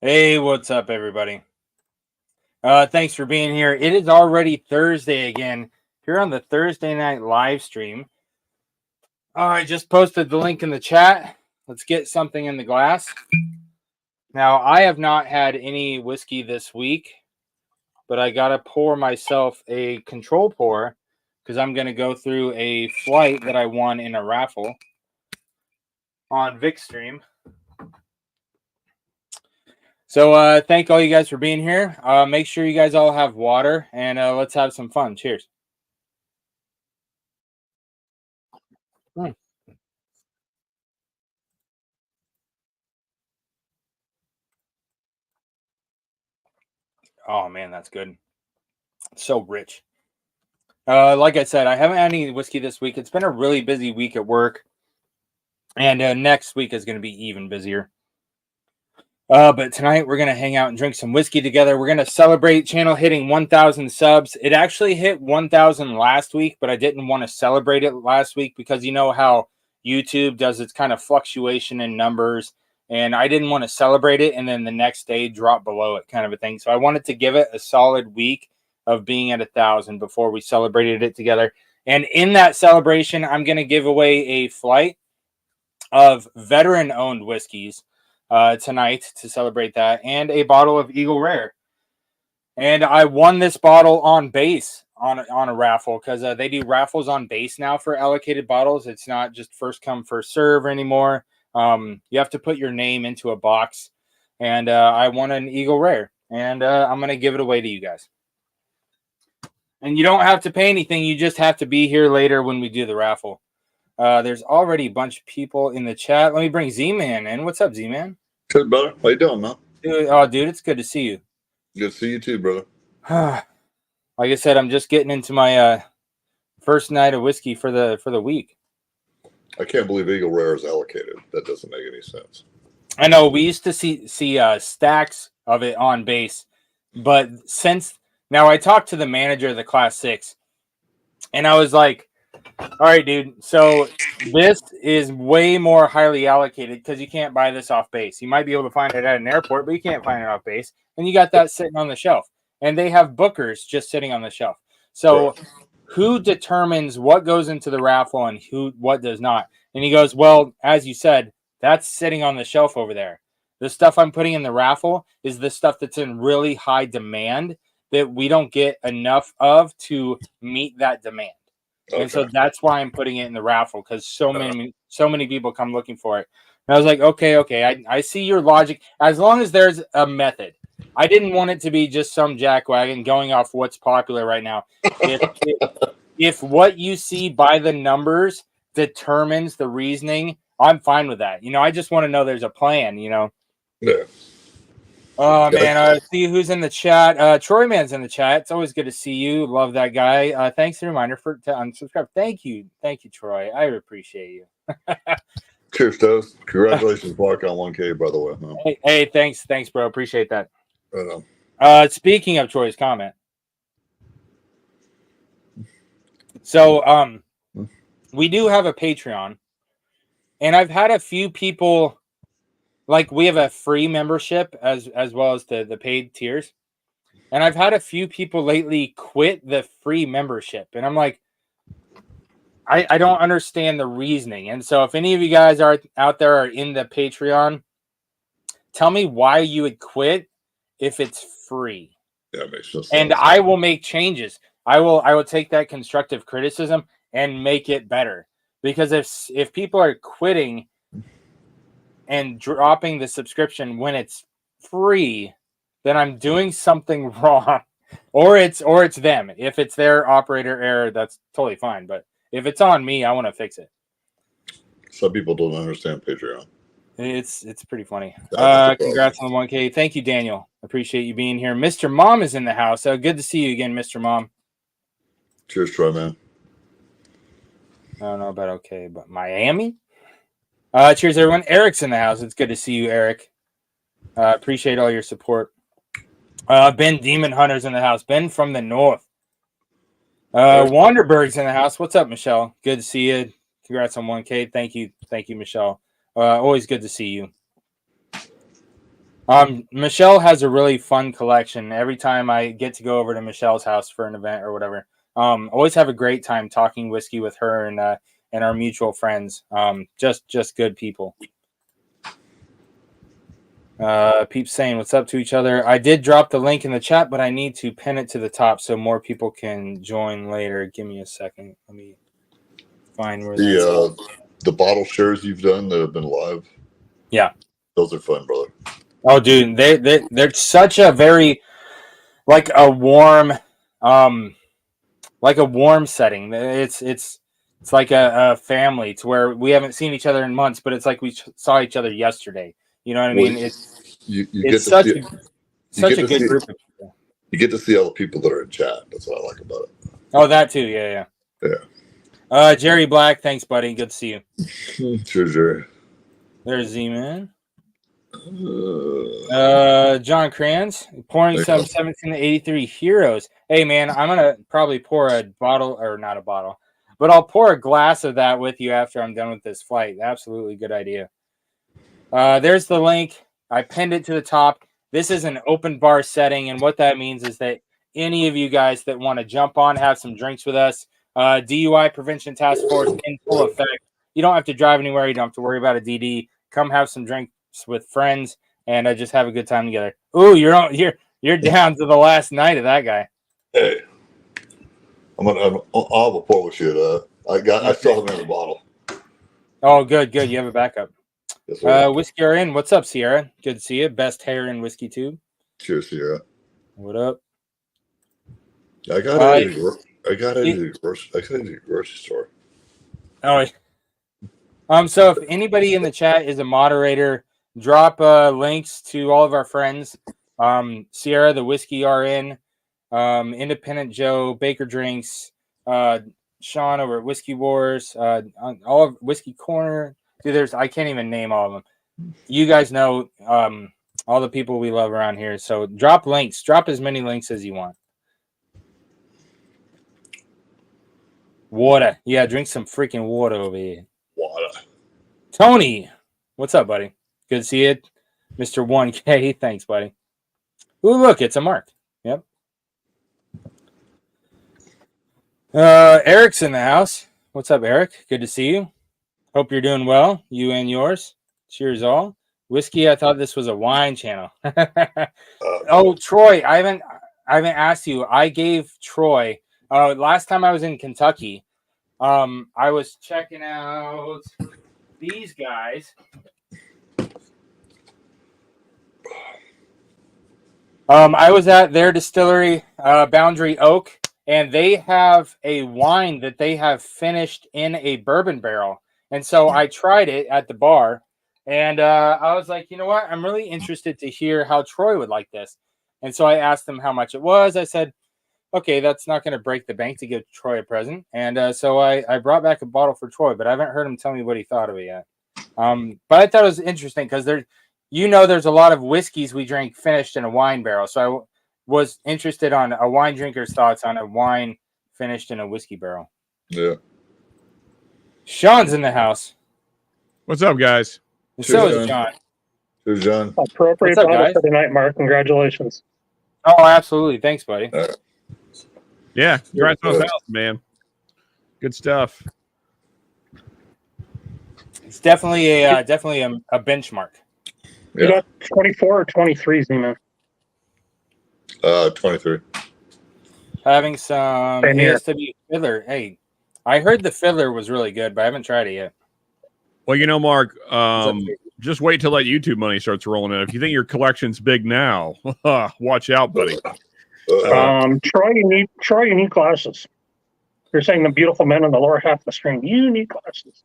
Hey, what's up, everybody? Thanks for being here. It is already Thursday again here on the Thursday night live stream. I just posted the link in the chat. Let's get something in the glass. Now, I have not had any whiskey this week, but I got to pour myself a control pour because I'm going to go through a flight that I won in a raffle on VicStream. So thank all you guys for being here. Make sure you guys all have water, and let's have some fun. Cheers. Oh, man, that's good. So rich. Like I said, I haven't had any whiskey this week. It's been a really busy week at work, and next week is going to be even busier. But tonight we're going to hang out and drink some whiskey together. We're going to celebrate channel hitting 1,000 subs. It actually hit 1,000 last week, but I didn't want to celebrate it last week because you know how YouTube does its kind of fluctuation in numbers, and I didn't want to celebrate it and then the next day drop below it kind of a thing. So I wanted to give it a solid week of being at 1,000 before we celebrated it together. And in that celebration, I'm going to give away a flight of veteran-owned whiskeys tonight to celebrate that, and a bottle of Eagle Rare. And I won this bottle on base on a raffle because they do raffles on base now for allocated bottles. It's not just first come first serve anymore. You have to put your name into a box, and I won an Eagle Rare, and I'm going to give it away to you guys. And you don't have to pay anything. You just have to be here later when we do the raffle. There's already a bunch of people in the chat. Let me bring Z-Man in. What's up, Z-Man? Good, brother. How you doing, man? Dude, it's good to see you. Good to see you too, brother. Like I said, I'm just getting into my first night of whiskey for the week. I can't believe Eagle Rare is allocated. That doesn't make any sense. I know we used to see stacks of it on base, but since now I talked to the manager of the Class 6, and I was like, all right, dude, so this is way more highly allocated because you can't buy this off base. You might be able to find it at an airport, but you can't find it off base. And you got that sitting on the shelf. And they have bookers just sitting on the shelf. So Right. Who determines what goes into the raffle and what does not? And he goes, well, as you said, that's sitting on the shelf over there. The stuff I'm putting in the raffle is the stuff that's in really high demand that we don't get enough of to meet that demand. Okay. And so that's why I'm putting it in the raffle because so many people come looking for it. And I was like, okay, I see your logic. As long as there's a method, I didn't want it to be just some jackwagon going off what's popular right now. If what you see by the numbers determines the reasoning, I'm fine with that. I just want to know there's a plan. Yeah. Oh, man, see who's in the chat. Troy Man's in the chat. It's always good to see you. Love that guy. Thanks for the reminder to unsubscribe. Thank you, Troy. I appreciate you. Cheers, Toast. Congratulations, Mark, on 1K, by the way. Huh? Hey, thanks, bro. Appreciate that. Right on. Speaking of Troy's comment, so we do have a Patreon, and I've had a few people. Like, we have a free membership as well as the paid tiers. And I've had a few people lately quit the free membership. And I'm like, I don't understand the reasoning. And so if any of you guys are out there are in the Patreon, tell me why you would quit if it's free. Yeah, it makes sense. And I will make changes. I will take that constructive criticism and make it better. Because if people are quitting and dropping the subscription when it's free, then I'm doing something wrong, or it's them. If it's their operator error, that's totally fine. But if it's on me, I want to fix it. Some people don't understand Patreon. It's pretty funny. Congrats on the 1K. Thank you, Daniel. Appreciate you being here. Mr. Mom is in the house. Good to see you again, Mr. Mom. Cheers, Troy, man. I don't know about okay, but Miami. Cheers, everyone. Eric's in the house. It's good to see you, Eric. Appreciate all your support. Ben Demon Hunter's in the house. Ben from the north. Wanderberg's in the house. What's up, Michelle? Good to see you. Congrats on 1K. Thank you, Michelle. Always good to see you. Michelle has a really fun collection. Every time I get to go over to Michelle's house for an event or whatever, always have a great time talking whiskey with her and our mutual friends. Just good people. Peeps saying what's up to each other. I did drop the link in the chat, but I need to pin it to the top so more people can join later. Give me a second. Let me find where the bottle shares you've done that have been live. Yeah, those are fun, brother. Oh, dude, they're such a very like a warm setting. It's like a family to where we haven't seen each other in months, but it's like we saw each other yesterday. You know what I mean? It's such a good group of people. You get to see all the people that are in chat. That's what I like about it. Oh, that too. Yeah. Jerry Black, thanks, buddy. Good to see you. Sure, Jerry. There's Z-Man. John Kranz pouring some 1783 Heroes. Hey man, I'm gonna probably pour a bottle, or not a bottle, but I'll pour a glass of that with you after I'm done with this flight. Absolutely good idea. There's the link. I pinned it to the top. This is an open bar setting, and what that means is that any of you guys that want to jump on, have some drinks with us, DUI Prevention Task Force in full effect. You don't have to drive anywhere. You don't have to worry about a DD. Come have some drinks with friends and just have a good time together. Ooh, you're down to the last night of that guy. Hey, I'll have a pour with you. I still have another bottle. Oh, good. You have a backup. Yes, Whiskey are in. What's up, Sierra? Good to see you. Best hair in whiskey tube. Cheers, Sierra. What up? I got it at the grocery store. Oh, so if anybody in the chat is a moderator, drop links to all of our friends. Sierra, the Whiskey RN, Independent Joe, Baker Drinks, Sean over at Whiskey Wars, all of Whiskey Corner. Dude, I can't even name all of them. You guys know all the people we love around here. So drop links. Drop as many links as you want. Water. Yeah, drink some freaking water over here. Water. Tony, what's up, buddy? Good to see you. Mr. 1K, thanks, buddy. Ooh, look, it's a mark. Yep. Eric's in the house. What's up, Eric? Good to see you. Hope you're doing well. You and yours. Cheers, all. Whiskey. I thought this was a wine channel. Oh, Troy, I haven't asked you. I gave Troy last time I was in Kentucky. I was checking out these guys. I was at their distillery, Boundary Oak, and they have a wine that they have finished in a bourbon barrel. And so I tried it at the bar, and I was like, you know what? I'm really interested to hear how Troy would like this. And so I asked them how much it was. I said, okay, that's not going to break the bank to give Troy a present. And so I brought back a bottle for Troy, but I haven't heard him tell me what he thought of it yet. But I thought it was interesting because there's a lot of whiskeys we drink finished in a wine barrel. So I was interested on a wine drinker's thoughts on a wine finished in a whiskey barrel. Yeah. Sean's in the house. What's up, guys? And so is John. Cheers, John. Appropriate bottle for the night, Mark. Congratulations. Oh, absolutely. Thanks, buddy. Yeah, congrats on the house, man. Good stuff. It's definitely a benchmark. Yeah. You got 24 or 23, Z-Man? 23. Having some ASW Fiddler. Hey, I heard the Fiddler was really good, but I haven't tried it yet. Well, you know, Mark, just wait till that YouTube money starts rolling in. If you think your collection's big now, watch out, buddy. Troy, you need glasses. You're saying the beautiful men on the lower half of the screen. You need glasses.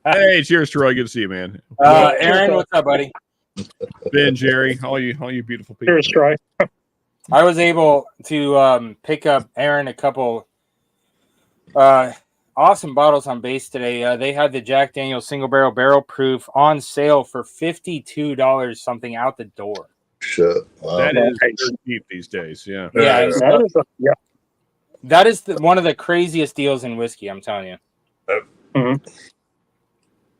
Hey, cheers, Troy. Good to see you, man. Aaron, what's up, buddy? Ben, Jerry, all you beautiful people. Cheers, Troy. I was able to pick up Aaron a couple awesome bottles on base today. They had the Jack Daniel's single barrel proof on sale for $52 something out the door. Shit. Wow. That is very cheap these days. Yeah. Yeah. Yeah. That is one of the craziest deals in whiskey, I'm telling you. Mm-hmm.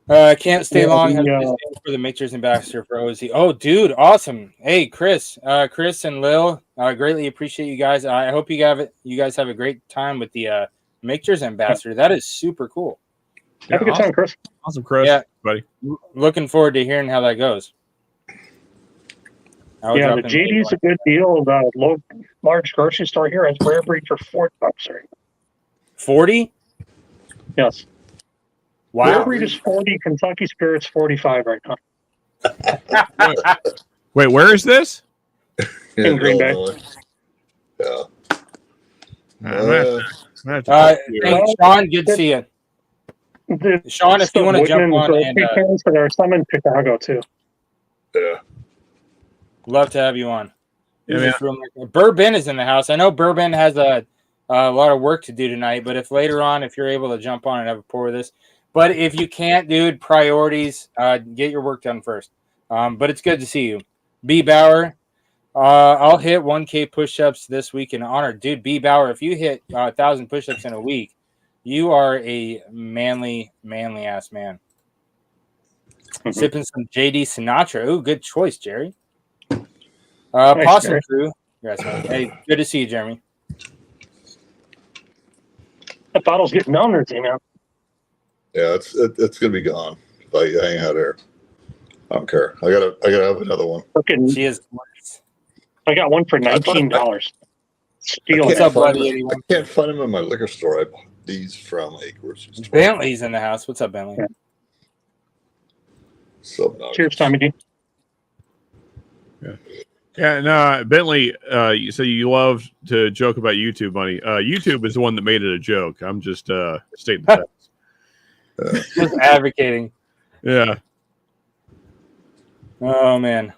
Can't stay Yeah, long. the, Have a good day for the Mixers ambassador for OZ. Oh, dude, awesome. Hey, Chris and Lil, greatly appreciate you guys. I hope you guys have a great time with the Mixers ambassador. That is super cool. Have a good time, Chris. Awesome, Chris. Yeah. Buddy. Looking forward to hearing how that goes. Yeah, the JD's a good deal. The large grocery store here has rare breed for $40. Right? 40? Yes. Wow. Rare breed is 40. Kentucky Spirit's 45 right now. Wait, where is this? In Green Bay. Yeah. Hey, Sean, good to see you. Sean, if you want to jump on, and there are some in Chicago too. Yeah. Love to have you on. Yeah, Bourbon is in the house. I know Bourbon has a lot of work to do tonight, but if later on, if you're able to jump on and have a pour with us, but if you can't, dude, priorities, get your work done first. But it's good to see you. B. Bauer, I'll hit 1K push-ups this week in honor. Dude, B. Bauer, if you hit 1,000 push-ups in a week, you are a manly ass man. Sipping some JD Sinatra. Ooh, good choice, Jerry. Nice, Possum Jerry. Crew. Yes, man. Hey, good to see you, Jeremy. That bottle's getting down there, man. Yeah, it's gonna be gone if I hang out here. I don't care. I gotta have another one. She is. I got one for $19. Steal What's it. up, buddy? I can't find them in my liquor store. I bought these from a grocery store. Bentley's in the house. What's up, Bentley? Yeah. So Cheers, Tommy D. Yeah, no, Bentley, so you love to joke about YouTube money. YouTube is the one that made it a joke. I'm just stating the facts. Just advocating. Yeah. Oh, man.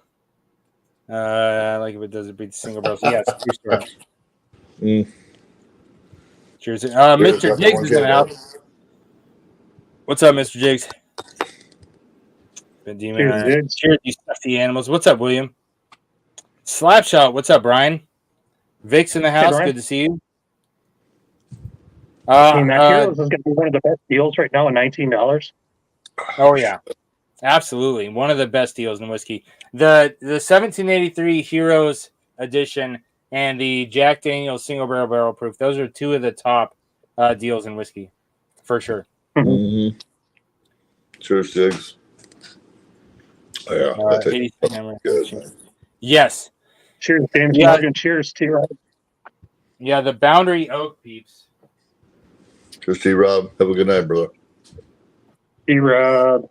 I like if it doesn't beat the single bros. Yes, true story. Cheers. Mr. Jiggs is in the house. What's up, Mr. Jiggs? Cheers, you stuffy animals. What's up, William? Slapshot. What's up, Brian? Vic's in the house. Good to see you. Heroes is going to be one of the best deals right now at $19. Oh yeah, absolutely, one of the best deals in whiskey. The 1783 Heroes edition and the Jack Daniel's single barrel proof. Those are two of the top deals in whiskey, for sure. Mm-hmm. Cheers, Jigs. Oh, yeah. Good. Yes. Cheers, James Morgan. Cheers, T-Rob. Yeah, the Boundary Oak peeps. Cheers, T-Rob. Have a good night, brother. T-Rob.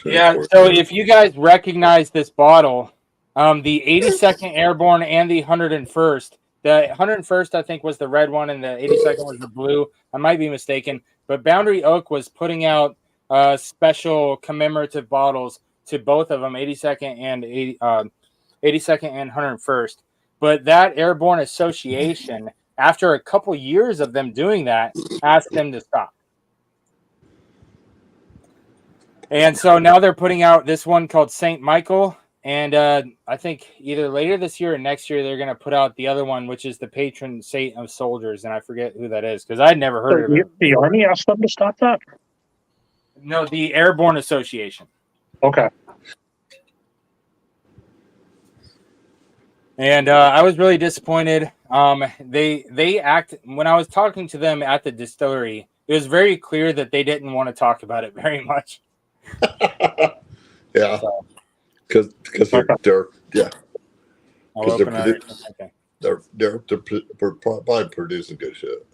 Yeah, so if you guys recognize this bottle, the 82nd Airborne and the 101st, the 101st I think was the red one and the 82nd was the blue. I might be mistaken, but Boundary Oak was putting out special commemorative bottles to both of them, 82nd and 82nd and 101st. But that Airborne Association, after a couple years of them doing that, asked them to stop. And so now they're putting out this one called St. Michael. And I think either later this year or next year, they're going to put out the other one, which is the patron saint of soldiers. And I forget who that is because I'd never heard of it. The Army asked them to stop that? No, the Airborne Association. Okay. And I was really disappointed. They act when I was talking to them at the distillery, it was very clear that they didn't want to talk about it very much. Yeah, because they're probably producing good shit.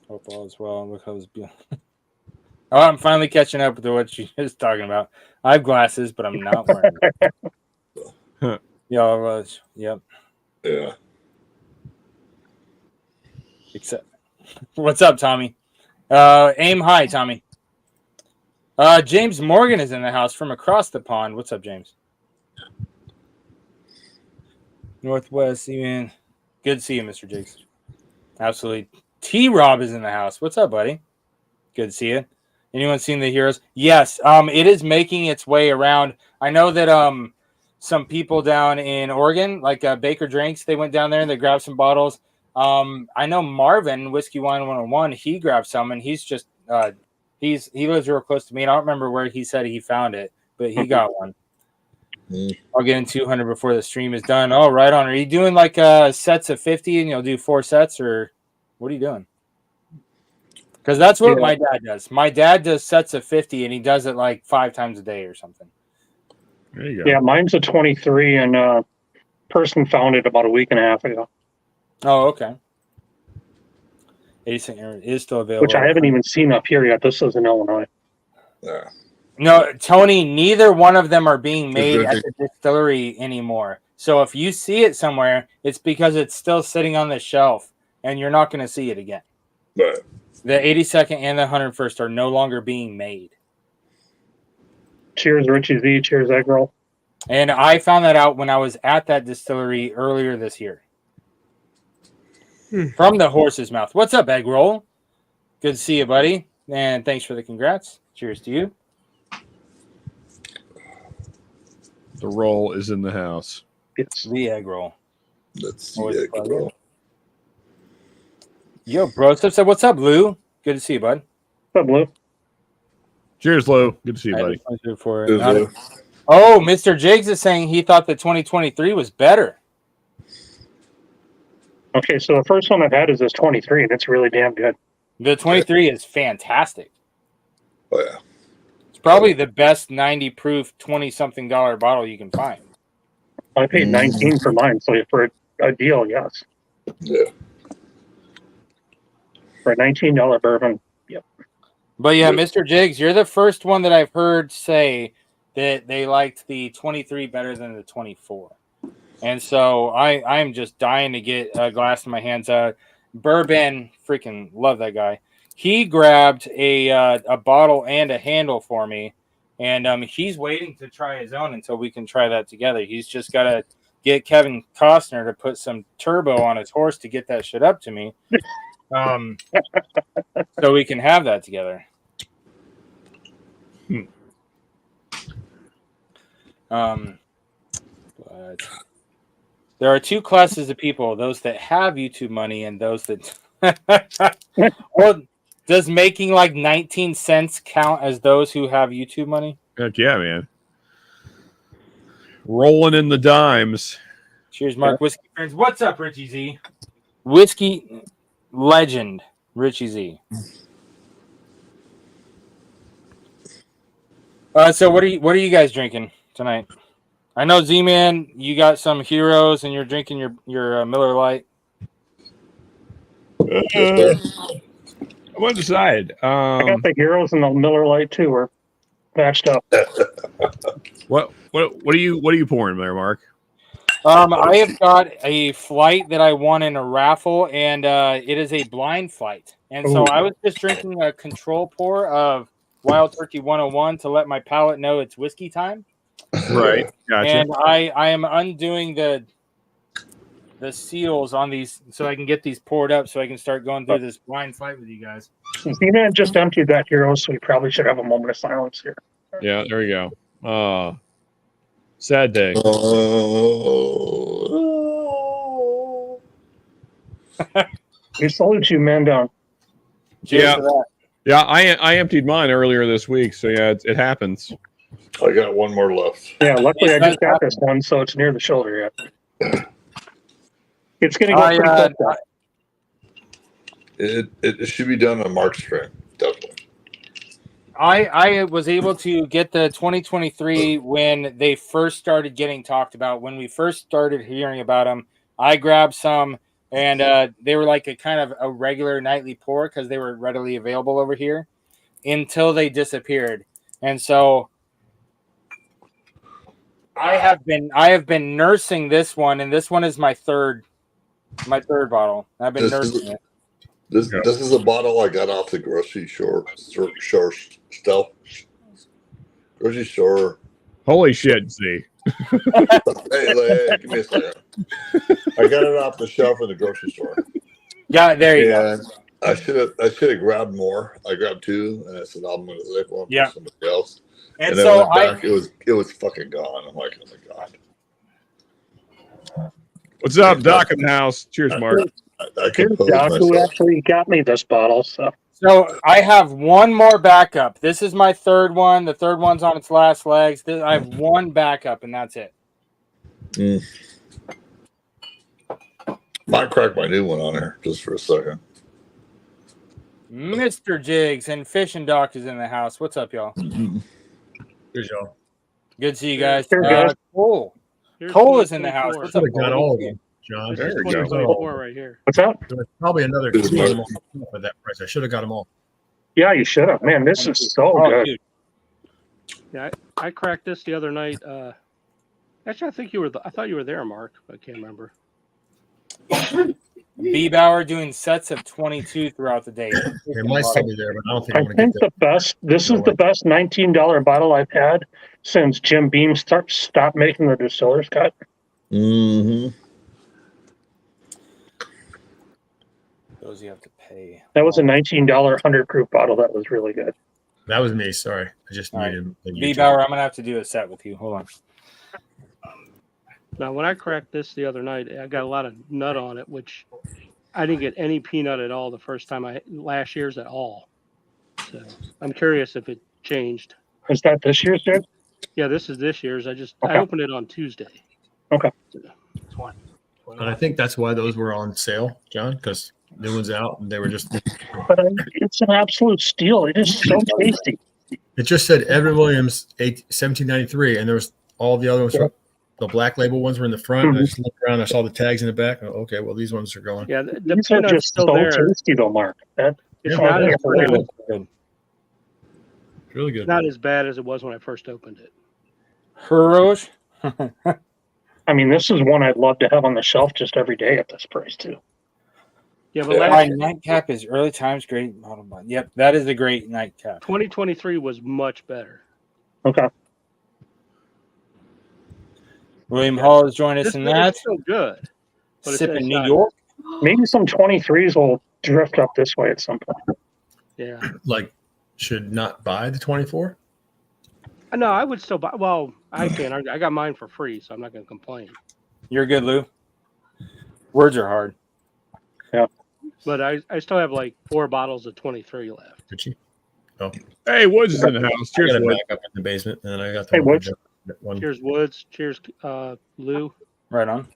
Hope all is well. Look how it's beautiful. Oh, I'm finally catching up with what she was talking about. I have glasses, but I'm not wearing them. Y'all was, yep. Yeah. Except, what's up, Tommy? Aim high, Tommy. James Morgan is in the house from across the pond. What's up, James? Northwest, even. Good to see you, Mr. Jigs. Absolutely. T-Rob is in the house. What's up, buddy? Good to see you. Anyone seen the Heroes? Yes. It is making its way around. I know that some people down in Oregon, like Baker Drinks, they went down there and they grabbed some bottles. I know Marvin, Whiskey Wine 101, he grabbed some, and he's just he lives real close to me, and I don't remember where he said he found it, but he got one. I'll get in 200 before the stream is done. Oh, right on. Are you doing like sets of 50 and you'll do 4 sets, or what are you doing? Because that's what my dad does. My dad does sets of 50 and he does it like 5 times a day or something. There you go. Yeah, mine's a 23, and person found it about a week and a half ago. Oh, okay. 80 cent is still available. Which I haven't even seen up here yet. This is in Illinois. Yeah. No, Tony, neither one of them are being made at the distillery anymore. So if you see it somewhere, it's because it's still sitting on the shelf and you're not going to see it again. Right. The 82nd and the 101st are no longer being made. Cheers, Richie Z. Cheers, Egg Roll. And I found that out when I was at that distillery earlier this year. From the horse's mouth. What's up, Egg Roll? Good to see you, buddy. And thanks for the congrats. Cheers to you. The roll is in the house. Yes. The egg roll. That's Always the a egg pleasure. roll. Yo, bro, said, what's up, Lou? Good to see you, bud. What's up, Blue? Cheers, Lou. Good to see you, buddy. Oh, Mr. Jiggs is saying he thought the 2023 was better. Okay, so the first one I've had is this 23, and it's really damn good. The 23 is fantastic. Oh, yeah. It's probably the best 90 proof $20-something bottle you can find. I paid 19 for mine, so for a deal, yes. Yeah. For a $19 bourbon, yep. But yeah, Yep. Mr. Jiggs, you're the first one that I've heard say that they liked the 23 better than the 24. And so I'm just dying to get a glass in my hands. Bourbon, freaking love that guy. He grabbed a bottle and a handle for me, and he's waiting to try his own until we can try that together. He's just got to get Kevin Costner to put some turbo on his horse to get that shit up to me, so we can have that together. But there are 2 classes of people: those that have YouTube money and those that. Well, does making like 19 cents count as those who have YouTube money? Heck yeah, man. Rolling in the dimes. Cheers, Mark. Whiskey friends. What's up, Richie Z? Whiskey legend, Richie Z. So what are you guys drinking tonight? I know Z-Man, you got some Heroes and you're drinking your Miller Lite. I want to decide. I got the Heroes and the Miller Lite too. We're matched up. What are you pouring there, Mark? I have got a flight that I won in a raffle, and it is a blind flight. And so I was just drinking a control pour of Wild Turkey 101 to let my palate know it's whiskey time. Right. Gotcha. And I am undoing the seals on these so I can get these poured up so I can start going through this blind flight with you guys. Z-Man just emptied that hero, so we probably should have a moment of silence here. Yeah, there we go. Sad day. We salute you, man down. Cheers to that. Yeah, I emptied mine earlier this week, so yeah, it happens. I got one more left. Yeah, luckily I just got this one, so it's near the shoulder yet. It's going to go pretty quick. It should be done on Mark's stream, definitely. I was able to get the 2023 when they first started getting talked about. When we first started hearing about them, I grabbed some, and they were like a kind of a regular nightly pour because they were readily available over here until they disappeared. And so I have been nursing this one, and this one is my third bottle. I've been nursing it. This is a bottle I got off the grocery store stuff. Grocery store. Holy shit, Z. Hey, give me a second. I got it off the shelf in the grocery store. Yeah, there you go. I should have grabbed more. I grabbed 2, and I said I'm going to save one for somebody else. And then so I went back, it was fucking gone. I'm like, oh my god. What's up, Doc in the house? Cheers, Mark. I Here's compose Doc, who myself. actually got me this bottle. So So I have one more backup. This is my third one. The third one's on its last legs. I have one backup, and that's it. Might crack my new one on here just for a second. Mr. Jigs and Fish and Doc is in the house. What's up, y'all? Here's y'all. Good to see you guys. Here, guys. Cole. Here's Cole is in the house. 2024. What's up, Should have got Cole? all of them, John. This There is we go. 2024 right here. what's that? There was probably another Good two of luck. them at that price. I should have got them all. Yeah, you should have. Man, this is so Oh, good. dude. Yeah, I cracked this the other night. Actually, I think you were. I thought you were there, Mark. But I can't remember. B. Bauer doing sets of 22 throughout the day. They might still be there, but I don't think I I'm going to think get that. the best. This is the best $19 bottle I've had since Jim Beam stopped making the distiller's cut. Mm-hmm. Those you have to pay. That was a $19 100 proof bottle. That was really good. That was me. Sorry. I just All right. needed the B. YouTube. Bauer, I'm gonna have to do a set with you. Hold on. Now, when I cracked this the other night, I got a lot of nut on it, which I didn't get any peanut at all the first time last year's at all. So I'm curious if it changed. Is that this year's, dude? Yeah, this is this year's. I Okay. opened it on Tuesday. Okay. And I think that's why those were on sale, John, because new ones out and they were just. But it's an absolute steal. It is so tasty. It just said Evan Williams, 1793, and there was all the other ones. Yeah. The black label ones were in the front. And I just looked around. I saw the tags in the back. Oh, okay, well these ones are going. Yeah, the These are peanut's just still so there. tasty, though, Mark. It's Yeah, not they're as really bad, good. It's really good. not as bad as it was when I first opened it. Hirosh. I mean, this is one I'd love to have on the shelf just every day at this price, too. Yeah, but Yeah. last My nightcap is early times great bottle bun. Yep, that is a great nightcap. 2023 was much better. Okay. William Hall has joined us This in one that. is still good. But it's Sipping New not- York. Maybe some 23s will drift up this way at some point. Yeah. Like, should not buy the 24. No, I would still buy. Well, I can. I got mine for free, so I'm not going to complain. You're good, Lou. Words are hard. But I still have like 4 bottles of 23 left. Did you? Hey, Woods is in the house. I Cheers, got it Woods. back up in the basement, and then I got the Hey, one. Woods. One. Cheers, Woods. Cheers, Lou. Right on.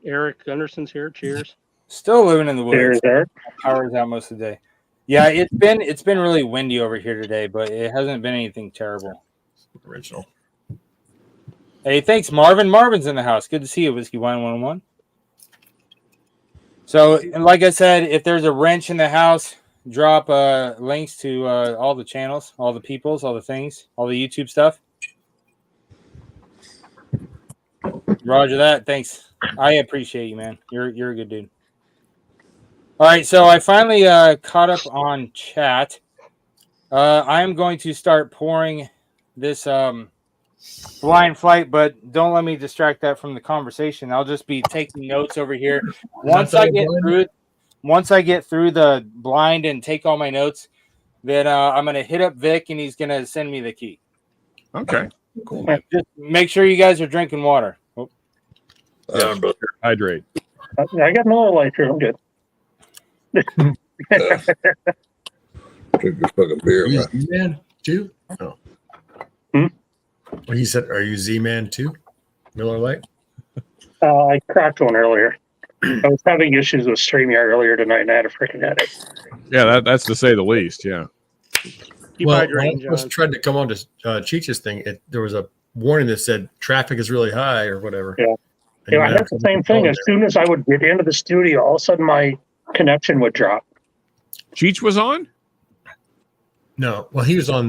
Eric Gunderson's here. Cheers. Still living in the There's woods. there. Power's out most of the day. Yeah, it's been really windy over here today, but it hasn't been anything terrible. Original. Hey, thanks, Marvin. Marvin's in the house. Good to see you, Whiskey Wine 101. So, and like I said, if there's a wrench in the house, drop links to all the channels, all the peoples, all the things, all the YouTube stuff. Roger that. Thanks. I appreciate you, man. You're a good dude. All right, so I finally caught up on chat. I'm going to start pouring this blind flight, but don't let me distract that from the conversation. I'll just be taking notes over here. Once I get through the blind and take all my notes, then I'm gonna hit up Vic and he's gonna send me the key. Okay, cool. Just make sure you guys are drinking water. Oh, Yeah, but Hydrate. I got no life here. I'm good. drink your fucking beer, Are you man. Z-Man too? No. Well, he said, "Are you Z-Man too?" Miller Lite. I cracked one earlier. I was having issues with StreamYard earlier tonight, and I had a freaking headache. Yeah, that's to say the least. Yeah. Keep Well, when hydrating, I first John. tried to come on to Cheech's thing, there was a warning that said traffic is really high or whatever. Yeah. And Yeah, I you had the same thing. As soon as I would get into the studio, all of a sudden my connection would drop. Cheech was on. No, well, he was on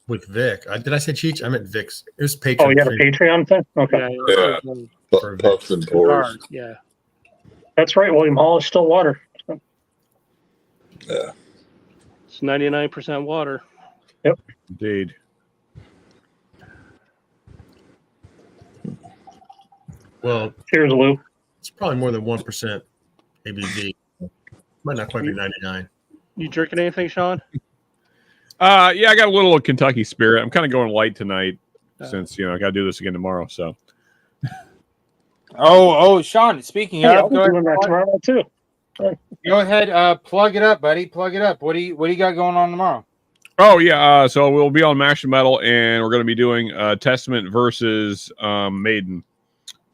with Vic. Did I say Cheech? I meant Vic's. It was Patreon. Oh, you had a Patreon thing? Okay. Yeah, Yeah. For Puffs and pours. hard. Yeah. That's right. William Hall is still water. Yeah. It's 99% water. Indeed. Well, Cheers, Lou. it's probably more than 1% ABV. Might not quite be 99. You drinking anything, Sean? Yeah, I got a little Kentucky Spirit. I'm kind of going light tonight since I got to do this again tomorrow. So Oh, Sean. Speaking Hey, I'll of, be go doing that ahead. tomorrow too. Go ahead, plug it up, buddy. Plug it up. What do you got going on tomorrow? Oh yeah, so we'll be on Mash and Metal, and we're going to be doing Testament versus Maiden.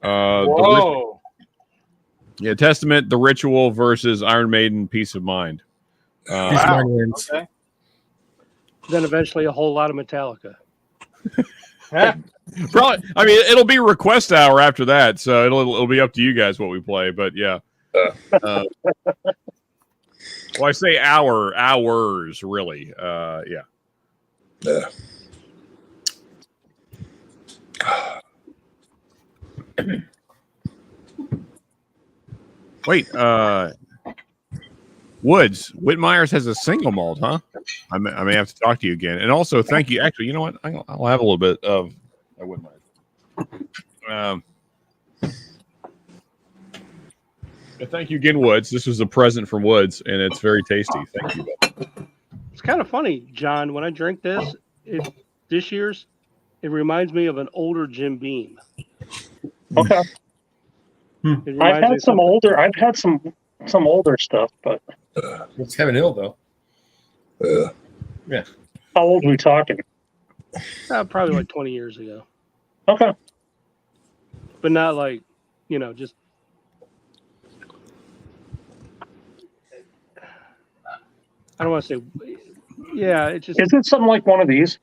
Whoa! Testament, the Ritual versus Iron Maiden, Peace of Mind. Peace of Mind wins. Okay. Then eventually a whole lot of Metallica. Probably. I mean, it'll be request hour after that, so it'll be up to you guys what we play. But yeah. Well, I say hours, really. Yeah. Yeah. Wait, Woods, Whitmeyer's has a single malt, huh? I may have to talk to you again. And also, thank you. Actually, you know what? I'll have a little bit of Whitmeyer's. Thank you again, Woods. This was a present from Woods, and it's very tasty. Thank you. It's kind of funny, John. When I drink this, this year's, it reminds me of an older Jim Beam. Okay. I've had some older. I've had some older stuff, but It's Heaven Hill, though. Yeah. how old are we talking? Probably like 20 years ago, Okay. but not like, just. I don't want to say. Yeah, it just. Is it something like one of these?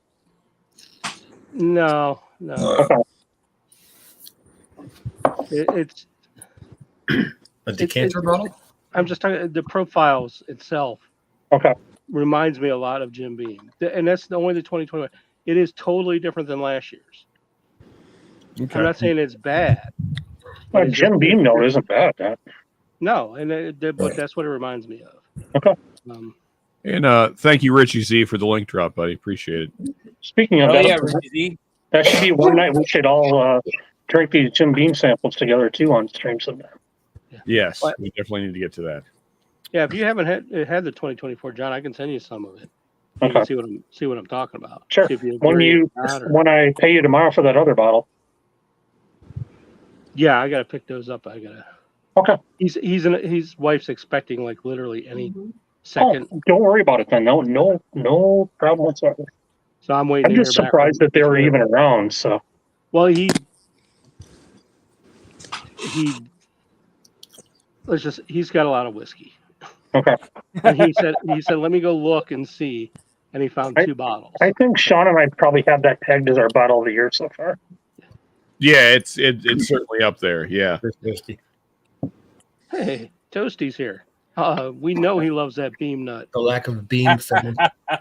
No. Okay. It's. A decanter bottle? I'm just talking the profiles itself. Okay. Reminds me a lot of Jim Beam, and that's only the 2021. It is totally different than last year's. Okay. I'm not saying it's bad. Well, Jim Beam note isn't bad. No, but that's what it reminds me of. Okay. And thank you, Richie Z, for the link drop, buddy. Appreciate it. Speaking of Oh that, yeah, Richie. that should be one night we should all drink these Jim Beam samples together too on stream sometime. Yes, What? we definitely need to get to that. Yeah, if you haven't had the 2024, John, I can send you some of it. You Okay. can see what I'm talking about. Sure. See if you When agree or not, or- when I pay you tomorrow for that other bottle. Yeah, I gotta pick those up. I gotta. Okay. His wife's expecting like literally any second, Oh, don't worry about it then. No problem whatsoever. so I'm waiting. I'm to just hear back surprised from- that they were even around. So Well, he's got a lot of whiskey, okay. and he said let me go look and see, and he found 2 bottles. I think Sean and I probably have that tagged as our bottle of the year so far. Yeah, it's certainly up there. Yeah. First whiskey. Hey, Toasty's here. We know he loves that beam nut. The lack of beam thing. All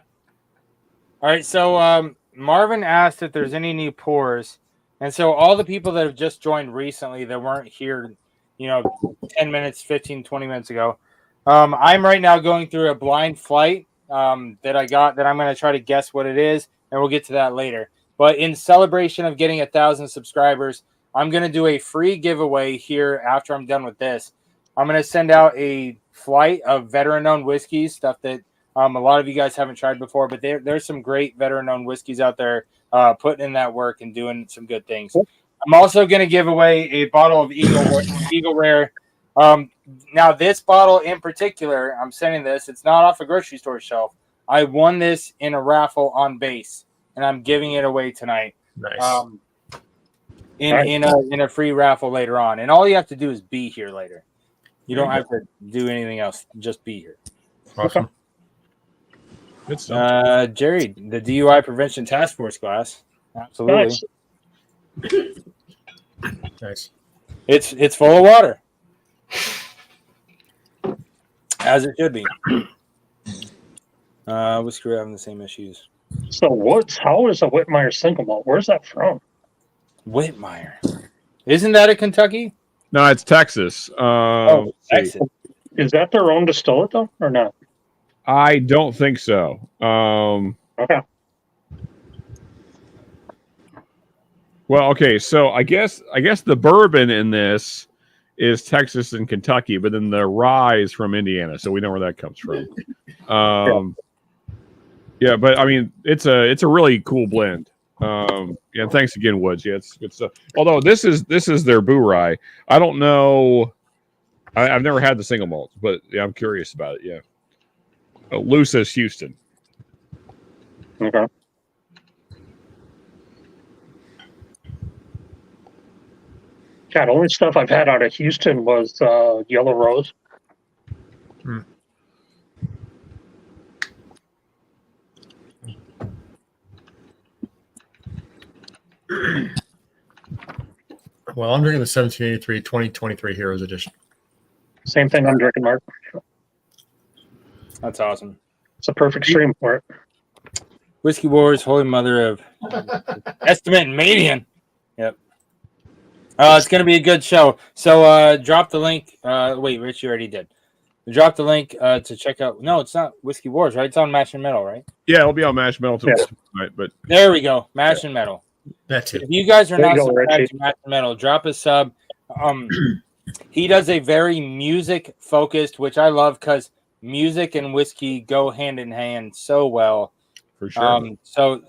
right, so Marvin asked if there's any new pours, and so all the people that have just joined recently that weren't here, 10 minutes, 15, 20 minutes ago, I'm right now going through a blind flight that I got that I'm going to try to guess what it is, and we'll get to that later. But in celebration of getting 1,000 subscribers, I'm going to do a free giveaway here after I'm done with this. I'm going to send out a flight of veteran-owned whiskeys, stuff that a lot of you guys haven't tried before, but there's some great veteran-owned whiskeys out there putting in that work and doing some good things. I'm also going to give away a bottle of Eagle Rare. Now, this bottle in particular, I'm sending this. It's not off a grocery store shelf. I won this in a raffle on base, and I'm giving it away tonight. Nice. In a free raffle later on. And all you have to do is be here later. You don't have to do anything else. Just be here. Awesome. Good stuff. Jerry, the DUI Prevention Task Force class. Absolutely. Nice. It's full of water. As it should be. Whiskey having the same issues. So how is a Whitmire single malt? Where's that from? Whitmire. Isn't that a Kentucky? No, it's Texas. Let's see. Texas. Is that their own distillate though, or not? I don't think so. Okay. Well, okay, so I guess the bourbon in this is Texas and Kentucky, but then the rye is from Indiana, so we know where that comes from. Yeah, but I mean, it's a really cool blend. Yeah, thanks again, Woods. Yeah, it's good stuff. Although this is their Boo Rye. I don't know I've never had the single malt, but yeah, I'm curious about it. Yeah. Oh, Lou says Houston. Okay. God, only stuff I've had out of Houston was Yellow Rose. Well, I'm drinking the 1783 2023 Heroes Edition. Same thing I'm drinking, Mark. That's awesome. It's a perfect stream for it. Whiskey Wars, Holy Mother of Estimate and Median. Yep. It's going to be a good show. So drop the link. Wait, Rich, you already did. Drop the link to check out. No, it's not Whiskey Wars, right? It's on Mash and Metal, right? Yeah, it'll be on Mash Metal tonight, but there we go. Mash and Metal. That's it. If you guys are There you not go, subscribed Richie. to Mash and Metal, drop a sub. He does a very music focused, which I love because music and whiskey go hand in hand so well. for sure. So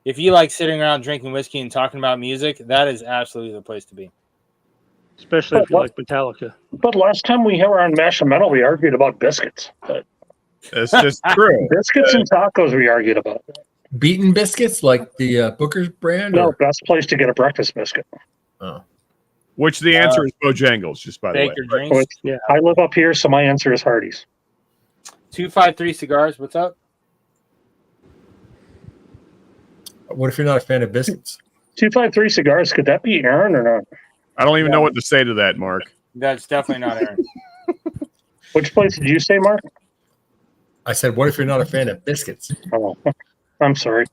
if you like sitting around drinking whiskey and talking about music, that is absolutely the place to be. Especially if you like Metallica. But last time we were on Mash and Metal, we argued about biscuits. But That's just true. biscuits and tacos we argued about. Beaten biscuits like the Booker's brand? No, Or? best place to get a breakfast biscuit. Oh. Which the answer is Bojangles, just by the way. Baker drinks. Which, Yeah. I live up here, so my answer is Hardee's. 253 Cigars. What's up? What if you're not a fan of biscuits? 253 Cigars, could that be Aaron or not? I don't even know what to say to that, Mark. That's definitely not Aaron. Which place did you say, Mark? I said, what if you're not a fan of biscuits? Oh, I'm sorry.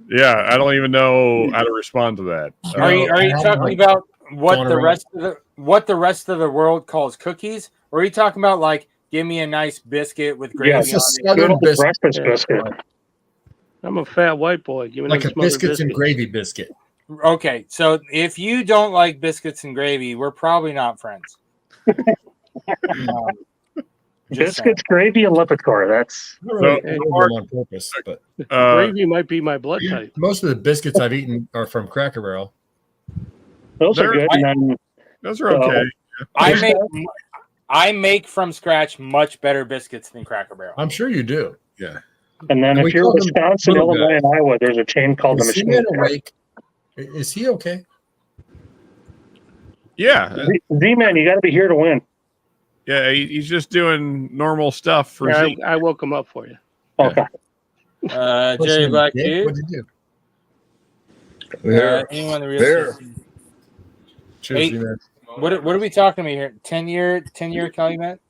Yeah, I don't even know how to respond to that. Are you talking about what Going the around. rest of the world calls cookies, or are you talking about like give me a nice biscuit with gravy Yeah, It's a on it? southern Beautiful biscuit. breakfast Yeah. biscuit. I'm a fat white boy. Give me Like them a smothered biscuits and gravy biscuit. Okay, so if you don't like biscuits and gravy, we're probably not friends. Just Biscuits, gravy, and Lipitor. That's I don't really Hey, order them on purpose, but Gravy might be my blood type. most of the biscuits I've eaten are from Cracker Barrel. those are There- good. And then Those are okay. I make from scratch much better biscuits than Cracker Barrel. I'm sure you do. Yeah. And then And we if you're call them Wisconsin, little Illinois, and Iowa, there's a chain called the Is he Machine. awake? Is he okay? Yeah. Z-Man, you got to be here to win. Yeah, he's just doing normal stuff for Yeah, Zeke. I woke him up for you. Okay. Jerry Listen, Black Dick, Dude. what'd you do? There. Anyone the real There. Cheers, Hey. you man. What are we talking about here? 10-year Calumet?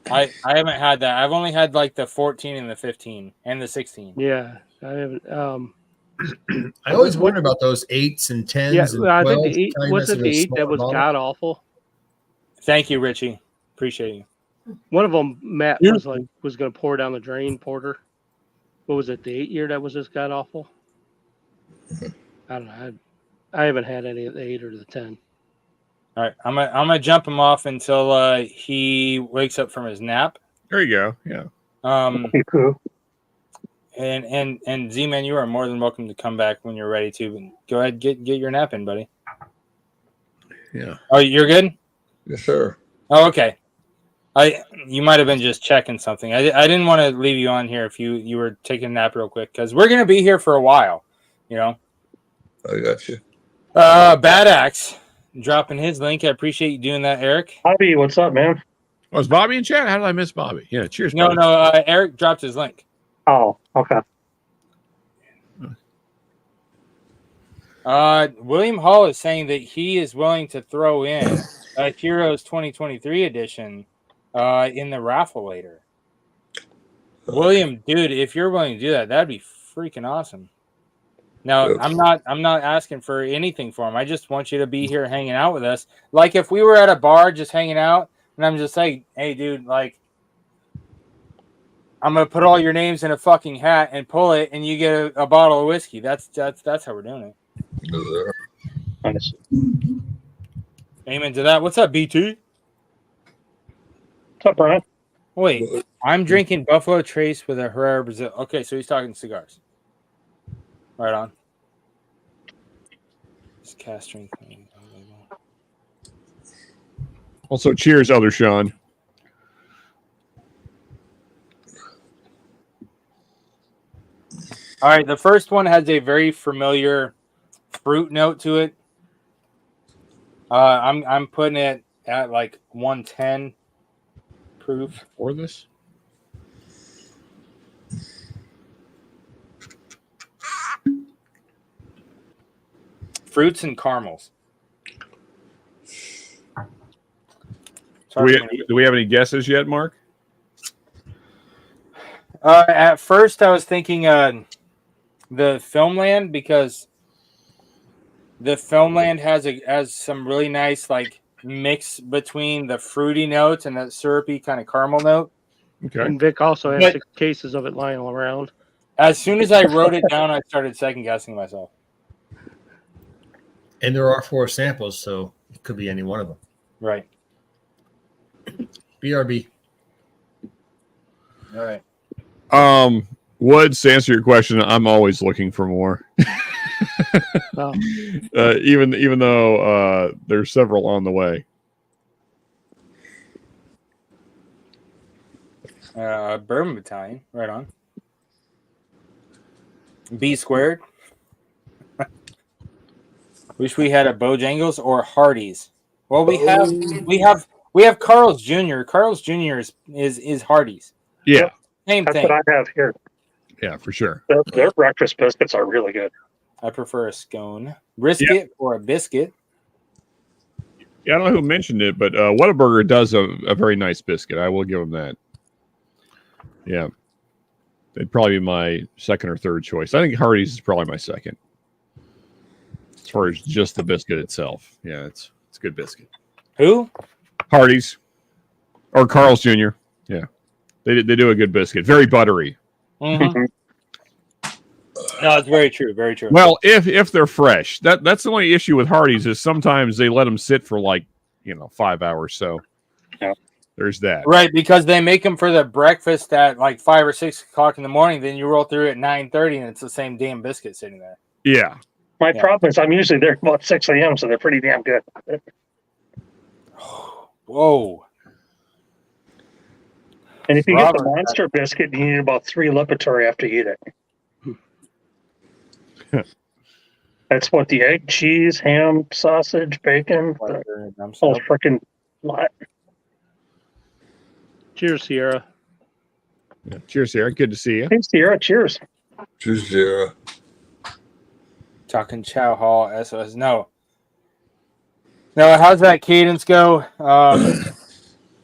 I haven't had that. I've only had like the 14 and the 15 and the 16. Yeah, I haven't. I always wonder about those 8s and 10s Yeah, and 12s. I think the 8 Calumet was it in a the 8 small that was bottle. god awful. Thank you, Richie. Appreciate you. One of them, Matt Yeah. was going to pour down the drain. Porter. What was it? The 8-year that was just god awful. I don't know. I haven't had any of the 8 or the 10. All right, I'm gonna jump him off until he wakes up from his nap. There you go. Yeah. And Z-Man, you are more than welcome to come back when you're ready to. Go ahead, get your nap in, buddy. Yeah. Oh, you're good? Yes, sir. Oh, okay. You might have been just checking something. I didn't want to leave you on here if you were taking a nap real quick because we're gonna be here for a while, you know. I got you. Bad Axe dropping his link. I appreciate you doing that, Eric. Bobby, what's up, man? Was Bobby in chat? How did I miss Bobby? Yeah. Cheers. No, Bobby. Eric dropped his link. Oh, okay. William Hall is saying that he is willing to throw in a Heroes 2023 edition in the raffle later. William, dude, if you're willing to do that, that'd be freaking awesome. Now, Yes. I'm not asking for anything for him. I just want you to be here hanging out with us. Like if we were at a bar just hanging out, and I'm just like, hey, dude, like, I'm gonna put all your names in a fucking hat and pull it, and you get a bottle of whiskey. That's how we're doing it. Yes, sir. Nice. Amen to that. What's up, BT? What's up, Brian? Wait, I'm drinking Buffalo Trace with a Herrera Brazil. Okay, so he's talking cigars. Right on. It's cast strength. Also, cheers, other Sean. All right, the first one has a very familiar fruit note to it. I'm putting it at like 110 proof. For this? Fruits and caramels. Do we have any guesses yet, Mark? At first, I was thinking the Filmland, because the Filmland has some really nice like mix between the fruity notes and that syrupy kind of caramel note. Okay. And Vic also has But- 6 cases of it lying around. As soon as I wrote it down, I started second guessing myself. And there are 4 samples, so it could be any one of them. Right. BRB. All right. Woods, to answer your question, I'm always looking for more. Oh. Even though there's several on the way. Bourbon Battalion, right on. B squared. Wish we had a Bojangles or Hardee's. Well, we have Carl's Jr. Carl's Jr. is Hardee's. Yeah. Same That's thing. what I have here. Yeah, for sure. Their breakfast biscuits are really good. I prefer a scone. Brisket or a biscuit. Yeah, I don't know who mentioned it, but Whataburger does a very nice biscuit. I will give them that. Yeah. It'd probably be my second or third choice. I think Hardee's is probably my second. As far as just the biscuit itself. Yeah, it's a good biscuit. Who? Hardee's. Or Carl's Jr. Yeah. They do a good biscuit. Very buttery. Mm-hmm. No, it's very true. Very true. Well, if they're fresh. That's the only issue with Hardee's is sometimes they let them sit for 5 hours. So yeah. There's that. Right, because they make them for the breakfast at like 5 or 6 o'clock in the morning. Then you roll through at 9:30, and it's the same damn biscuit sitting there. Yeah. My problem is I'm usually there about 6 a.m., so they're pretty damn good. Whoa. And if you get the Robert, monster biscuit, you need about 3 Lipitor after you eat it. That's what the egg, cheese, ham, sausage, bacon, the whole freaking lot. Cheers, Sierra. Yeah. Cheers, Sarah. Good to see you. Hey, Sierra, cheers. Cheers, Sierra. Talking Chow Hall, SOS. No, how's that cadence go?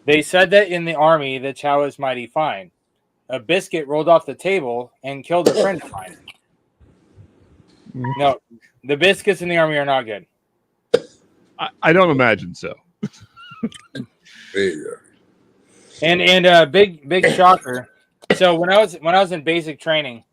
They said that in the Army, the Chow is mighty fine. A biscuit rolled off the table and killed a friend of mine. No, the biscuits in the Army are not good. I don't imagine so. There you go. And big shocker. So when I was in basic training,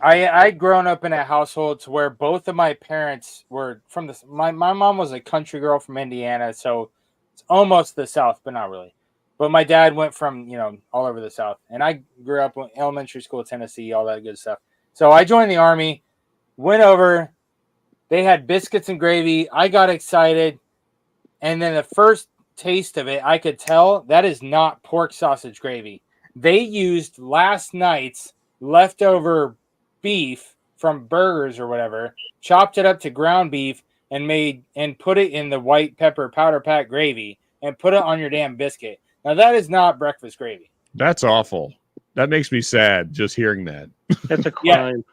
I'd grown up in a household to where both of my parents were from the. My mom was a country girl from Indiana, so it's almost the South, but not really. But my dad went from all over the South, and I grew up in elementary school, Tennessee, all that good stuff. So I joined the Army, went over. They had biscuits and gravy. I got excited, and then the first taste of it, I could tell that is not pork sausage gravy. They used last night's leftover beef from burgers or whatever, chopped it up to ground beef, and put it in the white pepper powder pack gravy and put it on your damn biscuit. Now that is not breakfast gravy. That's awful. That makes me sad just hearing that. That's a crime.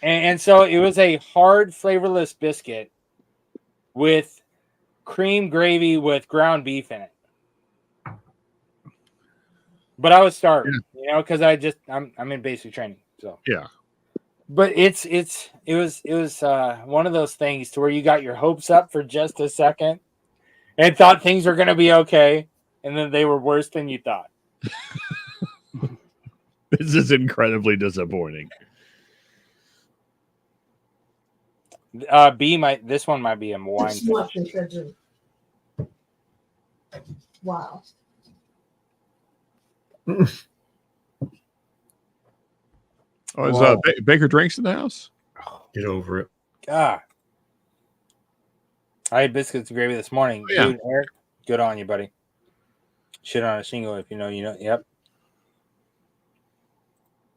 And so it was a hard, flavorless biscuit with cream gravy with ground beef in it. But I was starving, because I'm in basic training. So yeah. But it was one of those things to where you got your hopes up for just a second and thought things were gonna be okay, and then they were worse than you thought. This is incredibly disappointing. This one might be a wine finish. Wow. Oh, is Baker Drinks in the house? Get over it. God. I had biscuits and gravy this morning. Oh, yeah. Dude, Eric, good on you, buddy. Shit on a shingle if you know, you know. Yep.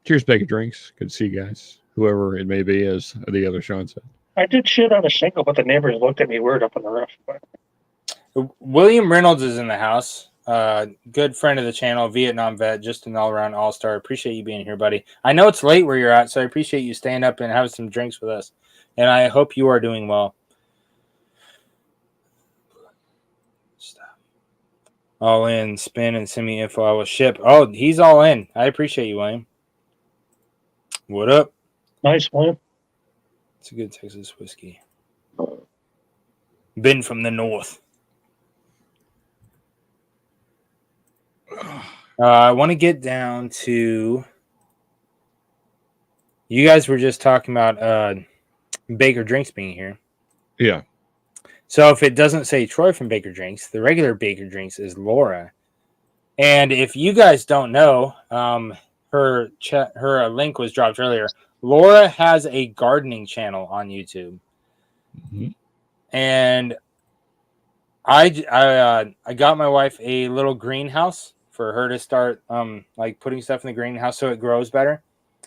Cheers, Bacon Drinks. Good to see you guys. Whoever it may be, as the other Sean said. I did shit on a shingle, but the neighbors looked at me weird up on the roof. But William Reynolds is in the house. Good friend of the channel, Vietnam vet, just an all-around all-star. Appreciate you being here, buddy. I know it's late where you're at, so I appreciate you staying up and having some drinks with us. And I hope you are doing well. Stop. All in, spin, and send me info. I will ship. Oh, he's all in. I appreciate you, William. What up? nice one. It's a good Texas whiskey. Been from the north. I want to get down to. You guys were just talking about Baker Drinks being here. Yeah. So if it doesn't say Troy from Baker Drinks, the regular Baker Drinks is Laura. And if you guys don't know, her link was dropped earlier. Laura has a gardening channel on YouTube, and I got my wife a little greenhouse for her to start like putting stuff in the greenhouse so it grows better.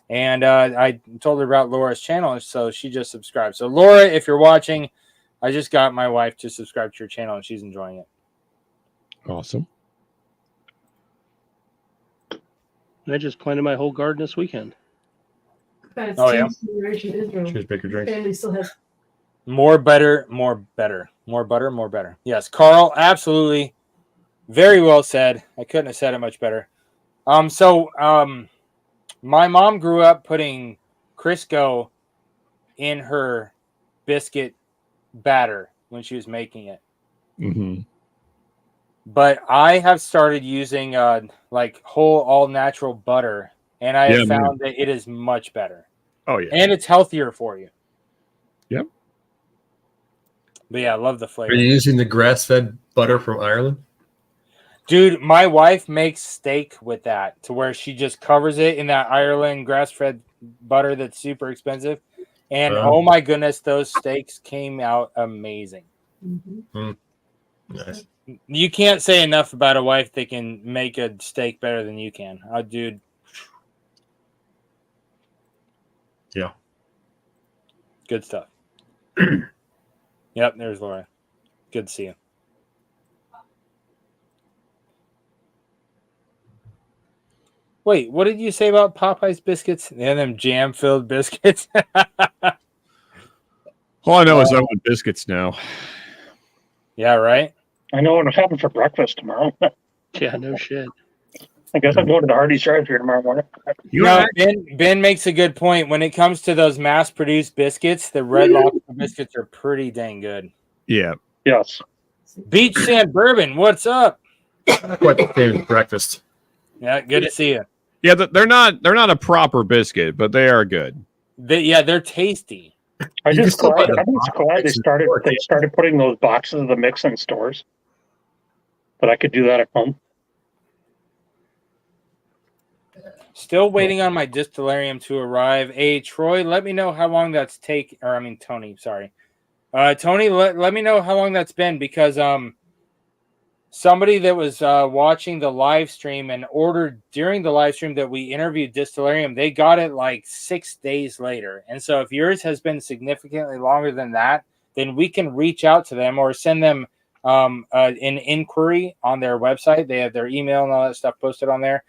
And I told her about Laura's channel, so she just subscribed. So Laura, if you're watching, I just got my wife to subscribe to your channel, and she's enjoying it. Awesome. And I just planted my whole garden this weekend. Oh, yeah. Cheers, Baker Drinks. Family still has. More better, more better. More butter, more better. Yes, Carl, absolutely. Very well said. I couldn't have said it much better. My mom grew up putting Crisco in her biscuit batter when she was making it. Mm-hmm. But I have started using like whole all natural butter, and I have found that it is much better. Oh yeah, and it's healthier for you. Yep. But yeah, I love the flavor. Are you using the grass-fed butter from Ireland? Dude, my wife makes steak with that to where she just covers it in that Ireland grass-fed butter that's super expensive. And oh my goodness, those steaks came out amazing. Mm-hmm. Nice. You can't say enough about a wife that can make a steak better than you can. Dude. Yeah. Good stuff. Yep, there's Laura. Good to see you. Wait, what did you say about Popeye's biscuits? And them jam-filled biscuits? All I know is I want biscuits now. Yeah, right? I know what'll happen for breakfast tomorrow. Yeah, no shit. I guess I'm going to the Hardee's drive-thru tomorrow morning. Ben makes a good point. When it comes to those mass-produced biscuits, the Red Lobster biscuits are pretty dang good. Yeah. Yes. Beach Sand Bourbon, what's up? Quite the same as breakfast. Yeah, good to see you. Yeah, they're not a proper biscuit, but they are good. They're tasty. I'm You just can still buy glad, the I'm just glad boxes in they started putting those boxes of the mix in stores. But I could do that at home. Still waiting on my distillarium to arrive. Hey, Troy, let me know how long that's Tony, sorry. Tony, let me know how long that's been, because somebody that was watching the live stream and ordered during the live stream that we interviewed Distillarium, they got it like 6 days later. And so if yours has been significantly longer than that, then we can reach out to them or send them an inquiry on their website. They have their email and all that stuff posted on there,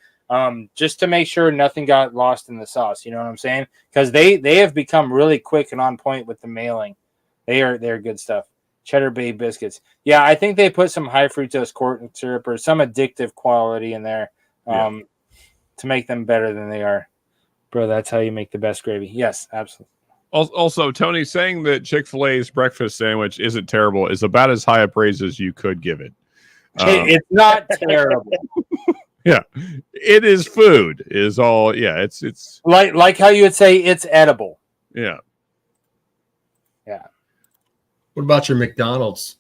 just to make sure nothing got lost in the sauce. You know what I'm saying? Because they have become really quick and on point with the mailing. They're good stuff. Cheddar Bay biscuits. Yeah, I think they put some high fructose corn syrup or some addictive quality in there to make them better than they are. Bro, that's how you make the best gravy. Yes, absolutely. Also, Tony, saying that Chick-fil-A's breakfast sandwich isn't terrible is about as high a praise as you could give it. It's not terrible. Yeah, it is food. Is all. Yeah, it's like how you would say it's edible. Yeah. Yeah. What about your McDonald's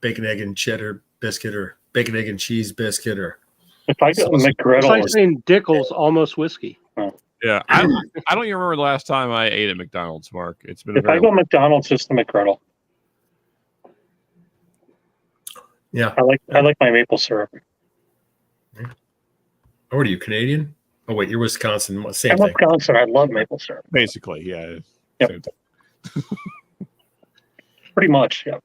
bacon, egg, and cheddar biscuit, or bacon, egg, and cheese biscuit, or If I go to It's McGriddle, like saying Dickel's almost whiskey. Yeah, I don't even remember the last time I ate at McDonald's, Mark. It's been if I go McDonald's, it's the McGriddle. Yeah. I like my maple syrup. Oh, what are you, Canadian? Oh wait, you're Wisconsin. Same I'm thing. Wisconsin. I love maple syrup. Basically, yeah. Yep. Same thing. Pretty much. Yeah.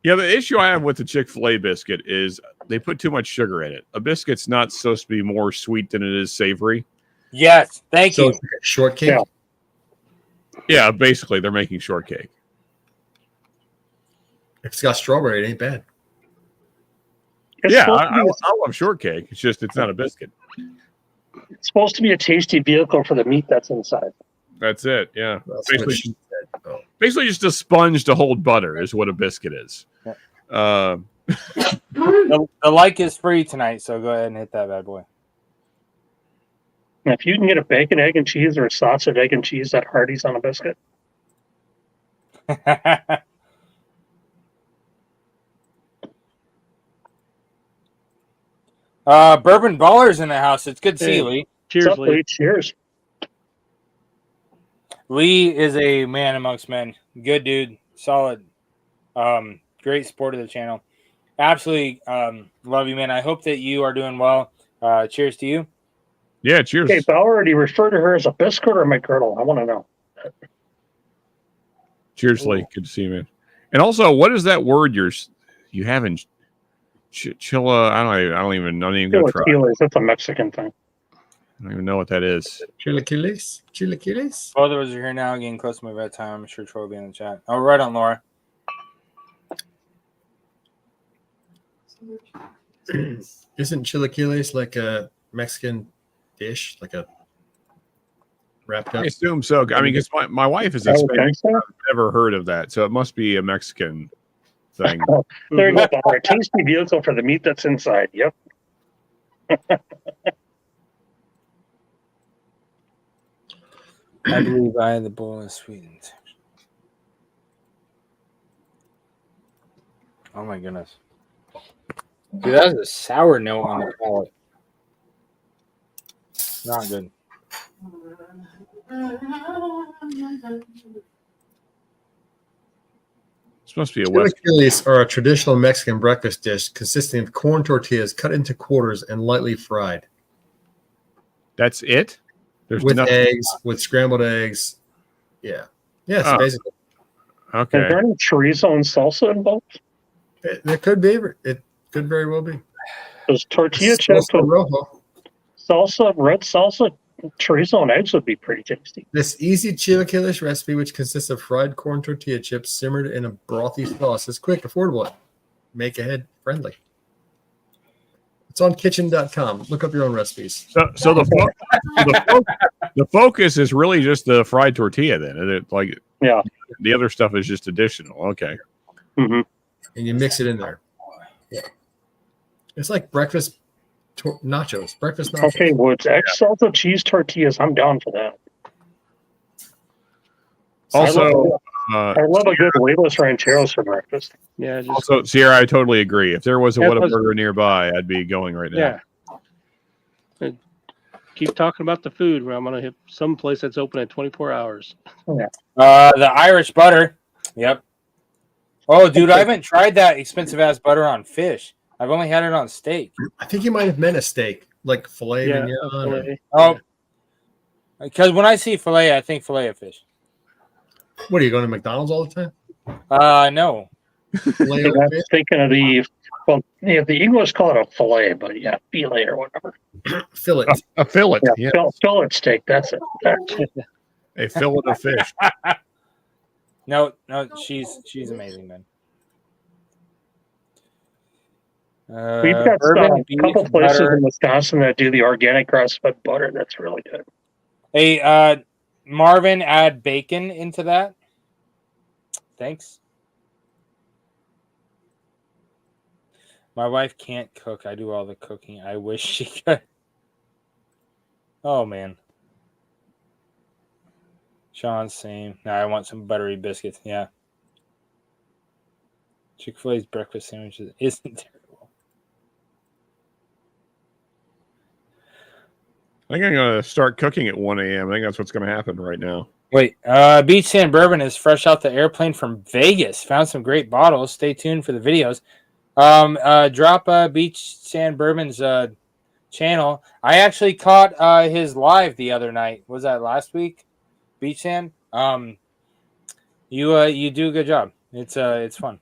Yeah, the issue I have with the Chick-fil-A biscuit is they put too much sugar in it. A biscuit's not supposed to be more sweet than it is savory. Yes, thank So you. it's like a shortcake. Yeah. Yeah, basically, they're making shortcake. If it's got strawberry, it ain't bad. It's Yeah, supposed to I be- love shortcake. It's just it's not a biscuit. It's supposed to be a tasty vehicle for the meat that's inside. That's it. Yeah, That's basically, what she said. Oh. basically just a sponge to hold butter is what a biscuit is. The like is free tonight, so go ahead and hit that bad boy. And if you can get a bacon, egg, and cheese or a sausage, egg, and cheese at Hardee's on a biscuit, Bourbon Ballers in the house. It's good to see you, Hey. Lee. Cheers, what's up, Lee. Lee? Cheers. Lee is a man amongst men. Good dude. Solid. Great support of the channel. Absolutely love you, man. I hope that you are doing well. Cheers to you. Yeah, cheers. Okay, Bauer, do you refer to her as a biscuit or a McGirdle? I want to know. Cheers, Lee. Good to see you, man. And also, what is that word you have in Chilla? I don't even go try. Chilaquiles, that's a Mexican thing. I don't even know what that is. Chilaquiles? Chilaquiles? Both of us are here now, getting close to my bedtime. I'm sure Troy will be in the chat. Oh, right on, Laura. Isn't chilaquiles like a Mexican dish, like a wrapped I up? assume so. I mean, because my wife is I would Hispanic. think so. I've never heard of that, so it must be a Mexican thing. There you go, Bauer. A tasty vehicle for the meat that's inside. Yep. I believe I had the bowl of sweetened. Oh my goodness. Dude, that is a sour note on the palate. Not good. It's supposed to be a West. Chilaquiles are a traditional Mexican breakfast dish consisting of corn tortillas cut into quarters and lightly fried. That's it. There's With nothing. eggs, with scrambled eggs. Yeah. Yes, Oh. basically. Is Okay. there any chorizo and salsa involved? It could be. It could very well be. Does tortilla chips Salsa with rojo. salsa, red salsa, chorizo, and eggs would be pretty tasty. This easy chilaquiles recipe, which consists of fried corn tortilla chips simmered in a brothy sauce, is quick, affordable, make ahead friendly. It's on kitchen.com. Look up your own recipes. So the focus is really just the fried tortilla. Then like Yeah. the other stuff is just additional. Okay. hmm And you mix it in there. Yeah. It's like breakfast nachos. Breakfast nachos. Okay, Woods. Egg salsa cheese tortillas. I'm down for that. Also, I love a good huevos rancheros for breakfast. Yeah, just also, Sierra, I totally agree. If there was a That was- Whataburger nearby, I'd be going right now. yeah. And keep talking about the food. Where I'm gonna hit some place that's open at 24 hours. The Irish butter. Yep. Oh, dude, I haven't tried that expensive ass butter on fish. I've only had it on steak. I think you might have meant a steak, like filet Yeah, mignon. or Filet. Oh, because when I see filet, I think filet of fish. What are you going to McDonald's all the time? No. Filet I of was fish? thinking of the English call it a fillet, but yeah, filet or whatever. Fillet. A fillet. Yeah, Yeah. fillet steak. That's it. A fillet of fish. No, she's amazing, man. We've got bourbon, a beef, couple places butter. in Wisconsin that do the organic grass-fed butter. That's really good. Hey, Marvin, add bacon into that. Thanks. My wife can't cook. I do all the cooking. I wish she could. Oh, man. Sean, same. Now I want some buttery biscuits. Yeah. Chick-fil-A's breakfast sandwiches isn't terrible. I think I'm going to start cooking at 1 a.m. I think that's what's going to happen right now. Wait, Beach Sand Bourbon is fresh out the airplane from Vegas. Found some great bottles. Stay tuned for the videos. Drop Beach Sand Bourbon's channel. I actually caught his live the other night. Was that last week? Beach Sand. You do a good job. It's fun.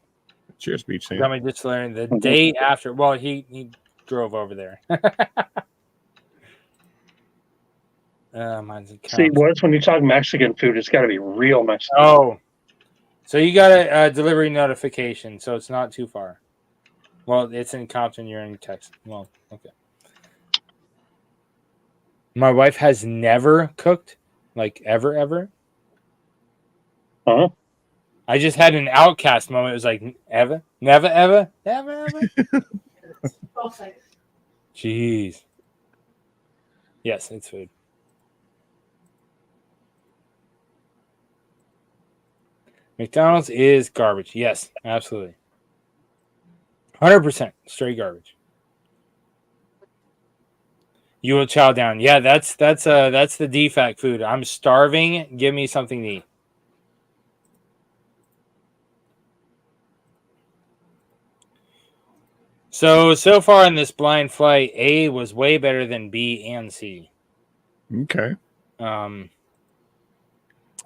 Cheers, Beach Sand. Got me just learning the day after. Well, he drove over there. Mine's a See, Wes, when you talk Mexican food, it's got to be real Mexican. Oh, so you got a delivery notification, so it's not too far. Well, it's in Compton. You're in Texas. Well, okay. My wife has never cooked, like ever. Huh? I just had an outcast moment. It was like, ever. Jeez. Yes, it's food. McDonald's is garbage. Yes, absolutely. 100% straight garbage. You will chow down. Yeah, that's the DFAC food. I'm starving. Give me something to eat. So far in this blind flight, A was way better than B and C. Okay.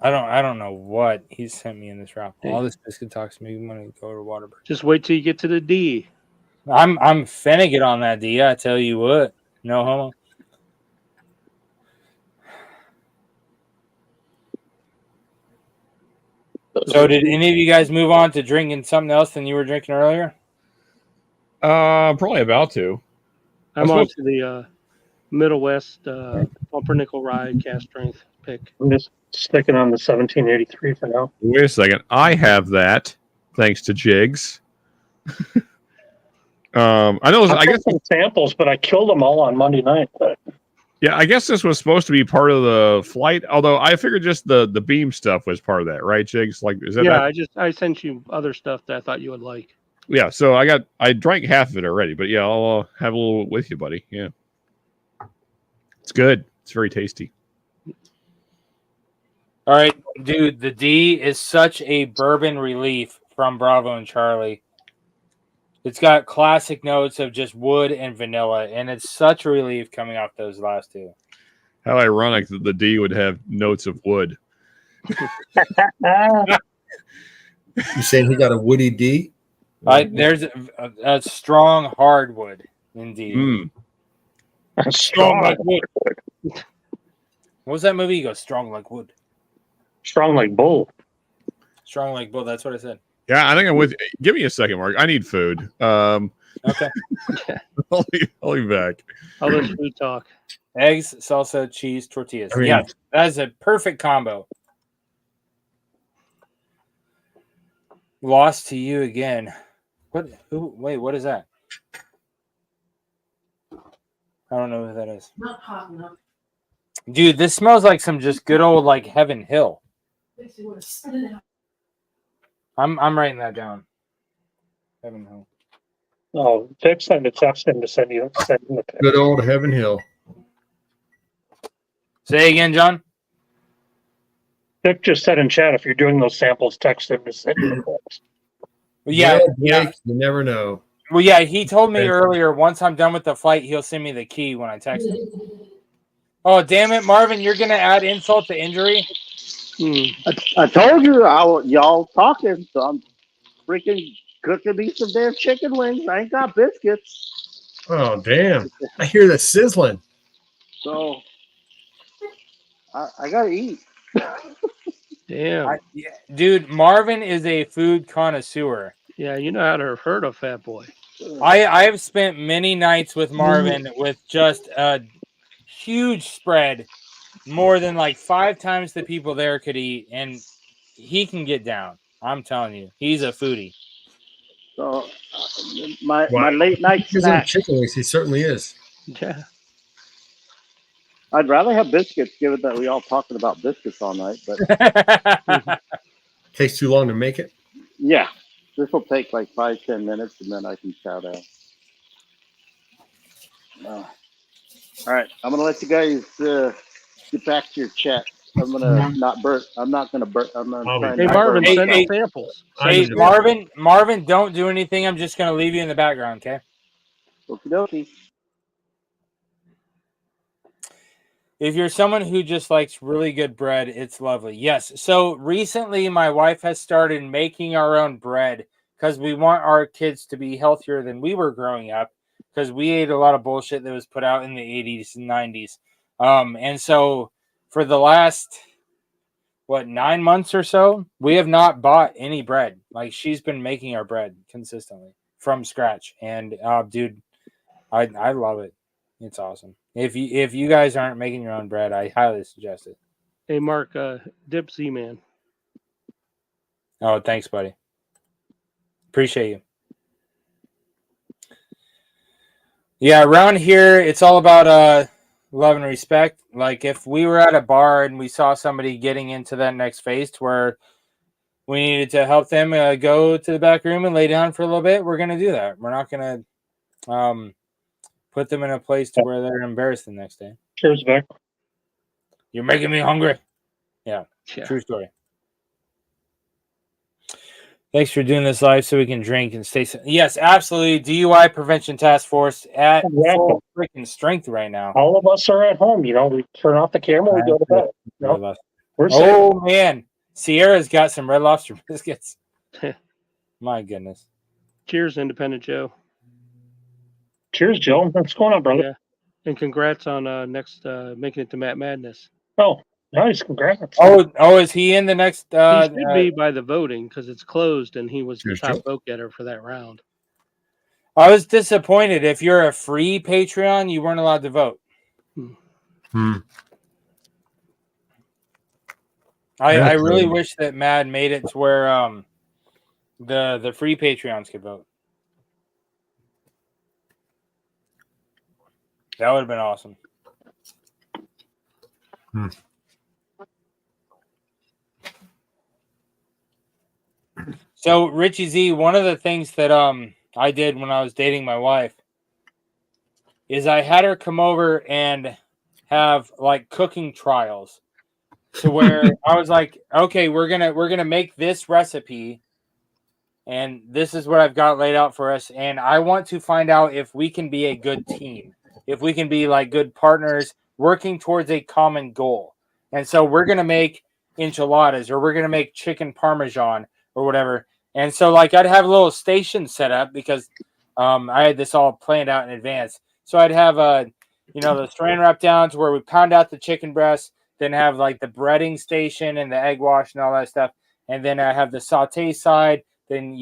I don't know what he sent me in this route. All this biscuit talks make me want to go to Waterbury. Just wait till you get to the D. I'm finna get on that D. I tell you what, no homo. So did any of you guys move on to drinking something else than you were drinking earlier? Probably about to. I'm on to the Middle West Pumpernickel Rye cast strength pick. I'm just sticking on the 1783 for now. Wait a second. I have that, thanks to Jigs. I know. I guess some samples, but I killed them all on Monday night. But... Yeah, I guess this was supposed to be part of the flight. Although I figured just the beam stuff was part of that, right, Jigs? Like, is that? Yeah, I sent you other stuff that I thought you would like. Yeah, so I drank half of it already, but yeah, I'll have a little with you, buddy. Yeah, it's good. It's very tasty. All right, dude. The D is such a bourbon relief from Bravo and Charlie. It's got classic notes of just wood and vanilla, and it's such a relief coming off those last two. How ironic that the D would have notes of wood. You saying he got a woody D? There's a strong hardwood, indeed. Strong like wood. What was that movie? You go strong like wood. Strong like bull. Strong like bull. That's what I said. Yeah, I think I'm with you. Give me a second, Mark. I need food. Okay. I'll be back. I'll let food talk. Eggs, salsa, cheese, tortillas. Yeah, that is a perfect combo. Lost to you again. What? Who? Wait, what is that? I don't know who that is. Not hot enough. Dude, this smells like some just good old like Heaven Hill. I'm writing that down. Heaven Hill. Oh, Vic sent a text in to send him the pic. Good old Heaven Hill. Say again, John. Vic just said in chat, if you're doing those samples, text him to send you the text. Yeah. You never know. Well, yeah, he told me earlier, once I'm done with the flight, he'll send me the key when I text him. Oh, damn it, Marvin, you're going to add insult to injury? I told you y'all talking, so I'm freaking cooking me some damn chicken wings. I ain't got biscuits. Oh, damn. I hear that sizzling. So I got to eat. Damn. Dude, Marvin is a food connoisseur. Yeah, you know how to hurt a fat boy. I have spent many nights with Marvin with just a huge spread, more than like 5 times the people there could eat, and he can get down. I'm telling you, he's a foodie. So my late night He's snack. chicken wings. He certainly is. Yeah. I'd rather have biscuits, given that we all talking about biscuits all night. But Takes too long to make it. yeah, this will take like 5-10 minutes, and then I can shout out. All right, I'm gonna let you guys get back to your chat. I'm gonna not burn. I'm not gonna burn. I'm gonna try Hey not Marvin, burn send myself. us samples. Hey, Marvin, don't do anything. I'm just gonna leave you in the background, okay? Okie dokie. If you're someone who just likes really good bread, it's lovely. Yes. So recently, my wife has started making our own bread because we want our kids to be healthier than we were growing up, because we ate a lot of bullshit that was put out in the 80s and 90s. And so for the last 9 months or so, we have not bought any bread. Like, she's been making our bread consistently from scratch, and dude, I love it. It's awesome. If you guys aren't making your own bread, I highly suggest it. Hey Mark, Dip Z-Man. Oh, thanks, buddy. Appreciate you. Yeah, around here it's all about love and respect. Like, if we were at a bar and we saw somebody getting into that next phase to where we needed to help them go to the back room and lay down for a little bit, we're gonna do that. We're not gonna put them in a place to where they're embarrassed the next day. Cheers, Vic. You're making me hungry. Yeah. Yeah. True story. Thanks for doing this live so we can drink and stay safe. Yes, absolutely. DUI Prevention Task Force at full freaking strength right now. All of us are at home. You know, we turn off the camera, we go to bed. You know, we're safe. Oh, man. Sierra's got some Red Lobster biscuits. My goodness. Cheers, Independent Joe. Cheers, Joe. What's going on, brother? Yeah. And congrats on next making it to Matt Madness. Oh, nice. Congrats. Oh, is he in the next? He should be by the voting because it's closed, and he was the top vote getter for that round. I was disappointed. If you're a free Patreon, you weren't allowed to vote. I really wish that Mad made it to where the free Patreons could vote. That would have been awesome. So, Richie Z, one of the things that I did when I was dating my wife is I had her come over and have like cooking trials, to where I was like, okay, we're gonna make this recipe, and this is what I've got laid out for us, and I want to find out if we can be a good team, if we can be like good partners working towards a common goal. And so we're gonna make enchiladas, or we're gonna make chicken parmesan or whatever. And so like I'd have a little station set up because I had this all planned out in advance. So I'd have the saran wrap down to where we pound out the chicken breast, then have like the breading station and the egg wash and all that stuff, and then I have the saute side. Then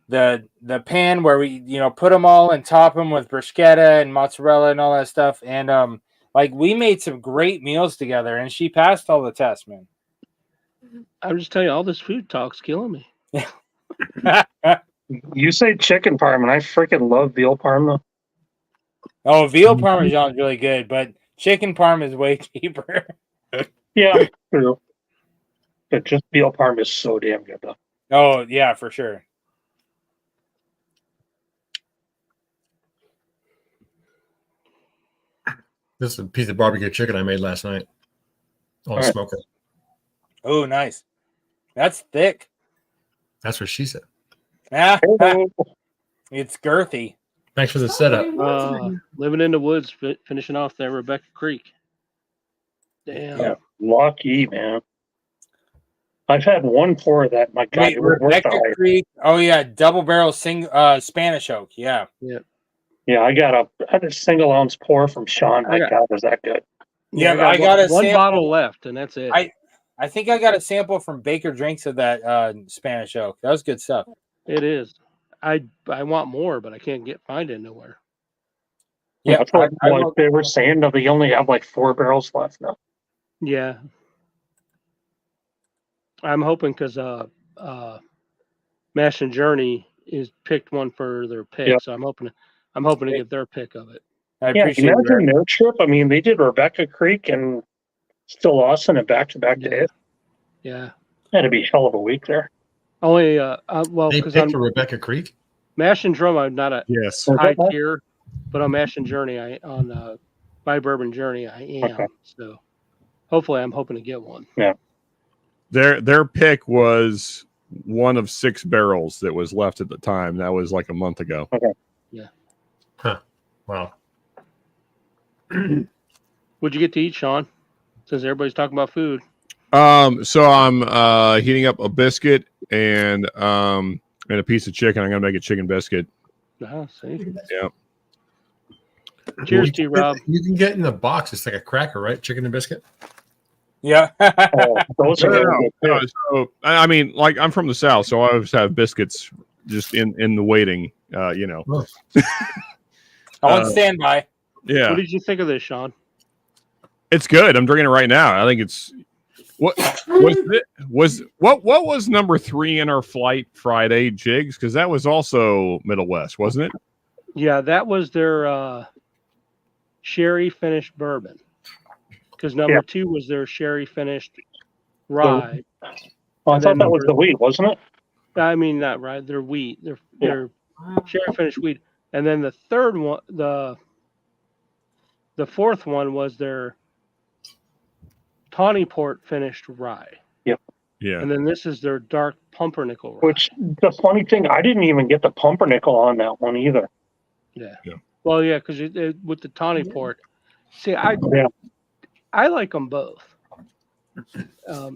the pan where we put them all and top them with bruschetta and mozzarella and all that stuff. And like we made some great meals together, and she passed all the tests, man. I'm just telling you, all this food talk's killing me. You say chicken parm, and I freaking love veal parm, though. Oh, veal parmesan is really good, but chicken parm is way cheaper. Yeah, true. But just veal parm is so damn good, though. Oh, yeah, for sure. This is a piece of barbecue chicken I made last night on a smoker. Oh, nice. That's thick. That's what she said. It's girthy. Thanks for the setup. Living in the woods, finishing off that Rebecca Creek. Damn. Yeah, lucky, man. I've had one pour of that. My God, Wait, Rebecca Creek. Oh yeah, double barrel Spanish oak. Yeah. Yeah, I had a single ounce pour from Sean. My God, was that good? Yeah, I got one bottle left, and that's it. I think I got a sample from Baker Drinks of that Spanish oak. That was good stuff. It is. I want more, but I can't find it nowhere. Yeah, that's what they were saying. That they only have like 4 barrels left now. Yeah. I'm hoping because Mash and Journey is picked one for their pick, so I'm hoping to get their pick of it. I appreciate imagine their trip. I mean, they did Rebecca Creek and Still Austin and back-to-back days. Yeah. Had to be a hell of a week there. Only they because picked for Rebecca Creek. Mash and Drum, I'm not a yes high tier, but on Mash and Journey, by Bourbon Journey, I am. Okay. So hopefully I'm hoping to get one. Their pick was one of 6 barrels that was left at the time. That was like a month ago. Wow. What'd you get to eat, Sean? Since everybody's talking about food. So I'm heating up a biscuit and a piece of chicken. I'm gonna make a chicken biscuit. See. Yeah. Cheers to you, Rob. You can get in the box. It's like a cracker, right? Chicken and biscuit. Yeah. Oh, those are really good. No, so I mean, like I'm from the South, so I always have biscuits just in the waiting. You know. Oh. I want standby. Yeah. What did you think of this, Sean? It's good. I'm drinking it right now. I think it's what was number 3 in our flight Friday, Jigs? Because that was also Middle West, wasn't it? Yeah, that was their sherry finished bourbon. Because number 2 was their sherry finished rye. Oh, I thought that was the wheat, wasn't it? I mean, not rye. Their wheat. Their sherry finished wheat. And then the third one, the fourth one was their tawny port finished rye. Yeah. And then this is their dark pumpernickel rye. Which, the funny thing, I didn't even get the pumpernickel on that one either. Yeah. Yeah. Well, yeah, because with the tawny port, see, I like them both.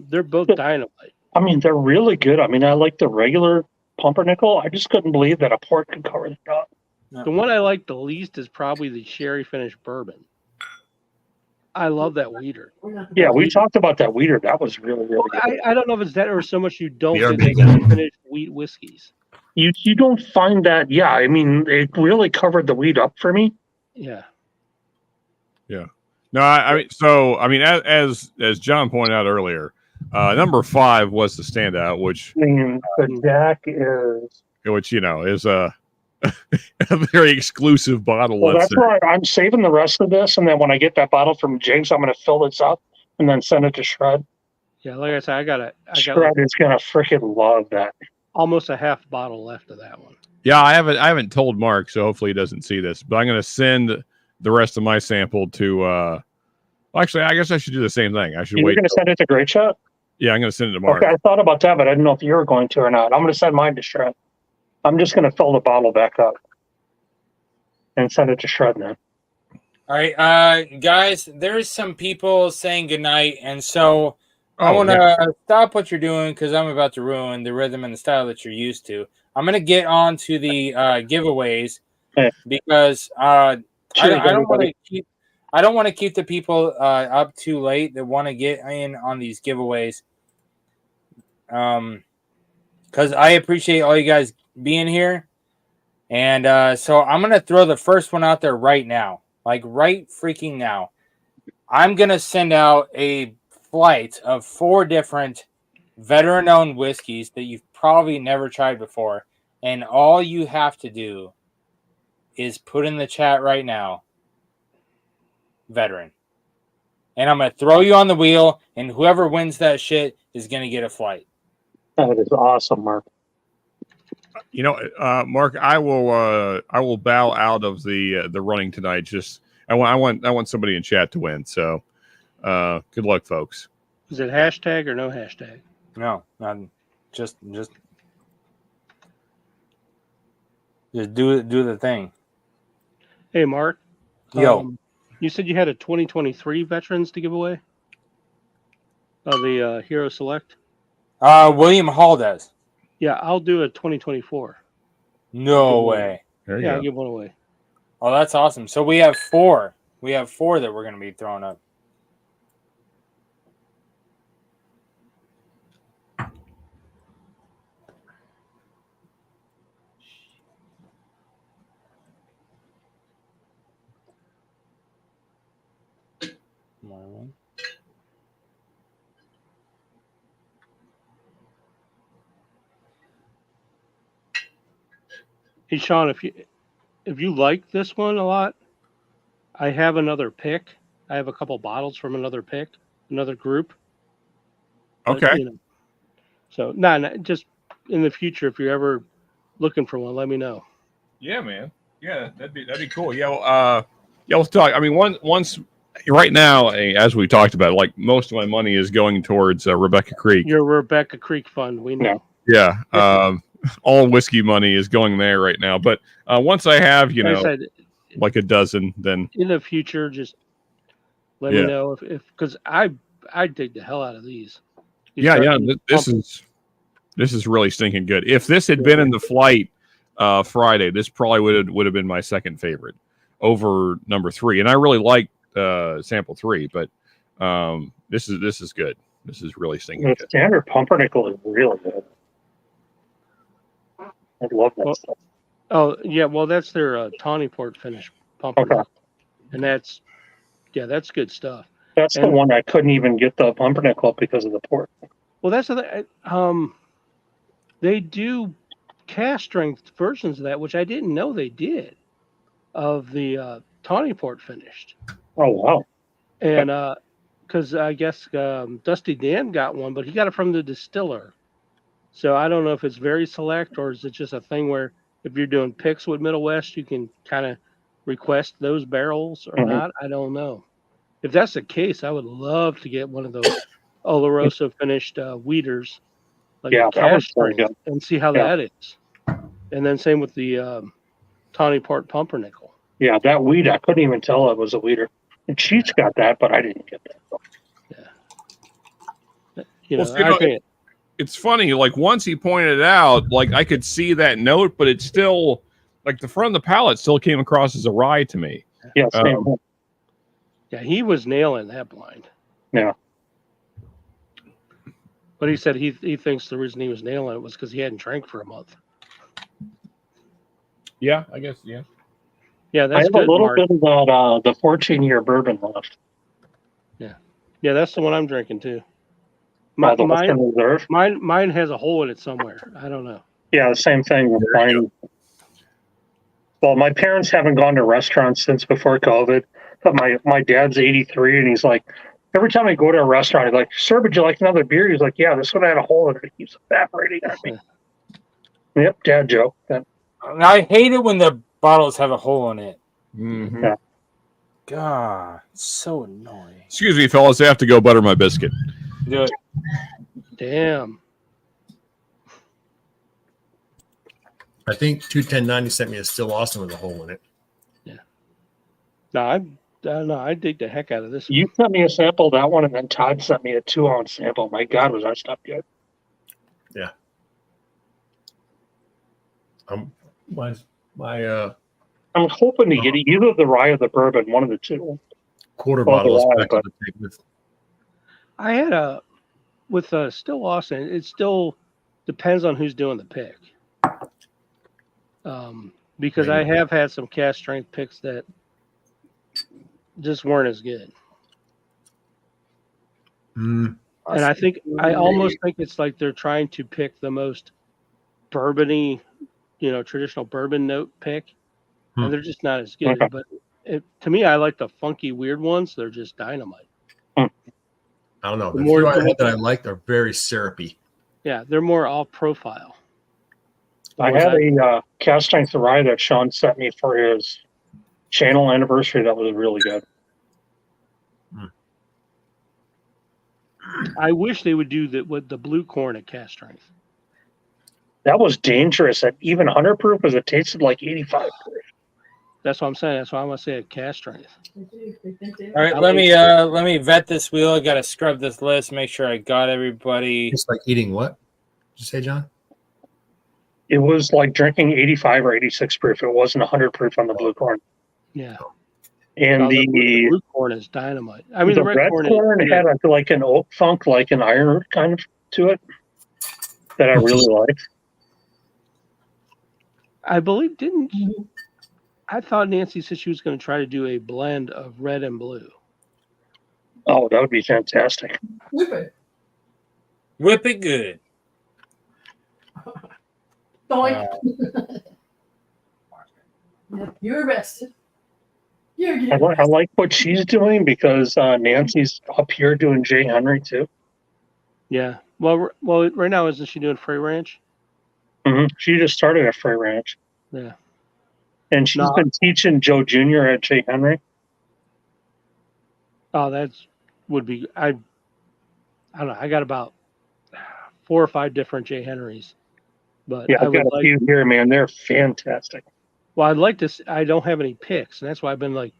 They're both dynamite. I mean, they're really good. I mean, I like the regular pumpernickel. I just couldn't believe that a port could cover the top. The one I like the least is probably the sherry finished bourbon. I love that weeder. Yeah, we talked about that weeder. That was really, really good. I don't know if it's that or so much you don't Yeah, get the finished wheat whiskeys. You don't find that. Yeah, I mean, it really covered the wheat up for me. Yeah. No, I mean, as John pointed out earlier, number 5 was the standout, which I mean, the Jack is. you know is a very exclusive bottle. Well, let's that's say. why I'm saving the rest of this, and then when I get that bottle from James, I'm going to fill this up and then send it to Shred. Yeah, like I said, I got Shred is going to freaking love that. almost a half bottle left of that one. Yeah, I haven't told Mark, so hopefully he doesn't see this. But I'm going to send the rest of my sample to. Actually, I guess I should do the same thing. I should You're wait. going to send it to Great Shot? Yeah, I'm going to send it to Mark. Okay, I thought about that, but I didn't know if you were going to or not. I'm going to send mine to Shred. I'm just going to fill the bottle back up and send it to Shred now. All right, guys, there's some people saying goodnight, and so I want to stop what you're doing because I'm about to ruin the rhythm and the style that you're used to. I'm going to get on to the giveaways because I don't want to keep the people up too late that want to get in on these giveaways. Because I appreciate all you guys being here. And so I'm going to throw the first one out there right now. Like right freaking now. I'm going to send out a flight of 4 different veteran-owned whiskeys that you've probably never tried before. And all you have to do is put in the chat right now, veteran. And I'm going to throw you on the wheel, and whoever wins that shit is going to get a flight. That is awesome, Mark. You know, Mark, I will bow out of the running tonight. Just I want somebody in chat to win. So, good luck, folks. Is it hashtag or no hashtag? No, just do the thing. Hey, Mark. Yo. You said you had a 2023 veterans to give away? Of the Hero Select? William Hall does. Yeah, I'll do a 2024. No way. There you I'll go. give one away. Oh, that's awesome. So we have 4. We have 4 that we're going to be throwing up. Hey, Sean, if you like this one a lot, I have another pick. I have a couple bottles from another pick, another group. But, Okay. you know, so, not just in the future, if you're ever looking for one, let me know. Yeah, man. Yeah, that'd be cool. Yeah. Well, Yeah, let's talk. I mean, once right now, as we talked about, like most of my money is going towards Rebecca Creek. Your Rebecca Creek fund, we know. Yeah, all whiskey money is going there right now. But once I have, you Like know, I said, like a dozen, then in the future, just let me know if because I dig the hell out of these. Yeah. This is really stinking good. If this had been in the flight Friday, this probably would have been my second favorite over number 3. And I really like sample 3, but this is good. This is really stinking The good. standard pumpernickel is really good. I love that stuff. Oh yeah, well that's their tawny port finish pumpernickel, Okay. and that's good stuff. That's the one I couldn't even get the pumpernickel because of the port. Well, that's the they do cast strength versions of that, which I didn't know they did, of the tawny port finished. Oh wow! And because I guess Dusty Dan got one, but he got it from the distiller. So I don't know if it's very select or is it just a thing where if you're doing picks with Middle West, you can kind of request those barrels or not. I don't know. If that's the case, I would love to get one of those Oloroso finished weeders, like Yeah, a that was cash very strength, good. and see how that is. And then same with the tawny port pumpernickel. Yeah, that weed, I couldn't even tell it was a weeder. And Cheats got that, but I didn't get that. You know, Well, so, I think it's funny. Like once he pointed it out, like I could see that note, but it's still like the front of the palate still came across as a rye to me. Yeah, same. yeah, he was nailing that blind. Yeah. But he said he thinks the reason he was nailing it was because he hadn't drank for a month. Yeah, I guess. Yeah. Yeah, I that's have good, a little Mark. bit of that, the 14-year bourbon left. Yeah, that's the one I'm drinking too. The Western Reserve. Mine has a hole in it somewhere. I don't know. Yeah, the same thing with mine. Well, my parents haven't gone to restaurants since before COVID. But my dad's 83, and he's like, every time I go to a restaurant, he's like, "Sir, would you like another beer?" He's like, "Yeah, this one had a hole in it. It keeps evaporating on me." Yep, dad joke. I hate it when the bottles have a hole in it. Mm-hmm. Yeah. God, it's so annoying. Excuse me, fellas. I have to go butter my biscuit. Do it. Damn. I think 21090 sent me a Still Austin with a hole in it. No, I dig the heck out of this. You sent me a sample of that one, and then Todd sent me a 2-ounce sample. My God, was our stuff good? Yeah. I'm hoping to get either the rye or the bourbon, one of the two. quarter Well, bottle is the back rye, on the take with. I had with Still Austin. It still depends on who's doing the pick. Because I have had some cast strength picks that just weren't as good. And I almost think it's like they're trying to pick the most bourbony, traditional bourbon note pick, and they're just not as good. But to me, I like the funky, weird ones. They're just dynamite. I don't know. The more few I had that I liked are very syrupy. Yeah, they're more all profile. I had a cast strength rye that Sean sent me for his channel anniversary. That was really good. I wish they would do that with the blue corn at cast strength. That was dangerous at even 100 proof because it tasted like 85 proof. That's what I'm saying. That's why I'm gonna say at cast strength. All right, let me vet this wheel. I gotta scrub this list, make sure I got everybody. It's like eating what? Did you say, John? It was like drinking 85 or 86 proof. It wasn't 100 proof on the blue corn. Yeah. And the blue corn is dynamite. I mean, the the red corn had like an oak funk, like an iron root kind of to it that I really liked. I believe I thought Nancy said she was going to try to do a blend of red and blue. Oh, that would be fantastic. Whip it. Whip it good. Doink. You're arrested. I like what she's doing because Nancy's up here doing Jay Henry too. Yeah. Well, right now, isn't she doing Free Ranch? Mm-hmm. She just started at Free Ranch. Yeah. And she's been teaching Joe Jr. at Jay Henry. Oh, that's would be. I don't know. I got about 4 or 5 different J. Henrys, but Yeah, I I've got would a like. few here, man. They're fantastic. Well, I'd like to. I don't have any picks, and that's why I've been like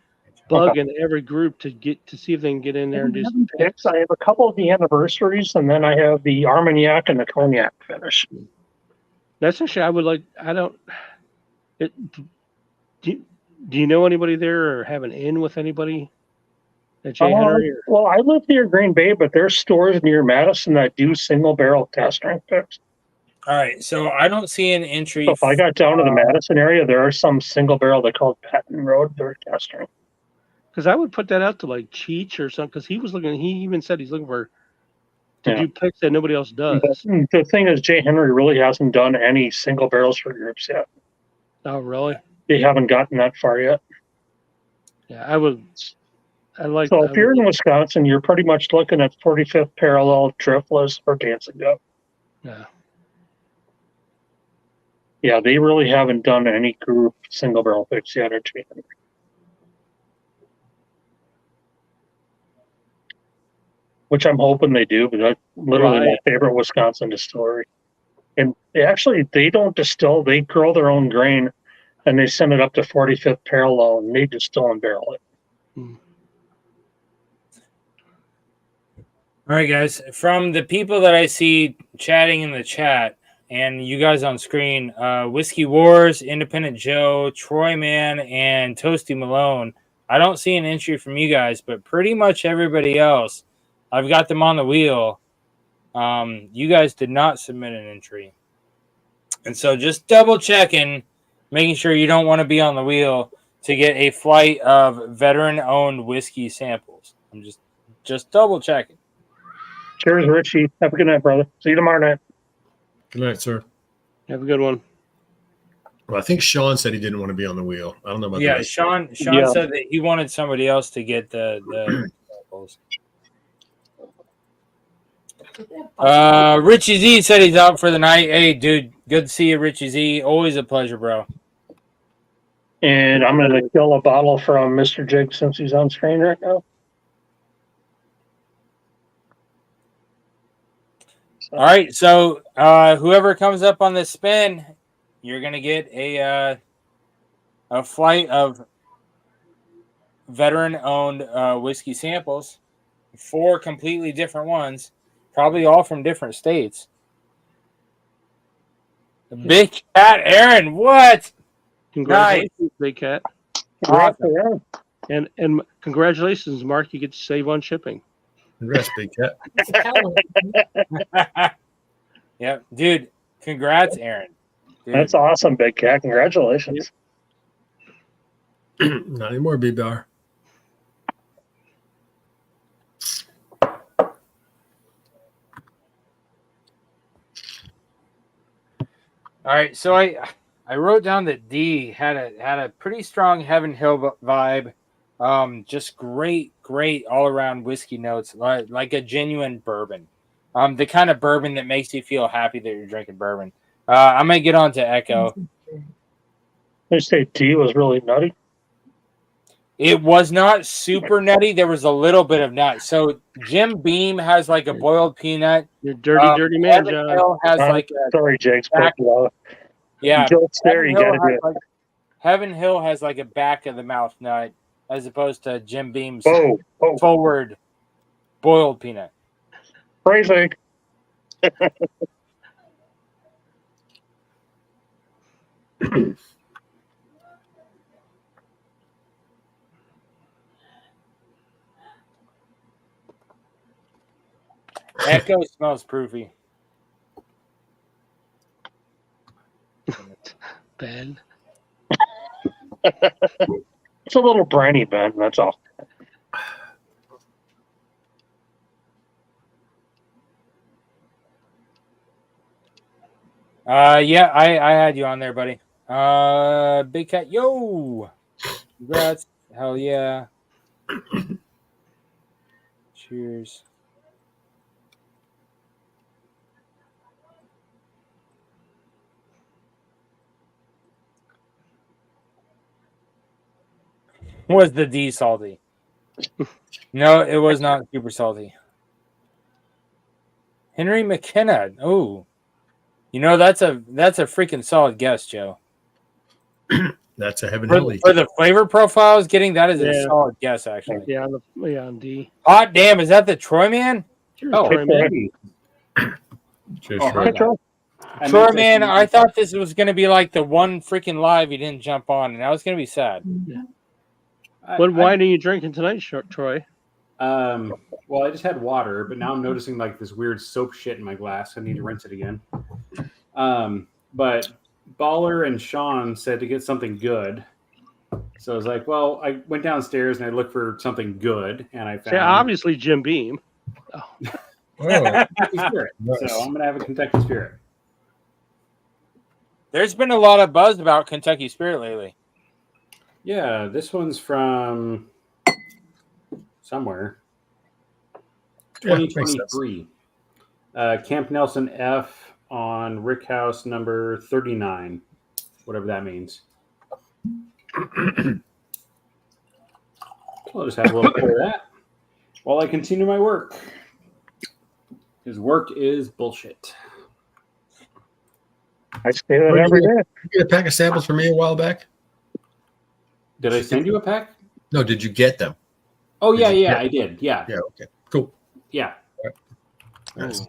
Okay. bugging every group to get to see if they can get in I there and don't do have some any picks. picks. I have a couple of the anniversaries, and then I have the Armagnac and the Cognac finish. That's actually I would like. I don't. It, do you know anybody there or have an in with anybody at J. Henry? Or, Well, I live near Green Bay, but there's stores near Madison that do single barrel cast strength picks. All right, so I don't see an entry. So if I got down to the Madison area, there are some single barrel they call Patton Road. They're cast strength. because I would put that out to like Cheech or something. Because he was looking. He even said he's looking for to Yeah. do picks that nobody else does. But the thing is, J. Henry really hasn't done any single barrels for groups yet. Oh, really? They haven't gotten that far yet. Yeah, I would. I like. So I if would, you're in Wisconsin, you're pretty much looking at 45th parallel, Driftless, or Dancing Go. yeah. Yeah, they really haven't done any group single barrel picks yet at J. Henry. Which I'm hoping they do, but that's literally my favorite Wisconsin distillery. And they don't distill; they grow their own grain, and they send it up to 45th parallel, and they distill and barrel it. All right, guys. From the people that I see chatting in the chat and you guys on screen, Whiskey Wars, Independent Joe, Troy Man, and Toasty Malone. I don't see an entry from you guys, but pretty much everybody else, I've got them on the wheel. You guys did not submit an entry. And so just double checking, making sure you don't want to be on the wheel to get a flight of veteran-owned whiskey samples. I'm just double checking. Cheers, Richie. Have a good night, brother. See you tomorrow night. Good night, sir. Have a good one. Well, I think Sean said he didn't want to be on the wheel. I don't know about Yeah, the rest. Sean said that he wanted somebody else to get the samples. Richie Z said he's out for the night. Hey, dude, good to see you, Richie Z. Always a pleasure, bro. And I'm going to kill a bottle from Mr. Jig since he's on screen right now. All right, so whoever comes up on this spin, you're gonna get a flight of veteran-owned whiskey samples, 4 completely different ones, probably all from different states. Big Cat Aaron, what? Congratulations, Nice. Big Cat. Awesome. And congratulations, Mark. You get to save on shipping. Congrats, Big Cat. Yeah, dude. Congrats, Aaron. Dude. That's awesome, Big Cat. Congratulations. Not anymore, B-Bar. All right, so I wrote down that D had a pretty strong Heaven Hill vibe. Just great all around whiskey notes, like a genuine bourbon. The kind of bourbon that makes you feel happy that you're drinking bourbon. I might get on to Echo. They say D was really nutty. It was not super nutty. There was a little bit of nut. So Jim Beam has like a boiled peanut. You're dirty man, Heaven John. Hill has like a Sorry, Jake's back, yeah. jokes there. You got to do it. Heaven Hill has like a back of the mouth nut as opposed to Jim Beam's forward boiled peanut. Phrasing. Echo smells proofy. Ben. It's a little briny, Ben. That's all. Yeah, I had you on there, buddy. Big Cat, yo, congrats, hell yeah. Cheers. Was the D salty? No, it was not super salty. Henry McKenna. Oh, that's a freaking solid guess, Joe. That's a Heaven For, Hill. for the flavor profiles, getting that is a Yeah. solid guess, actually. Yeah, on D. Hot damn, is that the Troy Man? Here's Oh, Troy Man. maybe. Just Oh, short. heard that. Troy Man, I thought this was going to be like the one freaking live he didn't jump on, and I was going to be sad. What wine are you drinking tonight, Troy? Well, I just had water, but now I'm noticing like this weird soap shit in my glass. I need to rinse it again. But Baller and Sean said to get something good. So I was like, well, I went downstairs and I looked for something good, and I found Yeah, obviously Jim Beam. Oh, Kentucky Spirit. Nice. So I'm gonna have a Kentucky Spirit. There's been a lot of buzz about Kentucky Spirit lately. Yeah, this one's from somewhere. yeah, makes sense. 2023. Camp Nelson F on Rick House number 39, whatever that means. I'll just have a little bit of that while I continue my work. His work is bullshit. I say that every day. You get a pack of samples for me a while back? Did I send you a pack? No, did you get them? Oh, yeah, Did you yeah, get- I did. Yeah, Yeah, okay. Cool. yeah. Nice.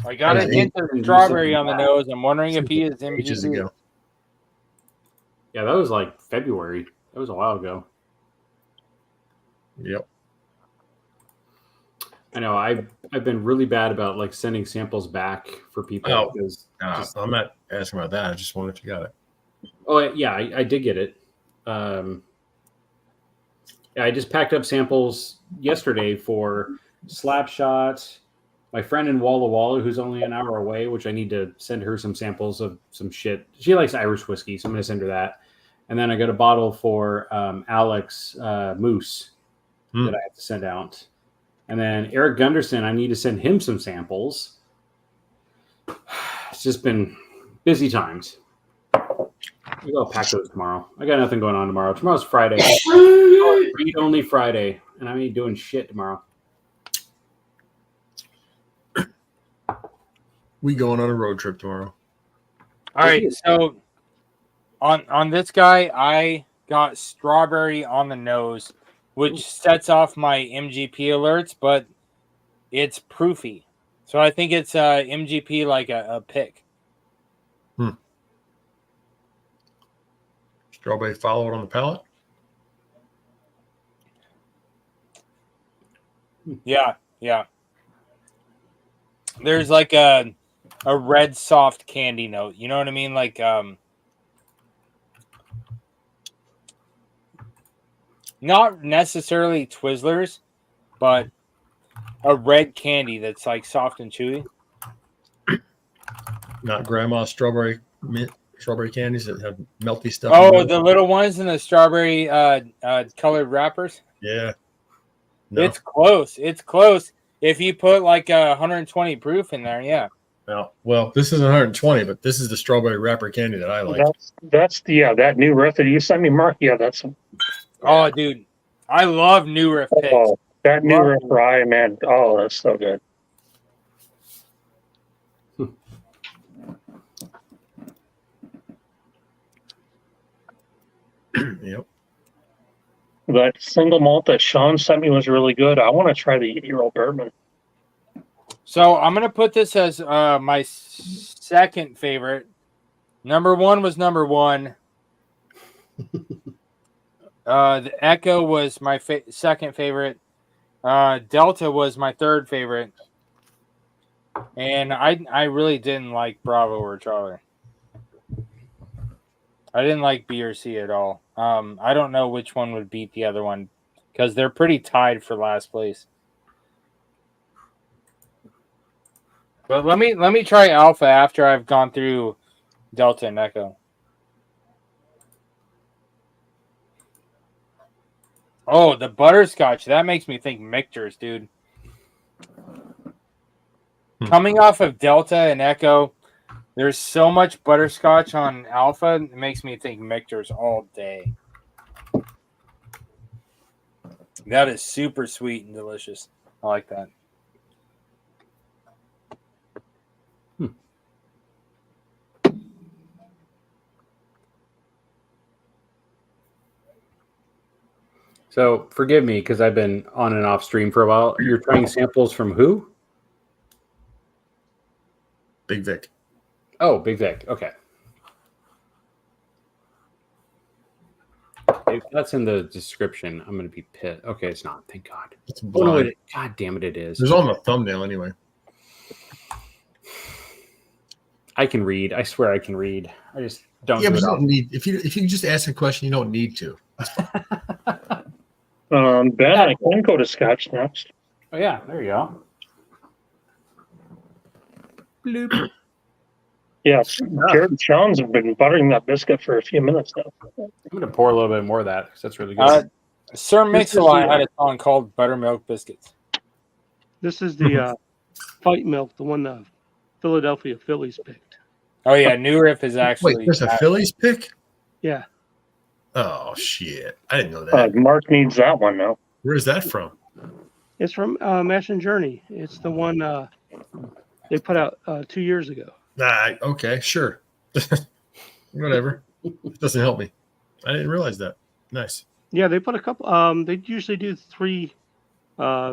I got a Yeah, hint of strawberry on the nose. I'm wondering if he is Ages MGP. ago. Yeah, that was like February. That was a while ago. Yep. I know. I've been really bad about like sending samples back for people Oh. because I'm not asking about that. I just wondered if you got it. oh yeah, I did get it. Yeah, I just packed up samples yesterday for Slapshot, my friend in Walla Walla, who's only an hour away, which I need to send her some samples of some shit. She likes Irish whiskey, so I'm going to send her that. And then I got a bottle for Alex Moose that I have to send out. And then Eric Gunderson, I need to send him some samples. It's just been busy times. Maybe I'll pack those tomorrow. I got nothing going on tomorrow. Tomorrow's Friday. Read only Friday, and I ain't doing shit tomorrow. We going on a road trip tomorrow. All right, so on this guy, I got strawberry on the nose, which sets off my MGP alerts, but it's proofy. So I think it's MGP like a pick. Strawberry followed on the palate. Yeah. There's like a red soft candy note. You know what I mean? Like not necessarily Twizzlers, but a red candy that's like soft and chewy. Not grandma's strawberry candies that have melty stuff. Oh, the little ones in the strawberry colored wrappers. Yeah. No. It's close. It's close. If you put like 120 proof in there, yeah. No. Well, this is 120, but this is the strawberry wrapper candy that I like. That's the that new riff that you sent me, Mark. Yeah, that's Oh, dude, I love new riff picks. that new riff rye, man. Oh, that's so good. Yep. That single malt that Sean sent me was really good. I want to try the 8-year-old bourbon. So I'm gonna put this as my second favorite. Number one was number one. The Echo was my second favorite. Delta was my third favorite. And I really didn't like Bravo or Charlie. I didn't like B or C at all. I don't know which one would beat the other one because they're pretty tied for last place. But let me try Alpha after I've gone through Delta and Echo. Oh, the butterscotch. That makes me think Michter's, dude. Coming off of Delta and Echo, there's so much butterscotch on Alpha. It makes me think Michter's all day. That is super sweet and delicious. I like that. So forgive me because I've been on and off stream for a while. You're trying samples from who? Big Vic. Oh, Big Vic. Okay. If that's in the description, I'm going to be pissed. Okay, it's not. Thank God. It's Oh, no, blind. God damn it, it is. There's on the thumbnail anyway. I can read. I swear I can read. I just don't Yeah, do but it you don't often. need if you just ask a question, you don't need to. Ben, I can go to Scotch next. Oh, yeah. There you go. Bloop. Yeah, Jared and Sean's have been buttering that biscuit for a few minutes now. I'm going to pour a little bit more of that because that's really good. Sir This is Mix-a-Lot the- had a song called Buttermilk Biscuits. This is the fight milk, the one the Philadelphia Phillies picked. Oh yeah, New Riff is actually. Wait, there's a Phillies pick? Yeah. Oh shit. I didn't know that. Mark needs that one now. Where's that from? It's from Mash and Journey. It's the one they put out 2 years ago. Okay, sure. Whatever. It doesn't help me. I didn't realize that. Nice. Yeah, they put a couple. They usually do 3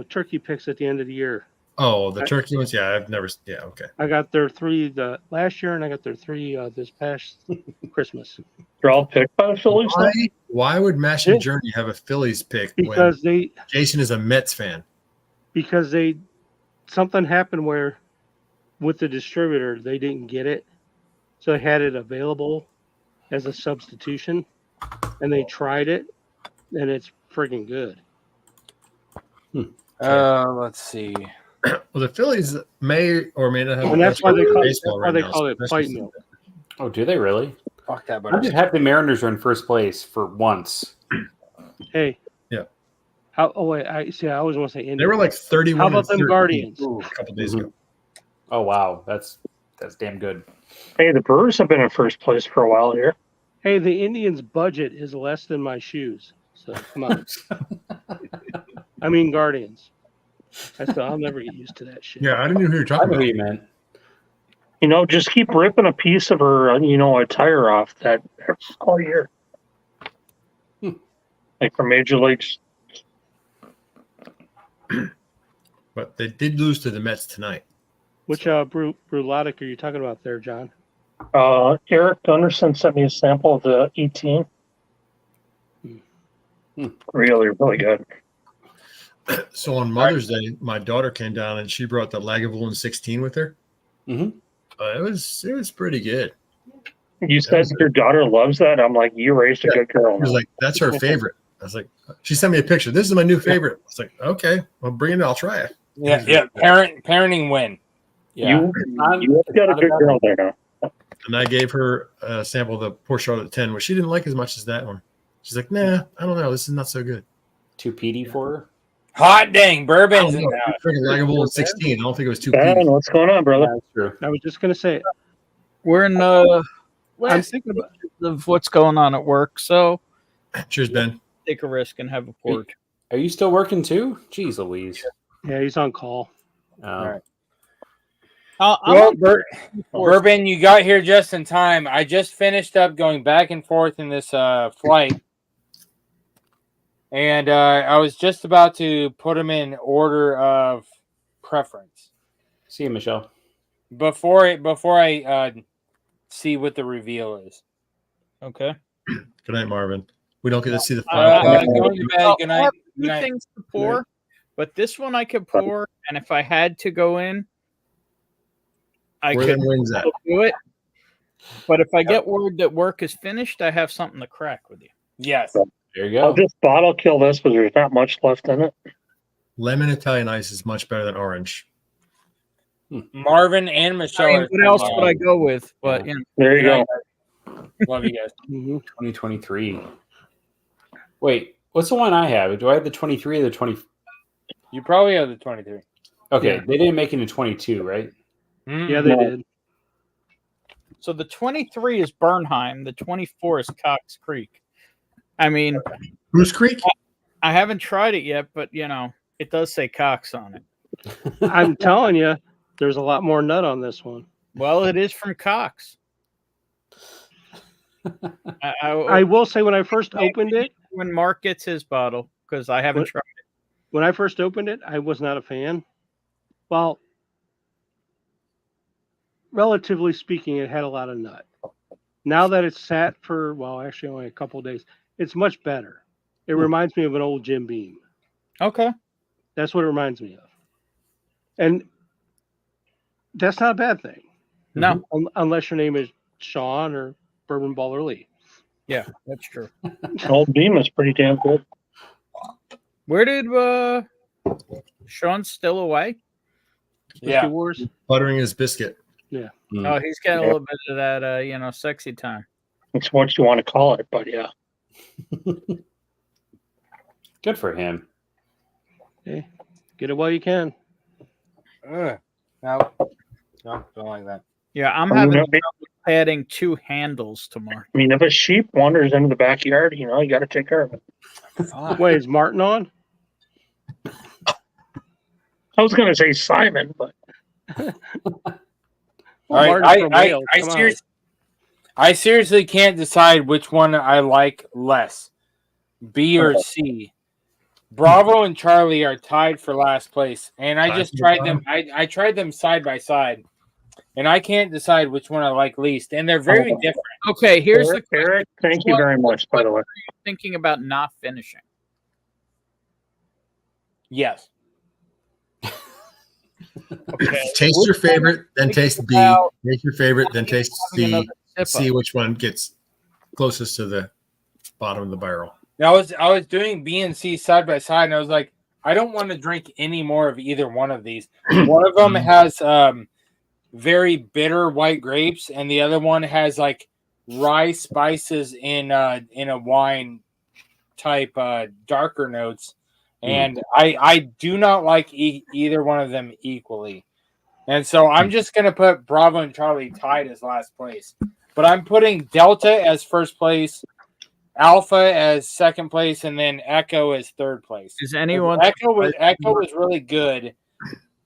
turkey picks at the end of the year. Oh, the turkey ones? Yeah, I've never. Yeah, okay. I got their 3 the last year, and I got their 3 this past Christmas. They're all picked by the Phillies. Why would Mash and Journey have a Phillies pick Because when Jason is a Mets fan? Because something happened where with the distributor they didn't get it, so they had it available as a substitution, and they tried it, and it's freaking good. Let's see. Well, the Phillies may or may not have. And that's why they call baseball right now, it so fight milk. Oh, do they really? Fuck that, I'm just happy the Mariners are in first place for once. Hey. Yeah. I always want to say Indians. They were like 31. How about them 13 Guardians? a couple days ago. Oh wow, that's damn good. Hey, the Brewers have been in first place for a while here. Hey, the Indians' budget is less than my shoes, so come on. I mean Guardians. I'll never get used to that shit. Yeah, I didn't know who you're I talking know about. who you meant. You know, just keep ripping a piece of her, a tire off that all year. Like for Major Leagues. But they did lose to the Mets tonight. Which Bruladic are you talking about there, John? Eric Gunderson sent me a sample of the 18. Really, really good. So on Mother's Day, my daughter came down and she brought the Lagavulin 16 with her. Mm-hmm. It was pretty good. You said your daughter loves that. I'm like, you raised a good girl. She was like, that's her favorite. I was like, she sent me a picture. This is my new favorite. I was like, okay, well, bring it. I'll try it. Yeah. Parenting win. Yeah. You got a good girl there now. And I gave her a sample of the Poor Charlotte 10, which she didn't like as much as that one. She's like, nah, I don't know. This is not so good. Too peaty for her. Hot dang, Bourbon's in Freaking there. Lagavulin 16. I don't think it was too Ben, peaty. what's going on, brother? That's true. I was just gonna say it. We're in I'm thinking of what's going on at work, so Cheers, Ben. take a risk and have a port. Are you still working too? Jeez Louise. Yeah, he's on call. Right. I'm Well, on- Bourbon, you got here just in time. I just finished up going back and forth in this flight. And I was just about to put them in order of preference. See you, Michelle. Before I see what the reveal is. okay. Good night, Marvin. We don't get to see the Go final. to bed. Good I night. have Good two night. things to pour, but this one I could pour, and if I had to go in, I Where could them wings at? do it. But if I get word that work is finished, I have something to crack with you. Yes. There you I'll go. just bottle kill this because there's not much left in it. Lemon Italian ice is much better than orange. Marvin and Michelle. I mean, are what else from, would I go with? But you know, There you go. Love you guys. 2023. Wait, what's the one I have? Do I have the 23 or the 20? You probably have the 23. Okay, Yeah. they didn't make it in 22, right? Yeah, they did. so the 23 is Bernheim, the 24 is Cox Creek. I mean, Goose Creek? I haven't tried it yet, but it does say Cox on it. I'm telling you, there's a lot more nut on this one. Well, it is from Cox. I will say when I first opened it, when Mark gets his bottle, because I haven't tried it. When I first opened it, I was not a fan. Well, relatively speaking, it had a lot of nut. Now that it's sat for, well, actually only a couple of days, it's much better. It reminds me of an old Jim Beam. Okay. That's what it reminds me of. And that's not a bad thing. No. Unless your name is Sean or Bourbon Baller Lee. Yeah, that's true. Old Beam is pretty damn good. Where did Sean still away? Yeah. Whiskey Wars? Buttering his biscuit. Yeah. Oh, he's got a little bit of that, sexy time. It's what you want to call it, but yeah. Good for him. Hey, get it while you can. No, don't like that. Yeah, I'm I mean, having trouble adding 2 handles to Mark. I mean, if a sheep wanders into the backyard, you got to take care of it. Wait, is Martin on? I was going to say Simon, but All right, Martin's from Wales. Come on. I seriously can't decide which one I like less, B or C. Bravo and Charlie are tied for last place, and I just tried them. I tried them side by side, and I can't decide which one I like least, and they're very different. Okay, here's the Eric, thank you very much, by the way. What are you thinking about not finishing? Yes. Okay. Taste your favorite, then taste B. Make your favorite, then taste C. See which one gets closest to the bottom of the barrel. Now, I was doing B and C side by side, and I was like, I don't want to drink any more of either one of these. One of them has very bitter white grapes, and the other one has like rye spices in a wine type darker notes. And I do not like either one of them equally. And so I'm just going to put Bravo and Charlie tied as last place. But I'm putting Delta as first place, Alpha as second place, and then Echo as third place. Is anyone Echo was really good,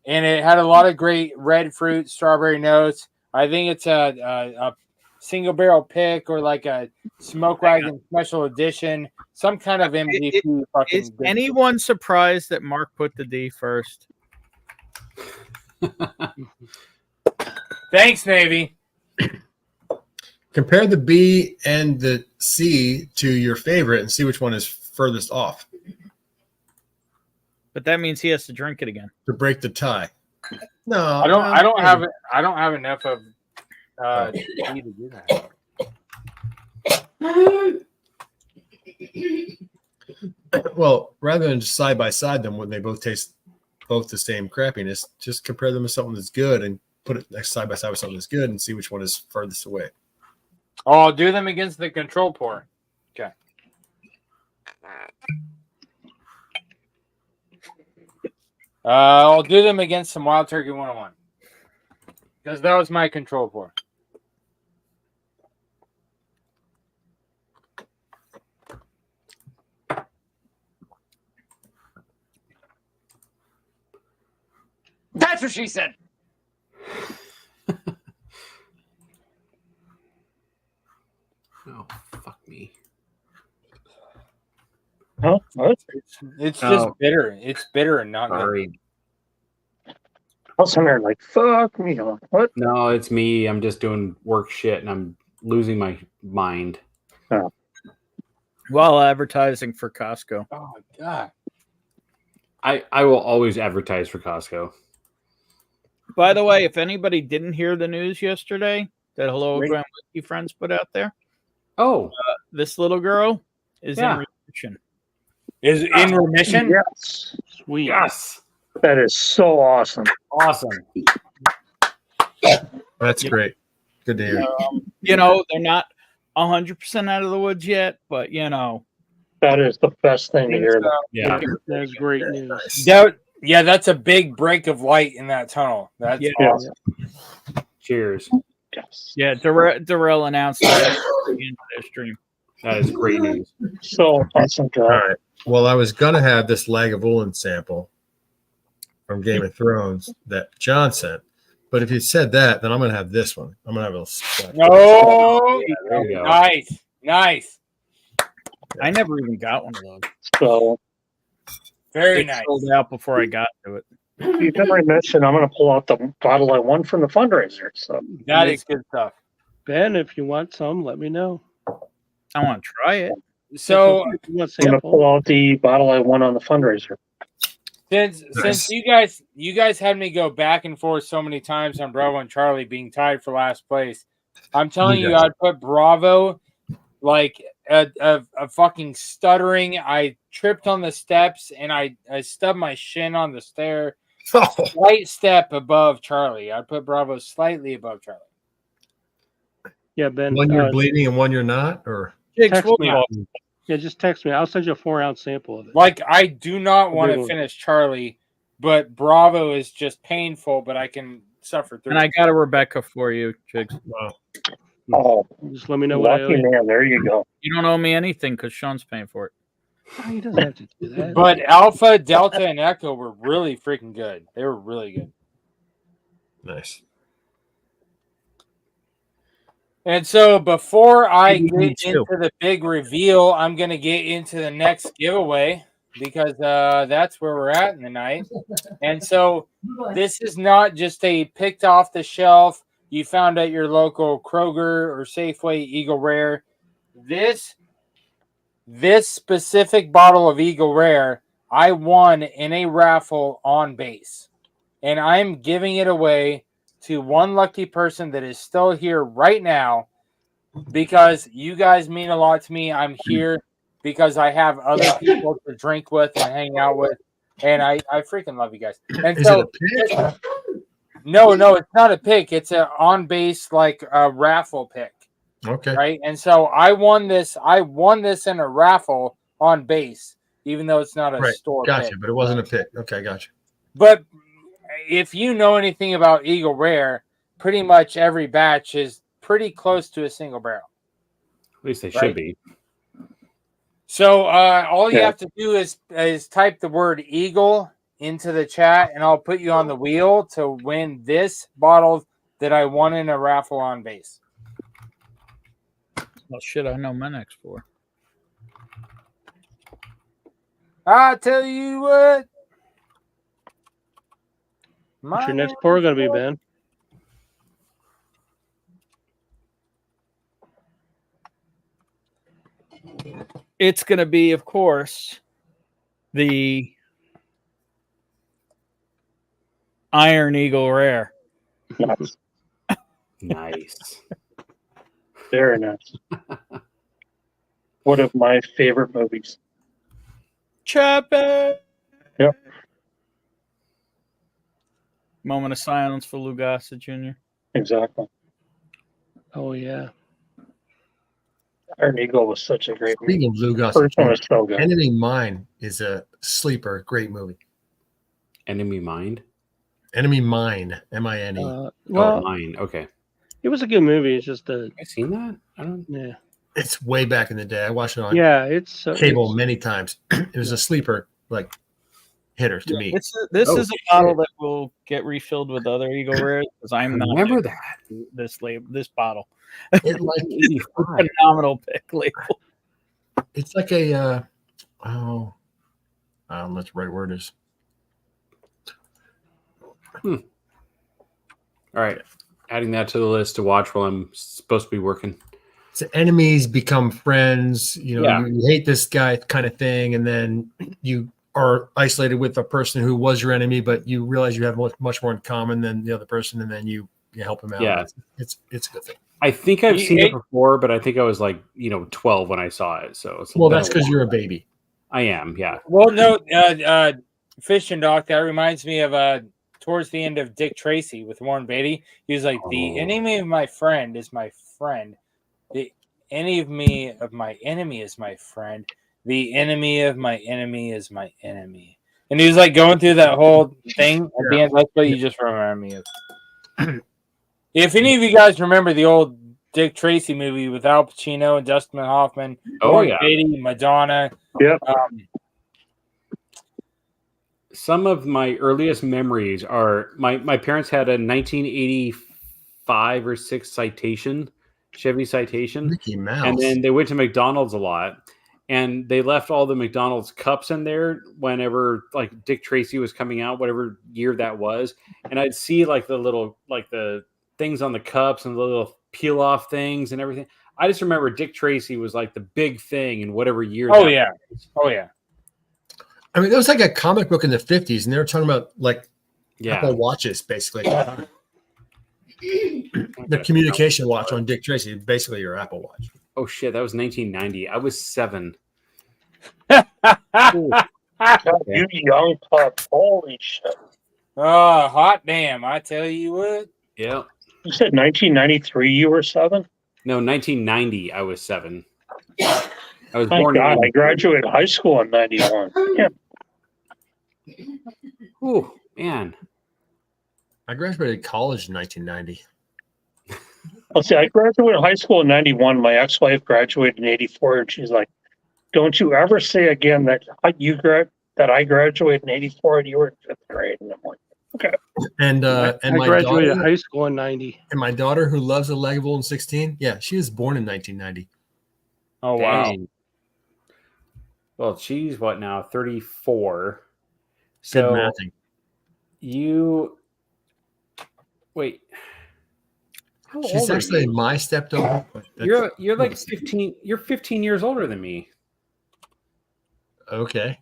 and it had a lot of great red fruit, strawberry notes. I think it's a single barrel pick or like a smoke wagon special edition, some kind of MVP. Is anyone surprised that Mark put the D first? Thanks, Navy. Compare the B and the C to your favorite and see which one is furthest off But that means he has to drink it again to break the tie. No, I don't have enough of D to do that. Well, rather than just side by side them when they both taste both the same crappiness, just compare them with something that's good and put it next side by side with something that's good and see which one is furthest away. Oh, I'll do them against the control pour. Okay. I'll do them against some Wild Turkey 101 because that was my control pour. That's what she said. Oh, fuck me. Huh? What? It's just bitter. It's bitter and not Sorry. good. I was sitting there like, fuck me. What? No, it's me. I'm just doing work shit and I'm losing my mind. while advertising for Costco. Oh my god! I will always advertise for Costco. By the way, if anybody didn't hear the news yesterday that Hello Grand Whiskey Friends put out there, this little girl is in remission. Is in remission? Yes. Sweet. Yes. That is so awesome. Awesome. That's great. Good to hear. You know, they're not 100% out of the woods yet, but you know. That is the best thing to hear. Yeah. That's great news. Yeah, that's a big break of light in that tunnel. That's awesome. Cheers. Yes. Yeah, Darrell announced that at the end of their stream. That is great news. So awesome All job. right. Well, I was gonna have this Lagavulin sample from Game of Thrones that John sent, but if you said that, then I'm gonna have this one. I'm gonna have a No, There you go. nice. I never even got one of those. So Very It nice. sold out before I got to it. you never mentioned I'm going to pull out the bottle I won from the fundraiser. So That is good stuff. Ben, if you want some, let me know. I want to try it. So If you want I'm going to sample. pull out the bottle I won on the fundraiser. since you guys had me go back and forth so many times on Bravo and Charlie being tied for last place, I'm telling you, I'd put Bravo like a fucking stuttering. I tripped on the steps and I stubbed my shin on the stair. Slight step above Charlie. I'd put Bravo slightly above Charlie. Yeah, Ben. One you're bleeding and one you're not, or Text me. Yeah, just text me. I'll send you a 4-ounce sample of it. Like, I do not want big to one. finish Charlie, but Bravo is just painful, but I can suffer through And I it. got a Rebecca for you, Jigs. wow. Oh, Just let me know what I owe lucky you. man. There you go. You don't owe me anything because Sean's paying for it. Oh, he doesn't have to do that. But Alpha, Delta, and Echo were really freaking good. They were really good. Nice. And so before I Me get too. into the big reveal, I'm going to get into the next giveaway because that's where we're at in the night. And so this is not just a picked off the shelf you found at your local Kroger or Safeway Eagle Rare. This specific bottle of Eagle Rare, I won in a raffle on base. And I'm giving it away to one lucky person that is still here right now because you guys mean a lot to me. I'm here because I have other people to drink with and hang out with. And I freaking love you guys. And Is so, it a pick? no, it's not a pick. It's an on base, like a raffle pick. Okay. Right. And so I won this in a raffle on base, even though it's not a Right. store Gotcha, pick. but it wasn't a pick. Okay, gotcha. But if you know anything about Eagle Rare, pretty much every batch is pretty close to a single barrel. At least they Right. should be. So all you have to do is type the word Eagle into the chat, and I'll put you on the wheel to win this bottle that I won in a raffle on base. Well, shit, I know my next four. I tell you what. What's your next pour going to be, Ben? It's going to be, of course, the Iron Eagle Rare. Nice. Nice. Very nice. One of my favorite movies. Chop it. Yep. Moment of silence for Lugasa Jr. Exactly. Oh, yeah. Iron Eagle was such a great movie. Speaking of Blue Gus, First one was so good. Enemy Mine is a sleeper. Great movie. Enemy Mind? Enemy Mine. M-I-N-E. Well, Mine. Okay. it was a good movie. It's just a. I seen that? I don't. Yeah. It's way back in the day. I watched it on Yeah, it's cable many times. It was a sleeper, like hitter to me. This is a bottle that will get refilled with other Eagle Rares because I'm not Remember doing that. this bottle. It like It's a phenomenal pick label. it's like a I don't know what the right word is. All right. Adding that to the list to watch while I'm supposed to be working. So enemies become friends. You know, Yeah. you hate this guy kind of thing, and then you are isolated with a person who was your enemy, but you realize you have much more in common than the other person, and then you help him out. Yeah. It's a good thing. I think I've seen it before, but I think I was like, 12 when I saw it. So it's Well, been that's a because while. you're a baby. I am, yeah. Well, no, Fish and Doc, that reminds me of towards the end of Dick Tracy with Warren Beatty. He was like, the enemy of my friend is my friend. The enemy of my enemy is my friend. The enemy of my enemy is my enemy. And he was like going through that whole thing at the end. That's what you just remember me of. If any of you guys remember the old Dick Tracy movie with Al Pacino and Dustin Hoffman. Oh, Warren yeah. Beatty, Madonna. Yep. Some of my earliest memories are my parents had a 1985 or 6 Chevy Citation. Mickey Mouse. And then they went to McDonald's a lot. And they left all the McDonald's cups in there whenever like Dick Tracy was coming out, whatever year that was. And I'd see like the little, like the things on the cups and the little peel off things and everything. I just remember Dick Tracy was like the big thing in whatever year. Oh, yeah. Oh, yeah. I mean, there was like a comic book in the 50s, and they were talking about like Yeah. Apple Watches, basically. The communication watch on Dick Tracy, basically your Apple Watch. Oh shit, that was 1990. I was 7. God, you young pup. Holy shit. Oh, hot damn. I tell you what. Yeah. You said 1993 you were 7? No, 1990 I was 7. I was My born God, in I graduated high school in 91. Yeah. Oh, man. I graduated college in 1990. I'll say I graduated high school in 91. My ex-wife graduated in 84, and she's like, "Don't you ever say again that I graduated in 84 and you were in 5th grade." And I'm like, okay. And I my graduated daughter, high school in 90. and my daughter, who loves a Legable in 16, yeah, she was born in 1990. Oh, wow. Dang. Well, she's what now? 34. Good So mathing. you wait. How She's old are actually you? my stepdaughter. You're like 15. You're 15 years older than me. Okay.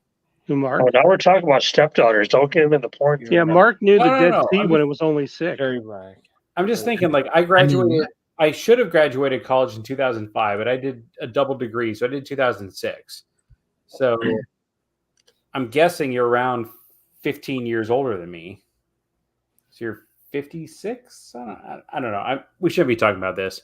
Who, Mark? Oh, now we're talking about stepdaughters. Don't get them in the porn. Yeah, Mark knew the No, Dead no. Sea I'm when it was only 6. Very black. I'm just thinking, like, I graduated. I should have graduated college in 2005, but I did a double degree, so I did 2006. So I'm guessing you're around 15 years older than me. So you're 56. I don't know. We shouldn't be talking about this.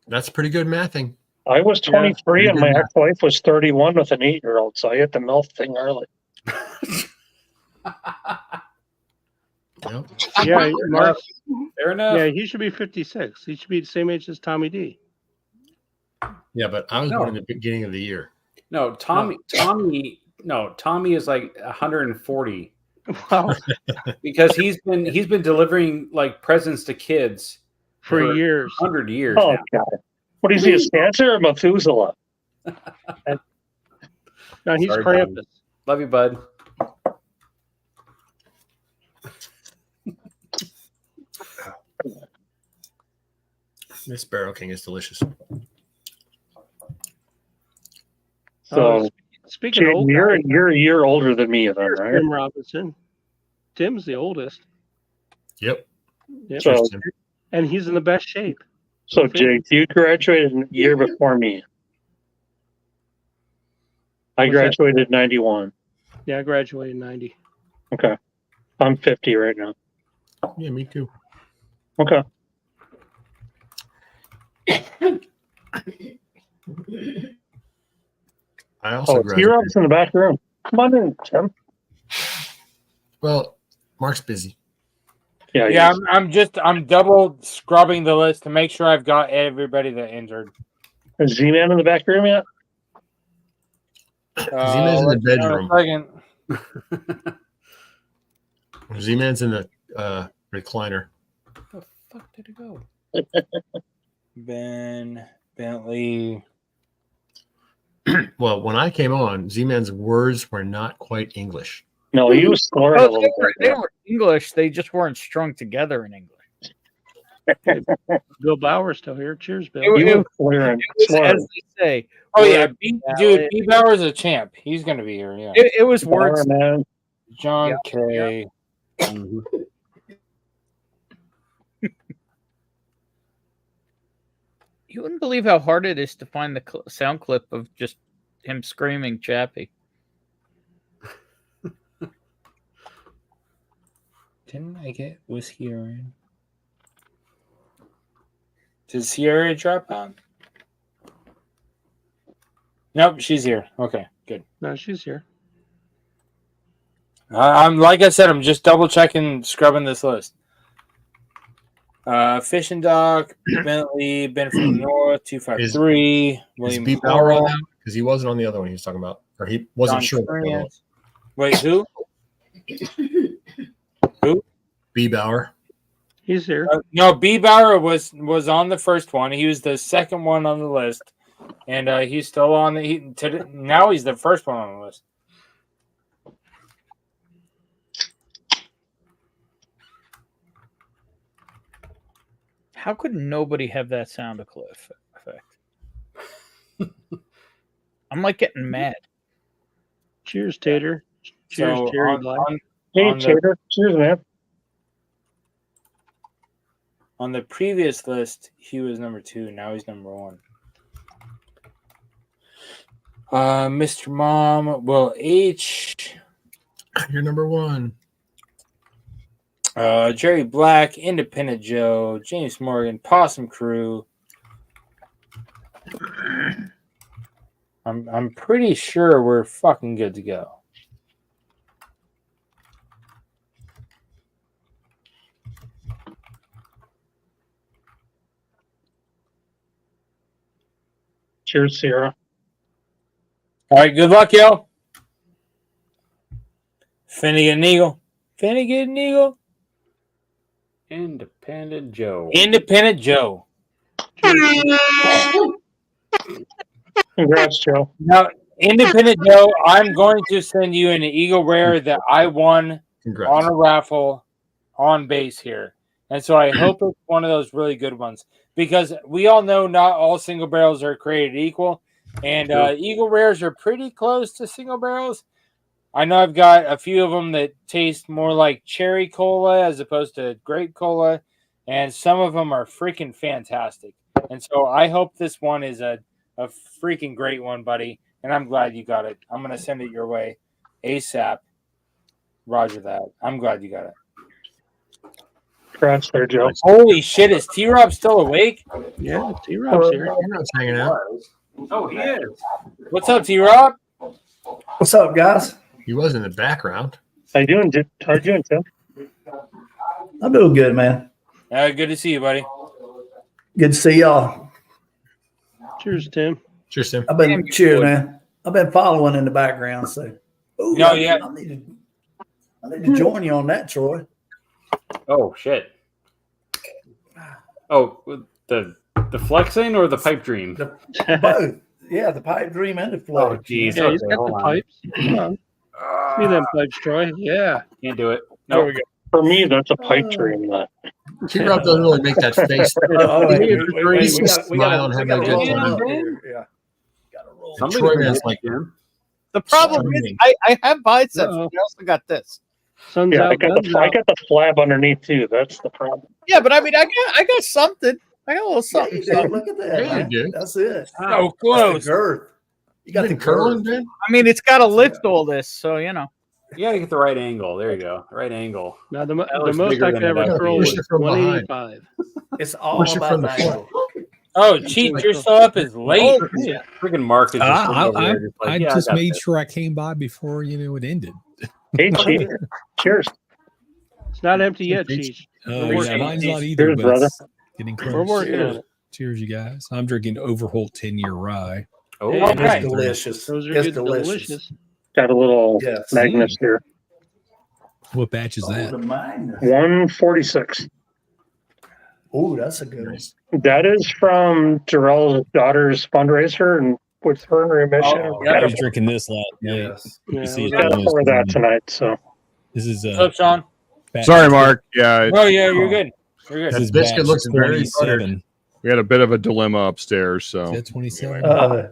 That's pretty good mathing. I was 23 Yeah. and my ex-wife was 31 with an 8-year-old, so I hit the MILF thing early. Yep. Yeah, Mark. Fair enough. Yeah, he should be 56. He should be the same age as Tommy D. Yeah, but I was born in the beginning of the year. No, Tommy is like 140 Wow, because he's been delivering like presents to kids for years. 100 years Oh, now. God. What is he, a Stancer or Methuselah? No, he's Sorry, Krampus. Tom. Love you, bud. This Barrel King is delicious. So, Speaking of Jade, old you're guys, a year older than me, then, right? Tim Robinson. Tim's the oldest. Yep. Yep. So, And he's in the best shape. so Jake, you graduated a year before me. I What's that? graduated in 91. Yeah, I graduated in 90. Okay. I'm 50 right now. Yeah, me too. Okay. I also Oh, graduated. T-Rob's in the back room. Come on in, Tim. Well, Mark's busy. Yeah, Yeah, I'm double scrubbing the list to make sure I've got everybody that entered. Is Z-Man in the back room yet? Z-Man's in the bedroom. Second. Z-Man's in the recliner. Where the fuck did it go? Ben Bentley. Well, when I came on, Z-Man's words were not quite English. No, he was snoring a Oh, little they bit. were English. They just weren't strung together in English. Bill Bauer's still here. Cheers, Bill. He It was slurring. was, slurring. as they say. Oh yeah, word dude, salad. B Bauer's a champ. He's gonna be here. Yeah, It was words. Slurring, man. John Yeah. K. Mhm. You wouldn't believe how hard it is to find the sound clip of just him screaming Chappie. Didn't I get whiskey in? Did Sierra drop out? Nope, she's here. Okay, good. No, she's here. I'm like I said, I'm just double checking, scrubbing this list. Fish and Dock, Bentley, Benefit North, 253, William Is B Bauer on Powell, that? Because he wasn't on the other one he was talking about, or he wasn't John sure. About the other one. Wait, who? Who? B Bauer. He's here. No, B Bauer was on the first one. He was the second one on the list, and he's still on the. Now he's the first one on the list. How could nobody have that sound effect? I'm like getting mad. Cheers, Tater. Cheers, So Terry on- Black. Hey, on the- Tater. Cheers, man. On the previous list, he was number 2. Now he's number 1. Mr. Mom, Will H. You're number 1. Jerry Black, Independent Joe, James Morgan, Possum Crew. I'm pretty sure we're fucking good to go. Cheers, Sierra. All right, good luck, yo. Finnegan Eagle. Finnegan Eagle. Independent Joe. Independent Joe. Congrats, Joe. Now, Independent Joe, I'm going to send you an Eagle Rare that I won Congrats. on a raffle on base here. And so I hope it's one of those really good ones. Because we all know not all single barrels are created equal. And Eagle Rares are pretty close to single barrels. I know I've got a few of them that taste more like cherry cola as opposed to grape cola. And some of them are freaking fantastic. And so I hope this one is a freaking great one, buddy. And I'm glad you got it. I'm going to send it your way ASAP. Roger that. I'm glad you got it. Congrats there, Joe. Holy shit, is T-Rob still awake? Yeah, T-Rob's here. T-Rob's hanging out. Oh, he is. What's up, T-Rob? What's up, guys? He was in the background. How you doing, Tim? I'm doing good, man. Good to see you, buddy. Good to see y'all. Cheers, Tim. Cheers, Tim. I've been cheers, man. I've been following in the background, so ooh, No, I yeah. need to join you on that, Troy. Oh, shit. Oh, the flexing or the pipe dream? Both. Yeah, the pipe dream and the flow. Oh, geez. Yeah, he's Okay, got the hold on. pipes. Come on. See them pipes, Troy. Yeah. Can't do it. There No. we go. For me, that's a pipe dream. T-Rob doesn't really make that face. Oh, wait, He's we just gotta- we gotta- smile and have we gotta a good roll time. up here. Yeah. Gotta roll. Somebody Troy can has make like him. The problem is, Streaming. I have biceps. Uh-oh. But I also got this. Sun's Yeah, out, I got guns I out. got the flab underneath too. That's the problem. Yeah, but I mean, I got something. I got a little Yeah, something. you do. something. Look at that, Yeah, you man. do. That's it. So That's close. the girth. You got the curling, girth. man? I mean, it's got to lift all this, so you know. You got to get the right angle. There you go. Right angle. Now, the looks most bigger I than could ever it throw push was it from behind. 185. It's all Push it about from the the front. angle. Oh, Cheat, you're still up as late. Oh, yeah. Freaking Mark is just sitting over there just like, I yeah, just got made this. sure I came by before it ended. Hey, Chief. Cheers. It's not empty yet, Cheers. Cheech. Oh, We're yeah, working. mine's not either, Cheers, but brother. it's getting close. We're working on it. Cheers, you guys. I'm drinking Overholt 10-year rye. Oh, Hey, It's Okay. delicious. Those are It's good, delicious. Got a little Yes. Magnus here. What batch is Oh, that? the Magnus. 146. Ooh, that's a good one. That is from Darrell's daughter's fundraiser, and with her in remission. Oh, I Got was to drinking this last night. Yes. Yeah, see it it was on pour this that morning. tonight. So This is What's up, Sean? batch- Sorry, Mark. Yeah, Oh, yeah, you're good. You're This good. is biscuit batch looks very 27. we had a bit of a dilemma upstairs. So Is that 27? Uh,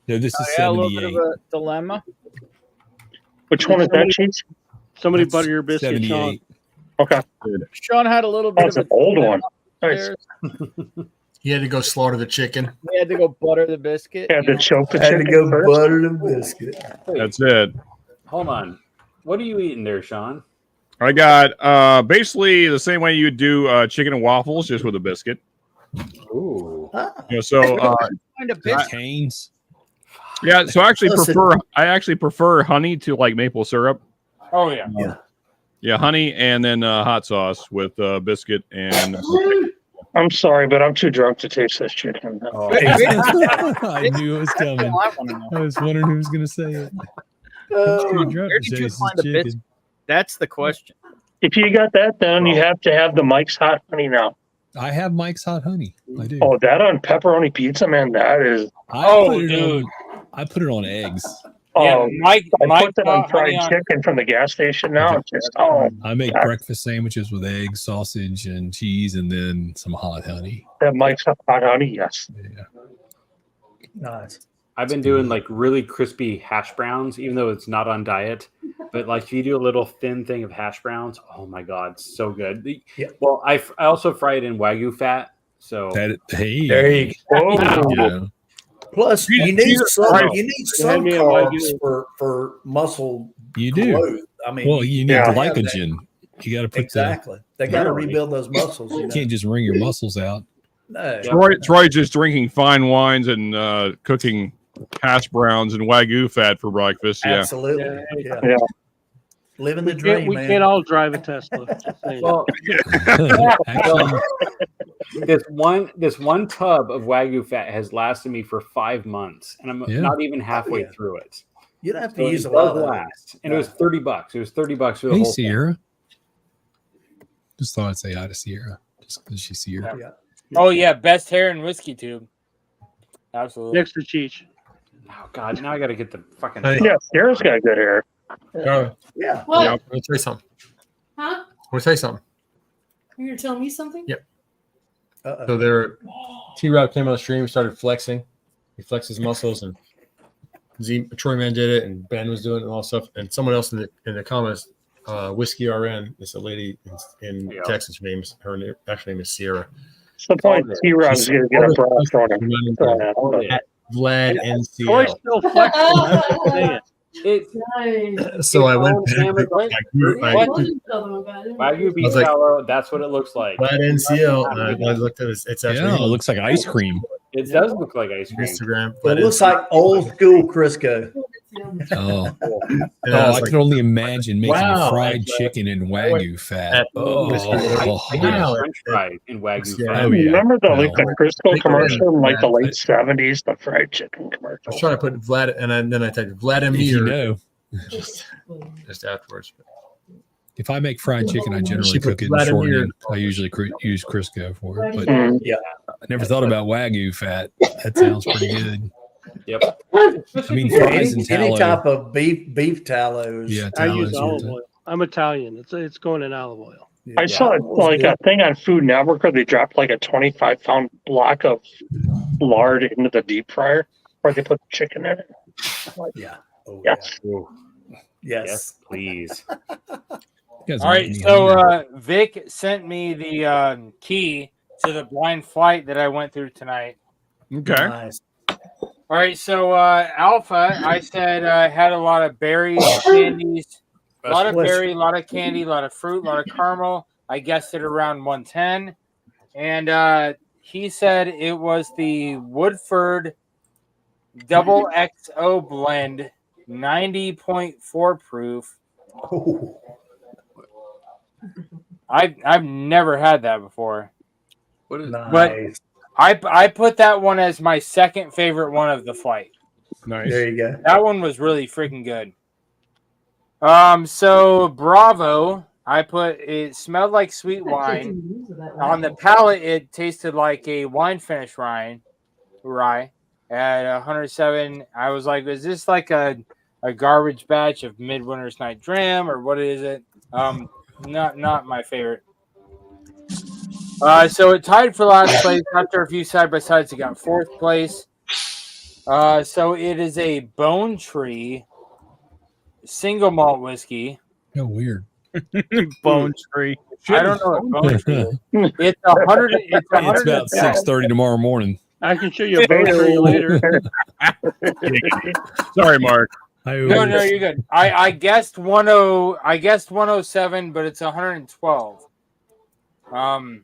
No, this is Yeah, a little bit 78. of a dilemma. which one is that, Chief? Somebody That's butter your biscuit, Sean. 78. Okay. Sean had a little bit That's of an old one. Nice. He had to go slaughter the chicken. We had to go butter the biscuit. Had to choke the had to chicken go first. butter the biscuit. that's it. Hold on. What are you eating there, Sean? I got basically the same way you do chicken and waffles, just with a biscuit. Ooh. Ah, You know, so Kind of biscuit. Canes. yeah, so I actually Listen. prefer honey to like maple syrup. Oh, yeah. Yeah, honey and then hot sauce with biscuit and I'm sorry, but I'm too drunk to taste this chicken. Oh. I knew it was coming. I was wondering who was going to say it. Where did you find a biscuit? That's the question. If you got that done, you have to have the Mike's Hot Honey now. I have Mike's Hot Honey. I do. Oh, that on pepperoni pizza, man. That is. I put it on eggs. Oh, Mike put that on fried chicken from the gas station now. It's just I make breakfast sandwiches with eggs, sausage, and cheese, and then some hot honey. That Mike's Hot Honey, yes. Yeah. Nice. I've been doing like really crispy hash browns, even though it's not on diet. But like if you do a little thin thing of hash browns, oh my god, so good. Yeah. Well, I also fry it in Wagyu fat. So Hey, there you go. Yeah. Plus, you need some carbs for muscle. You do. growth. I mean, Well, you need glycogen. You got to put exactly. They got to rebuild those muscles. You can't just wring your muscles out. No. Troy just drinking fine wines and cooking hash browns and Wagyu fat for breakfast. Yeah. Absolutely. Yeah. Living the dream, We man. can't all drive a Tesla. Just saying. Well, Actually, this one tub of Wagyu fat has lasted me for 5 months, and I'm not even halfway through it. You don't have to So use it a lot does of last, and it was $30. It was $30 for the hey, whole thing. Sierra. Just thought I'd say hi to Sierra, just because she's Sierra. Yeah. Oh yeah, best hair in whiskey tube. Absolutely. Next to Cheech. Oh god, now I got to get the fucking. Yeah, Sarah's got good hair. Yeah. What? I'm going to tell you something. Huh? I'm going to tell you something. You're gonna tell me something? Yep. So there, T-Rob came on the stream, started flexing. He flexed his muscles, and Troy Man did it, and Ben was doing it and all stuff. And someone else in the comments, Whiskey RN, is a lady in Texas. Her actual name is Sierra. Some point T-Rob's going to get a bra thrown him. Vlad Troy's NCL. still flexing. So I went. Wagyu beef tallow. That's what it looks like. Vlad NCL. I looked at it. It's actually Yeah, it looks like ice cream. It does look like ice cream. Instagram. It looks like old school Crisco. Oh, And I was I like, can only imagine making wow, fried chicken in Wagyu fat. Wow. French fries in Wagyu Yeah. fat. Oh, yeah. Remember the No. the Crisco commercial in like the late 70s, the fried chicken I commercial. was trying to put Vlad, and then I typed Vladimir. If you know, just afterwards. if I make fried chicken, I generally She put cook it in Vladimir. shortening. I usually use Crisco for it, but Mm. Yeah. I never thought about Wagyu fat. That sounds pretty good. Yep. I mean, fries and Any tallow. type of beef tallows. Yeah, I tallow. use olive oil. I'm Italian. It's going in olive oil. I saw like a thing on Food Network where they dropped like a 25-pound block of lard into the deep fryer where they put the chicken in it. Yeah. Oh, Yes. Ooh, Yes. yes, please. You guys All are right, making me so hungry. Vic sent me the key to the blind flight that I went through tonight. Okay. Nice. All right, so Alpha, I said had a lot of berries, candies, a lot of berry, a lot of candy, a lot of fruit, a lot of caramel. I guessed it around 110, and he said it was the Woodford Double XO blend, 90.4 proof. Oh. I've never had that before. Nice. I put that one as my second favorite one of the flight. Nice. There you go. That one was really freaking good. So Bravo, I put it smelled like sweet wine. On the palate, it tasted like a wine finish rye. At 107, I was like, is this like a garbage batch of Midwinter's Night Dram or what is it? Not my favorite. So it tied for last place. After a few side-by-sides, it got fourth place. So it is a Bone Tree single malt whiskey. Oh, weird. Bone Tree. I don't know what Bone Tree is. It's 100. It's about 6:30 tomorrow morning. I can show you a Bone Tree later. Sorry, Mark. No, you're good. I guessed 10. I guessed 107, but it's 112.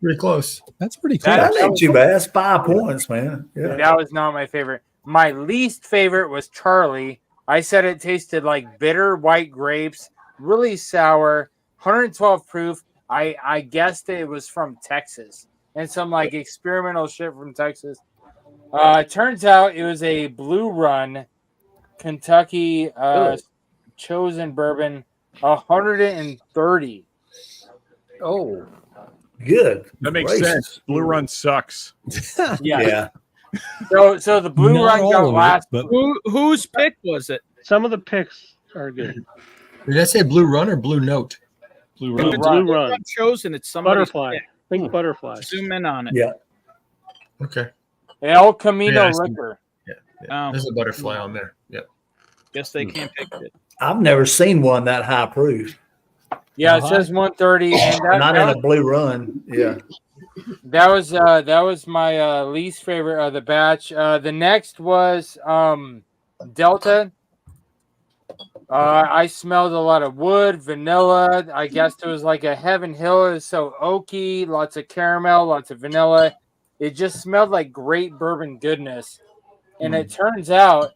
Pretty close. That's pretty close. That ain't too bad. That's 5 points, man. Yeah. That was not my favorite. My least favorite was Charlie. I said it tasted like bitter white grapes, really sour, 112 proof. I guessed it was from Texas. and some like experimental shit from Texas. Turns out it was a Blue Run Kentucky chosen bourbon, 130. Oh, Good. That makes gracious. sense. Blue Run sucks. Yeah. So the Blue Not Run all got of it, last. but Whose pick was it? Some of the picks are good. Did I say Blue Run or Blue Note? Blue Blue Run. Run. Chosen. It's somebody's Butterfly. pick. Think butterfly. Zoom in on it. Yeah. Okay. El Camino Yeah, I see. Liquor. Oh, There's a butterfly on there. Yep. guess they can't pick it. I've never seen one that high proof. Yeah, it says 130, and Not in a Blue Run. Yeah. that was my least favorite of the batch. The next was Delta. I smelled a lot of wood, vanilla. I guess it was like a Heaven Hill. It was so oaky, lots of caramel, lots of vanilla. It just smelled like great bourbon goodness. And it turns out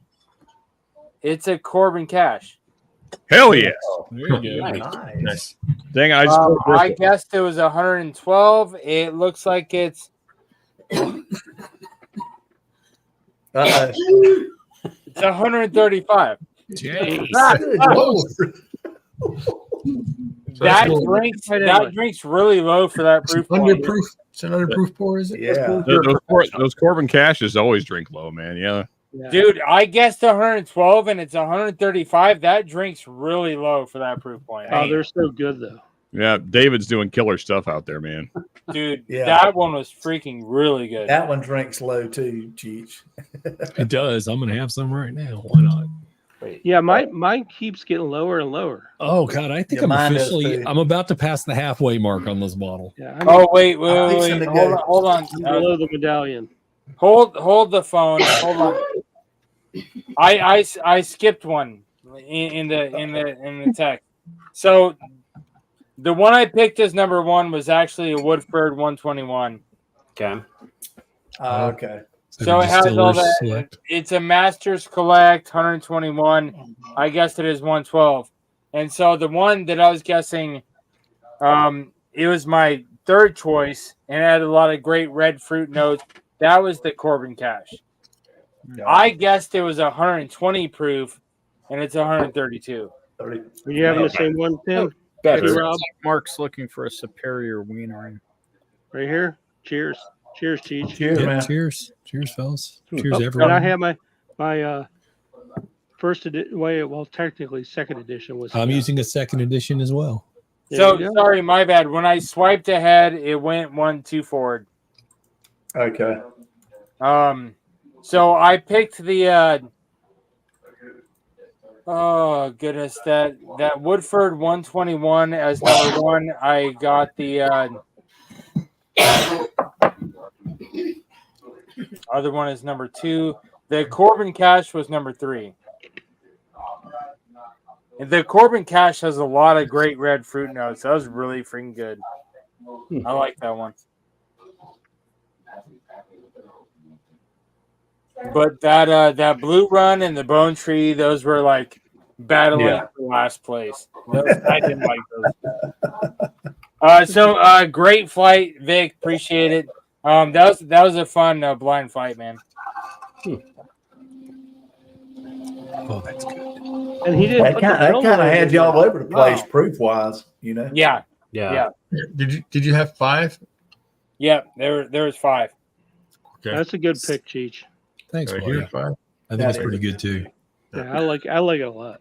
it's a Corbin Cash. Hell yes. there you go. Nice. Dang, I just I guessed it was 112. It looks like it's Uh-oh. it's 135. Jeez. That drink's really low for that proof point. Underproof. It's an underproof pour, is it? Yeah. Those Corbin Cashes always drink low, man. Yeah. Dude, I guessed 112 and it's 135. That drink's really low for that proof point. Oh, they're so good though. Yeah, David's doing killer stuff out there, man. Dude, Yeah. that one was freaking really good. That one drinks low too, Cheech. It does. I'm gonna have some right now. Why not? Yeah, mine keeps getting lower and lower. Oh God, I think Yeah, I'm mine does officially. too. I'm about to pass the halfway mark on this bottle. Yeah, Oh wait. I'm fixing to go. Hold on. below the medallion. Hold the phone. Hold on. I skipped one in the text. So the one I picked as number one was actually a Woodford 121. Okay. Okay. So it has all that. Select. It's a Masters Collect 121. I guessed it as 112. And so the one that I was guessing, it was my third choice and it had a lot of great red fruit notes. That was the Corbin Cash. I guessed it was 120 proof, and it's 132. 30. Are you having the same one, Tim? Better. Hey, Rob, Mark's looking for a superior wienering. right here. Cheers. Cheers, Cheech. Cheers, Yeah, man. cheers, cheers, fellas. Cheers, Oh, everyone. and I have my first edition. Well, technically second edition was. I'm using a second edition as well. There So you go. sorry, my bad. When I swiped ahead, it went 1-2 forward. Okay. So I picked the oh goodness, that Woodford 121 as number one. I got the other one is number two. The Corbin Cash was number three. The Corbin Cash has a lot of great red fruit notes. That was really freaking good. I like that one. But that Blue Run and the Bone Tree, those were like battling for last place. I didn't like those. So great flight, Vic. Appreciate it. That was a fun blind fight, man. Oh, that's good. And he didn't. That put the kind film of on had it. you all over the place, Wow. proof wise, you know. Yeah. Did you have 5? Yeah, there was 5. Okay. That's a good pick, Cheech. Thanks, Right buddy. here, 5. I think it's pretty good too. Yeah, I like it a lot.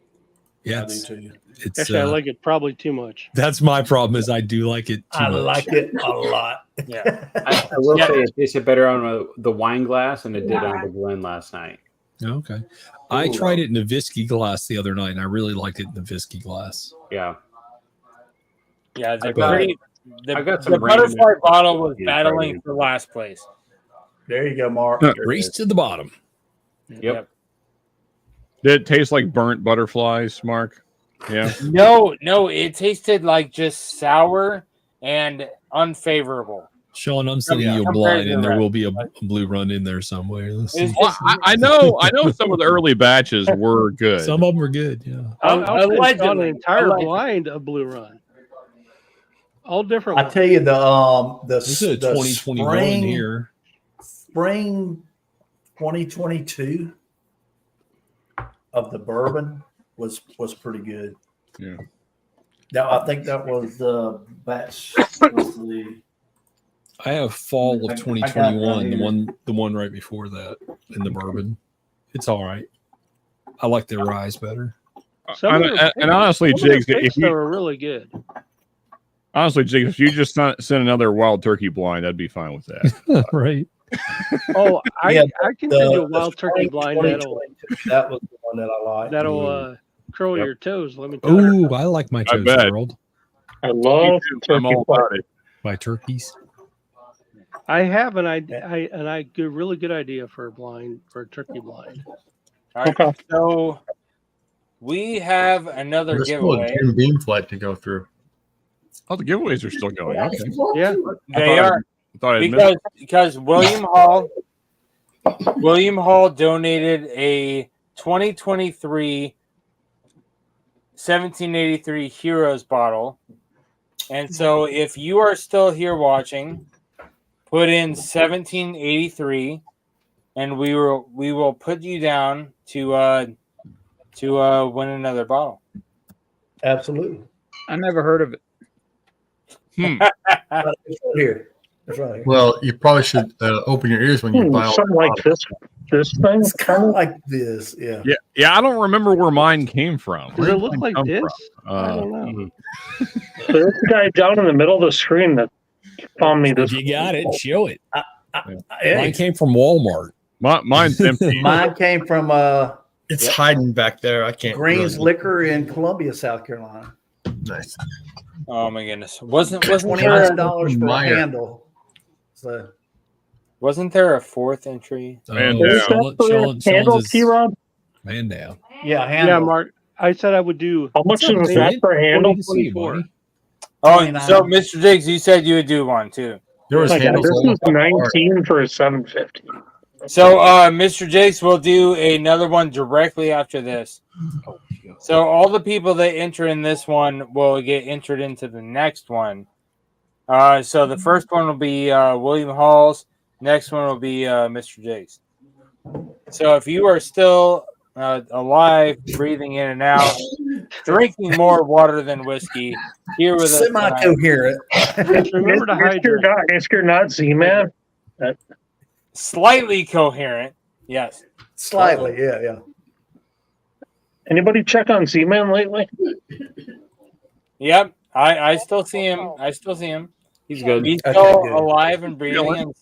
Yeah, I do too. it's Actually, I like it probably too much. that's my problem is I do like it too I much. like it a lot. Yeah. I will say it tasted better on the wine glass than it did on the blend last night. Okay. I tried it in a whiskey glass the other night and I really liked it in the whiskey glass. Yeah. Yeah, I've got some the butterfly random- bottle was Yeah, battling probably. for last place. There you go, Mark. Race to the bottom. Yep. Did it taste like burnt butterflies, Mark? Yeah. No, it tasted like just sour and unfavorable. Sean, I'm sending you a compared blind to and the there rest. will be a blue run in there somewhere. Let's see. It's Well, just- I know some of the early batches were good. Some of them are good. Yeah. I'll Allegedly. an entire Allegedly. blind of Blue Run. All different. I tell you, the This is a 2021 here. Spring 2022 of the bourbon was pretty good. Yeah. Now I think that was the batch. I have fall of I got 2021, the one right before that in the bourbon. It's all right. I like their rye better. And honestly, Jigs, if they you were really good. honestly, Jigs, if you just send another wild turkey blind, I'd be fine with that. Right. Oh, Yeah, I can send you a the wild turkey spring blind 2022, that was the one that I liked. that'll curl your toes. Let me tell you. Oh, I like my toes bet. curled I love I'm all about it. by turkeys. I have a really good idea for a turkey blind. All right. So we have another There's still a giveaway. Jim Beam flight to go through. Oh, the giveaways are still going. Okay. Yeah, They are because William Hall donated a 2023 1783 Heroes bottle. And so if you are still here watching, put in 1783 and we will put you down to win another bottle. Absolutely. I never heard of it. It's right here. It's right here. Well, you probably should open your ears when you buy something like this thing. It's kind of like this, yeah. Yeah. I don't remember where mine came from. Does it look like this? I don't know. There's a guy down in the middle of the screen that found me this. You got it. Show it. Hey, Mine came from Walmart. Mine's empty. mine came from It's hiding back there. I can't. Green's really- Liquor in Columbia, South Carolina. Nice. Oh my goodness. Wasn't $29 for a Meyer. handle. So wasn't there a fourth entry? Man Is down. that for handle, T-Rob? Man down. yeah, handle. Yeah, Mark. I said I would do. How much What's up, is that dude? for a handle? What do you see, 24. buddy? Oh, 29. so Mr. Diggs, you said you would do one too. There was Oh my God, handles this all is over the bar. 19 for a 750. So Mr. Jakes will do another one directly after this. So all the people that enter in this one will get entered into the next one. So the first one will be William Hall's. Next one will be Mr. Jakes. So if you are still alive, breathing in and out, drinking more water than whiskey, here with us tonight. Semi-coherent. Remember to hydrate. You're not Z-Man. Slightly coherent, yes. Slightly, yeah. Anybody check on Z-Man lately? Yep, I still see him. He's good. He's Okay, still good. alive and breathing and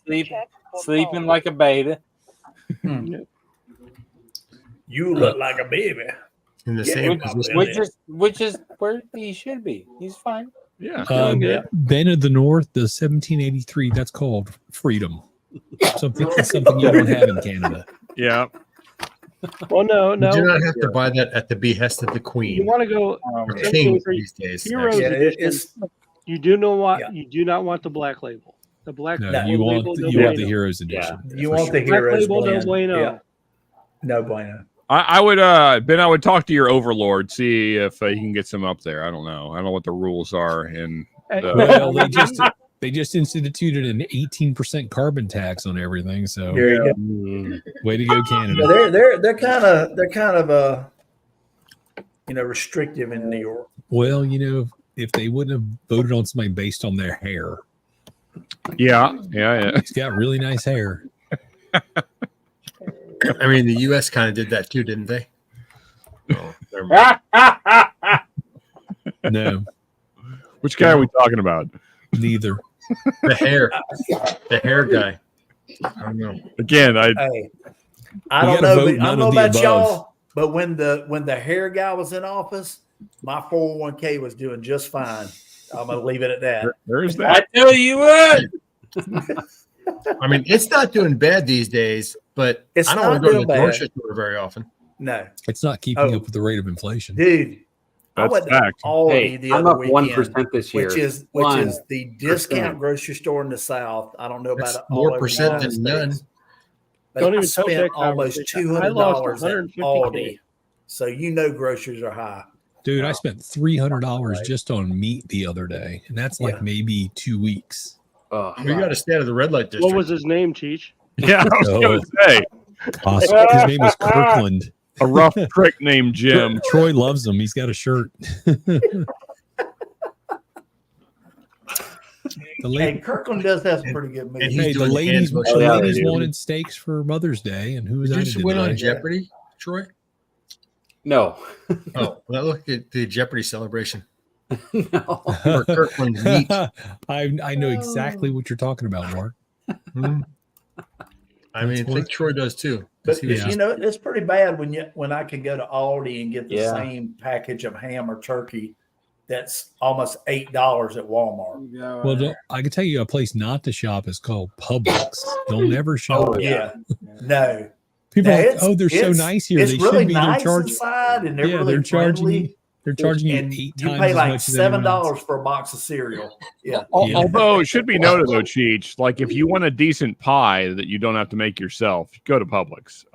sleeping like a baby. You look like a baby. In the Yeah, same it was- position. Which is where he should be. He's fine. Yeah. Ben of the North, the 1783. That's called freedom. Something you don't have in Canada. Yeah. Well, no. You do not have to buy that at the behest of the You Queen want to go or King these days. Heroes actually. Yeah, edition. You do not want the black label. The black No, label you want no the bueno. Heroes edition. You for want sure. the Black Heroes label no blend. bueno. Yeah. No bueno. I would Ben, I would talk to your overlord, see if he can get some up there. I don't know what the rules are. And Well, they just instituted an 18% carbon tax on everything. So There you go. way to go, Canada. Yeah, they're kind of restrictive in New York. Well, if they wouldn't have voted on somebody based on their hair, yeah. he's got really nice hair. I mean, the U.S. kind of did that too, didn't they? Oh, never mind. No, Which guy are we talking about? neither. The hair guy. I don't know. Again, Hey, I You don't gotta know. vote I none don't know of the about above. y'all, but when the hair guy was in office, my 401k was doing just fine. I'm gonna leave it at that. There's that. I tell you what. I mean, it's not doing bad these days, but It's I don't not want to go to doing the bad. grocery store very often. No, It's not keeping up with the rate of inflation. dude. I That's went to fact. Aldi Hey, the I'm other up weekend, 1% this year. which is the discount grocery store in the South. I don't know about That's it all more over the percent United than none. States. But Don't I even touch spent that almost conversation. I lost $200 at 150K. Aldi, so groceries are high. Dude, I spent $300 just on meat the other day, and that's like maybe 2 weeks. Oh, you got to stay out of the red light district. What was his name, Cheech? Yeah, I was going to say. His name was Kirkland. A rough prick named Jim. Troy loves him. He's got a shirt. Hey, Kirkland does have some pretty good meat. Hey, the ladies wanted steaks for Mother's Day, and who was Did I you to win on delay? Jeopardy, Troy? No. Oh, well, look at the Jeopardy celebration. No. For Kirkland's meat. I know exactly what you're talking about, Mark. I mean, I think Troy does too. But you know, it's pretty bad when I can go to Aldi and get the same package of ham or turkey that's almost $8 at Walmart. Well, I can tell you a place not to shop is called Publix. Don't ever shop. Oh yeah, no. People Now, are like, oh, they're so nice here. It's They really should be. nice They're charging. inside, and they're really they're charging. friendly. They're charging you And 8 you times pay as like much as anyone else. $7 for a box of cereal. Yeah. Although it should be noted though, Cheech, like if you want a decent pie that you don't have to make yourself, go to Publix.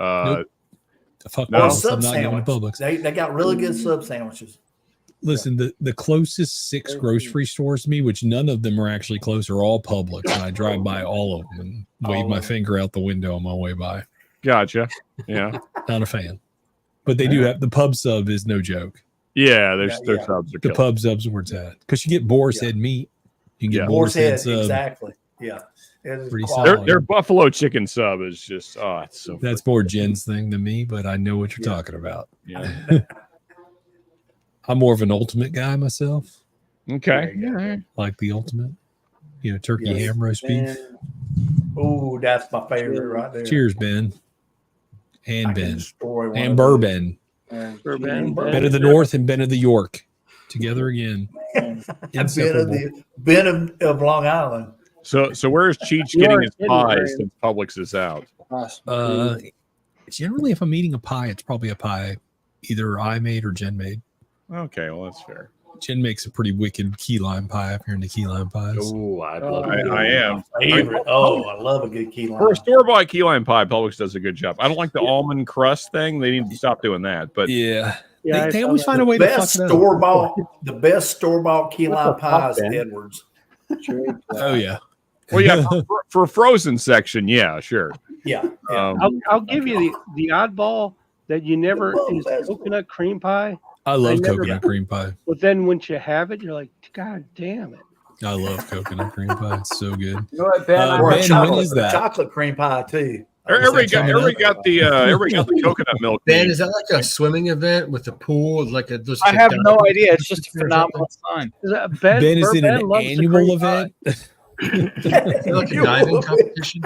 Fuck Or no, sub I'm not going to sandwich. Publix. They got really good sub sandwiches. Listen, the closest 6 grocery stores to me, which none of them are actually close, are all Publix, and I drive by all of them and wave my finger out the window on my way by. Gotcha. Yeah. Not a fan. But they do have the pub sub is no joke. Yeah, their subs are The killer. pub subs are where it's at. Because you get boar's head meat. You can get boar's head sub. Exactly. Yeah. It is Pretty quality. solid. Their buffalo chicken sub is just it's so That's more Jen's thing than me, but I know what you're talking about. Yeah. I'm more of an ultimate guy myself. Okay. Like the ultimate. Turkey ham roast beef. Oh, that's my favorite right there. Cheers, Ben. And I can Ben. destroy one And of Bourbon. Bourbon. Ben of the North and Ben of the York. Together again. Ben of Long Island. So where's Cheech getting his pies since Publix is out? Generally, if I'm eating a pie, it's probably a pie either I made or Jen made. Okay, well that's fair. Jen makes a pretty wicked key lime pie if you're into key lime pies. Oh, I love it. I am. Favorite. I love a good key lime. For a store-bought key lime pie, Publix does a good job. I don't like the almond crust thing. They need to stop doing that. But they always find a way to fuck it up. The best store-bought key lime pie is Edwards. Oh yeah. Well, yeah, for frozen section, yeah, sure. Yeah. I'll give you the oddball that you never is coconut cream pie. I love coconut cream pie. But then once you have it, you're like, God damn it. I love coconut cream pie. It's so good. You know what, Ben? Or Ben, when is that? chocolate cream pie too. Everybody got the coconut milk. Ben, is that like a swimming event with a pool? Like I have no idea. It's just a phenomenal sign. Ben is it an annual event? Is it like a diving competition?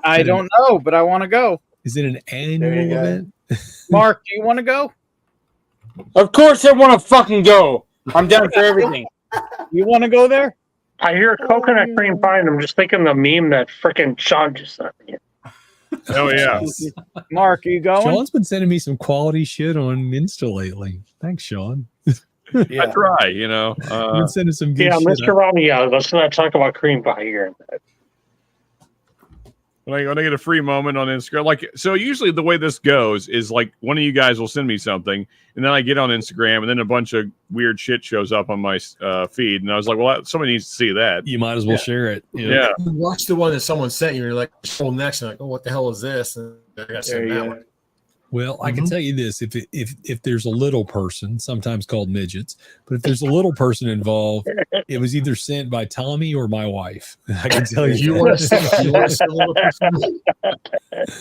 I don't know, but I want to go. Is it an annual event? Mark, do you want to go? Of course I want to fucking go. I'm down for everything. You want to go there? I hear coconut cream pie, and I'm just thinking the meme that freaking Sean just sent me. Oh yeah. Mark, are you going? Sean's been sending me some quality shit on Insta lately. Thanks, Sean. I try, You've been sending some good Yeah, shit. Mr. Robbie, let's not talk about cream pie here. When I get a free moment on Instagram, so usually the way this goes is like one of you guys will send me something, and then I get on Instagram, and then a bunch of weird shit shows up on my feed, and I was like, well, somebody needs to see that. You might as well share it. Yeah. You watch the one that someone sent you, and you're like, oh, next, and like, oh, what the hell is this? And I got to send that one. Well, I can tell you this: if there's a little person, sometimes called midgets, but if there's a little person involved, it was either sent by Tommy or my wife. I can tell you. You want to see a little person?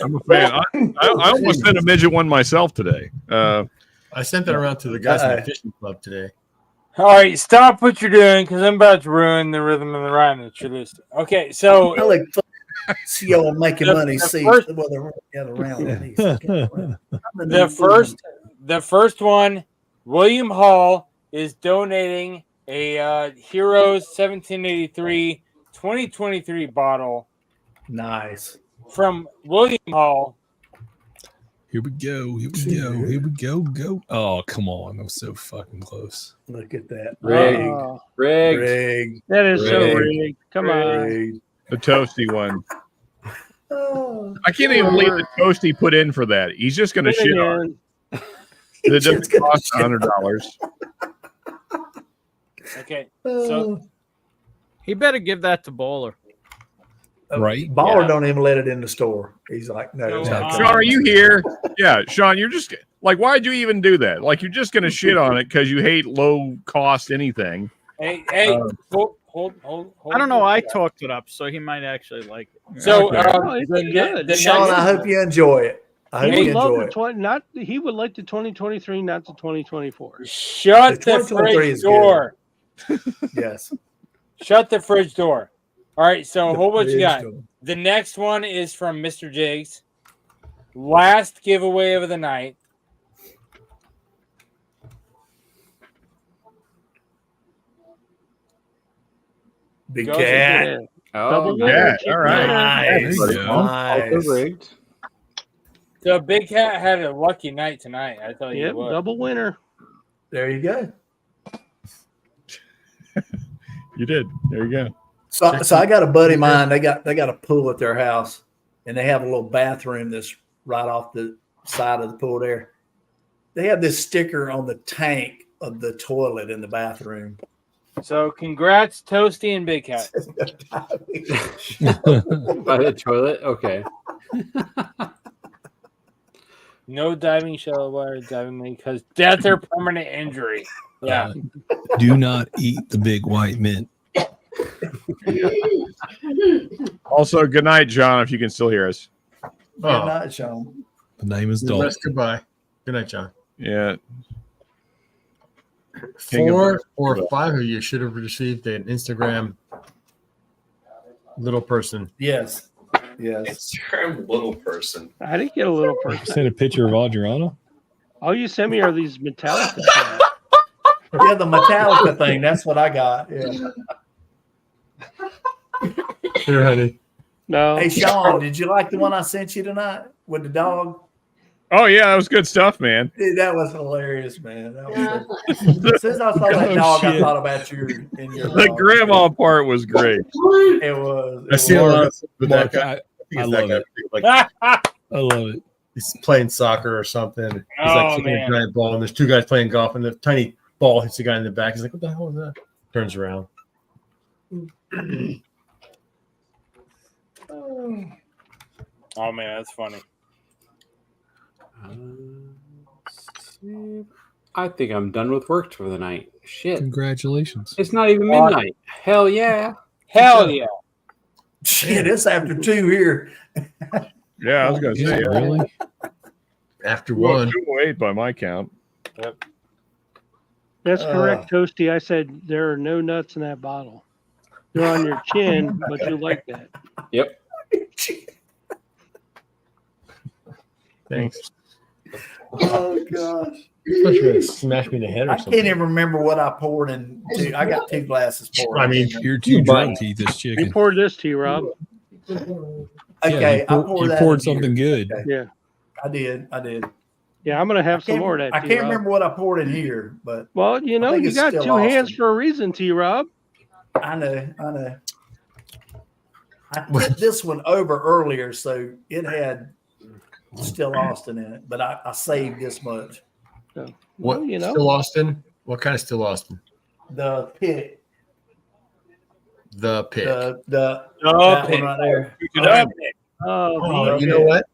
I'm a fan. I almost sent a midget one myself today. I sent that around to the guys in the fishing club today. All right, stop what you're doing because I'm about to ruin the rhythm and the rhyme that you're listening. Okay, so I like see y'all making money. See first- well, they're around. The first one, William Hall is donating a Heroes 1783 2023 bottle. Nice. From William Hall. Here we go. Here we go. Here we go. Go. Oh, come on. That was so fucking close. Look at that. Rigged. That is so rigged. Come on. The toasty one. I can't even believe the toast he put in for that. He's just going to shit on it. It just costs $100. Okay, so He better give that to Bowler. Right? Baller Yeah. don't even let it in the store. He's like, no. So, it's not Sean, are you here? Yeah, Sean, you're just like, why'd you even do that? Like, you're just gonna shit on it because you hate low cost anything. hey, hold. I don't know. I talked it up, so he might actually like it. So it's good. Sean, I hope you enjoy it. I hope He you would love enjoy the it. 20, not he would like the 2023, not the 2024. Shut The the 2023 fridge is good. door. Yes. Shut the fridge door. All right, so The hold what you fridge got. door. The next one is from Mr. Jigs. Last giveaway of the night. Big Goes cat. again. Double Yeah, winner. all right. Nice. There you go. Nice. rigged. The Big Cat had a lucky night tonight. I tell you Yep, what. double winner. There you go. You did. There you go. So I got a buddy of mine. They got a pool at their house, and they have a little bathroom that's right off the side of the pool there. They have this sticker on the tank of the toilet in the bathroom. So congrats, Toasty and Big Cat. By the toilet? Okay. No diving, shallow water diving because death or permanent injury. Yeah. Do not eat the big white mint. Also, good night, John, if you can still hear us. Good night, Sean. The name is Good Dalton. rest, goodbye. Good night, John. Yeah. King of 4 or 5 of you should have received an Instagram little person. Yes. Yes. Instagram little person. I didn't get a little person. Send a picture of Adriana. All you sent me are these Metallica things. Yeah, the Metallica thing. That's what I got. Yeah. Here, honey. No. Hey, Sean, did you like the one I sent you tonight with the dog? Oh, yeah, that was good stuff, man. Dude, that was hilarious, man. That was as soon as I saw that dog, I shit. thought about you and your The dog. grandma part was great. It was. I see a lot with Mark, that guy. I love it. Like, I love it. he's playing soccer or something. He's Oh, like kicking man. a giant ball, and there's 2 guys playing golf, and the tiny ball hits the guy in the back. He's like, "What the hell is that?" Turns around. Oh man, that's funny. I think I'm done with work for the night. Shit. Congratulations. It's not even midnight. Hell yeah. Hell yeah. Shit, it's after 2 here. Yeah, I was going to say. Really? After Well, 1. 208 by my count. Yep. That's correct, Toasty. I said there are no nuts in that bottle. They're on your chin, but you like that. Yep. Thanks. Oh gosh. You're supposed to smash me in the head or I something. can't even remember what I poured in. I got 2 glasses poured. I mean, You're too drunk to eat this You chicken. poured this tea, Rob. Okay, I poured you that poured in here. something good. Okay. Yeah. I did. Yeah, I'm going to have some more of that I tea, can't Rob. remember what I poured in here, but Well, you know, think you it's got still 2 hands Austin. for a reason, T. Rob. I know. I put this one over earlier, so it had Still Austin in it, but I saved this much. So, What? well, you know. Still Austin? What kind of Still Austin? The pick. The pick. The that pick. one right there. Oh, you know what?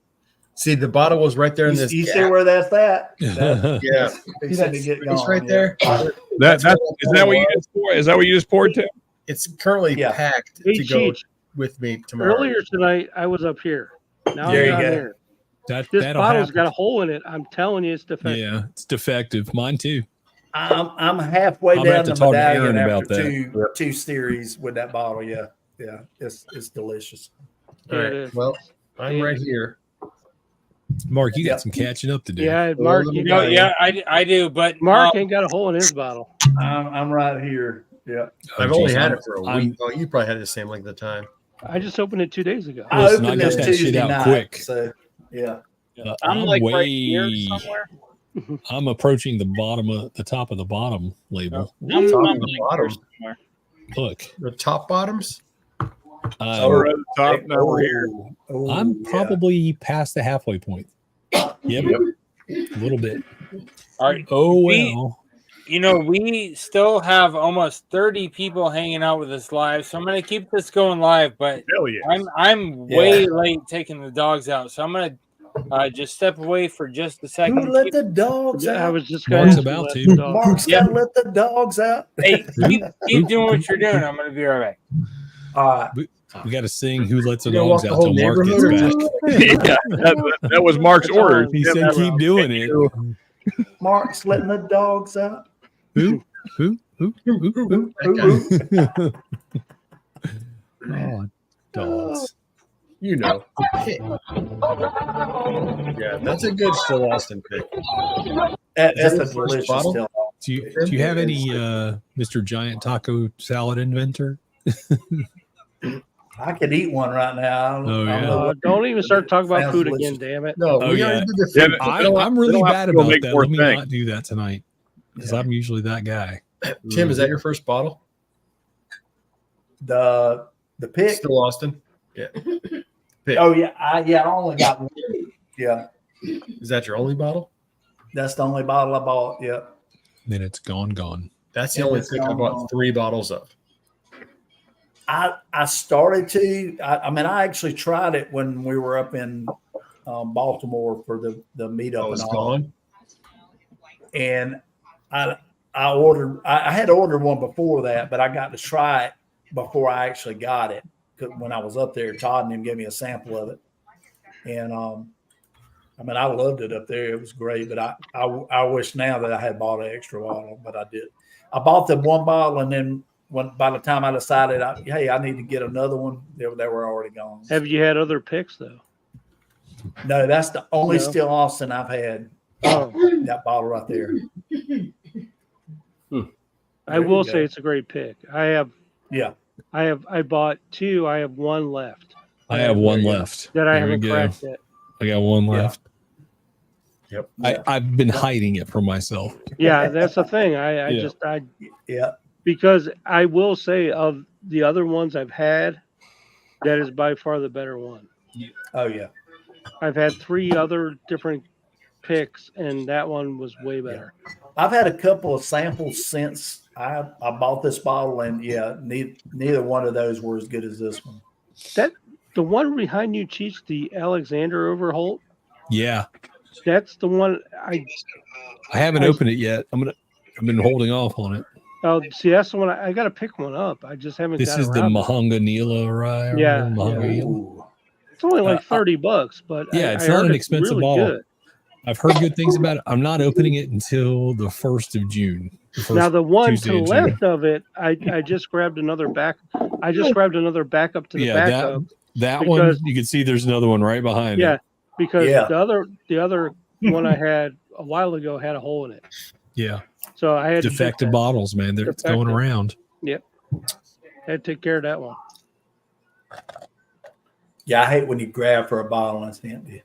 See, the bottle was right there in this. You see where that's at? Yeah. It's right there. Is that what you just poured? Is that what you just poured to? It's currently Yeah. packed Hey, to go Cheech. with me tomorrow. Earlier tonight, I was up here. Now There I'm you down go. here. This That'll bottle's happen. got a hole in it. I'm telling you, it's defective. Yeah, it's defective. Mine too. I'm halfway I'm gonna have down to the talk to medallion Aaron about after that. two series with that bottle. Yeah, it's delicious. All Yeah, it right. is. Well, I'm right here. Mark, you got Yep. some catching up to do. Yeah, Mark. Well, You No, got, yeah, I do, but Mark ain't got a hole in his bottle. I'm right here. Yeah, Oh, I've only geez, had I'm- it for a I'm- week. Oh, you probably had it the same length of time. I just opened it 2 days ago. I Listen, I opened got this that shit Tuesday out night. quick. So yeah, I'm like right here somewhere. I'm approaching the top of the bottom label. I'm Top like and here bottom. somewhere. Look, The top bottoms. We're at the top. Now we're here. Oh, I'm yeah. probably past the halfway point. Yep, a little bit. All right. Oh well. We still have almost 30 people hanging out with us live, so I'm going to keep this going live. But Hell yeah. I'm way late taking the dogs out, so I'm going to just step away for just a second. Who let the dogs I out? was just Mark's going about to. to. Mark's got to let the dogs out. Hey, keep doing what you're doing. I'm going to be right back. All right. We got to sing "Who Lets the You gonna Dogs walk the Out" whole till Mark gets neighborhood or back. Yeah, that was Mark's order. He said, "Keep doing it." Mark's letting the dogs out. Who? Oh, dogs. You know. Yeah, that's a good still Austin pick. That's a First delicious bottle? still. Do you have any Mr. Giant Taco Salad inventor? I could eat one right now. Oh, I don't yeah. know what- Don't even start talking about Sounds food delicious. again, damn it. No, Oh, we yeah. already did the Yeah, food. I'm really They'll have bad to go about make that. more Let me things. not do that tonight because I'm usually that guy. Tim, is that your first bottle? The pick. Still Austin? Yeah. Pick. Oh yeah, I only got one. Yeah, Is that your only bottle? that's the only bottle I bought. Yeah. Then it's gone. That's the Yeah, only it's pick I gone. bought 3 bottles of. I started to. I mean, I actually tried it when we were up in Baltimore for the meetup Oh, it's and all. gone? And I ordered. I had ordered one before that, but I got to try it before I actually got it. 'Cause when I was up there, Todd and him gave me a sample of it, and I mean, I loved it up there. It was great, but I wish now that I had bought an extra bottle, but I did. I bought the one bottle, and then by the time I decided, hey, I need to get another one, they were already gone. Have you had other picks though? No, that's the only No. Still Austin I've had. Oh, That bottle right there. I will say it's a great pick. I bought 2. I have 1 left. I have one left. That I There we haven't go. cracked yet. I got one left. Yep. I've been hiding it from myself. Yeah, that's the thing. I Yeah. because I will say of the other ones I've had, that is by far the better one. Oh yeah. I've had 3 other different picks, and that one was way better. I've had a couple of samples since I bought this bottle, and yeah, neither one of those were as good as this one. That the one behind you, Cheech, the Alexander Overholt. Yeah, That's the one I haven't opened it yet. I've been holding off on it. Oh, see, that's the one I got to pick one up. I just haven't. This got is the around to it. Mahanga Nila rye. or Yeah, Mahanga yeah. Nila. It's only like $30, but Yeah, I it's heard not an expensive really bottle. good. I've heard good things about it. I'm not opening it until the 1st of June. Now the one Tuesday to the in June. left of it, I just grabbed another back. I just grabbed another backup to the Yeah, backup. that one, you can see there's another one right behind Yeah, it. because Yeah. the other one I had a while ago had a hole in it. Yeah. So I had Defective to bottles, man. It's going Defective. around. Yep. Had to take care of that one. Yeah, I hate when you grab for a bottle and it's empty.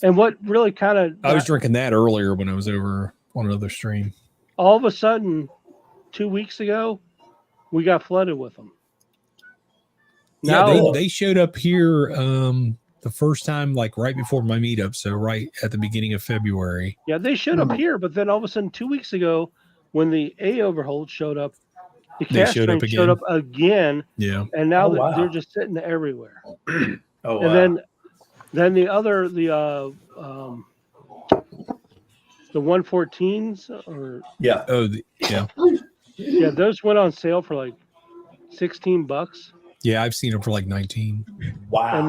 And what really kind of I was drinking that earlier when I was over on another stream. all of a sudden 2 weeks ago, we got flooded with them. Yeah, Now, they showed up here the first time, like right before my meetup. So right at the beginning of February. yeah, they showed up here, but then all of a sudden 2 weeks ago, when the A Overholt showed up, the They cast showed up strength showed up again, Yeah. and now Oh, wow. they're just sitting everywhere. Oh, And wow. then the 114s or Yeah. Oh, yeah. those went on sale for like $16, Yeah, I've seen them for like 19. Wow.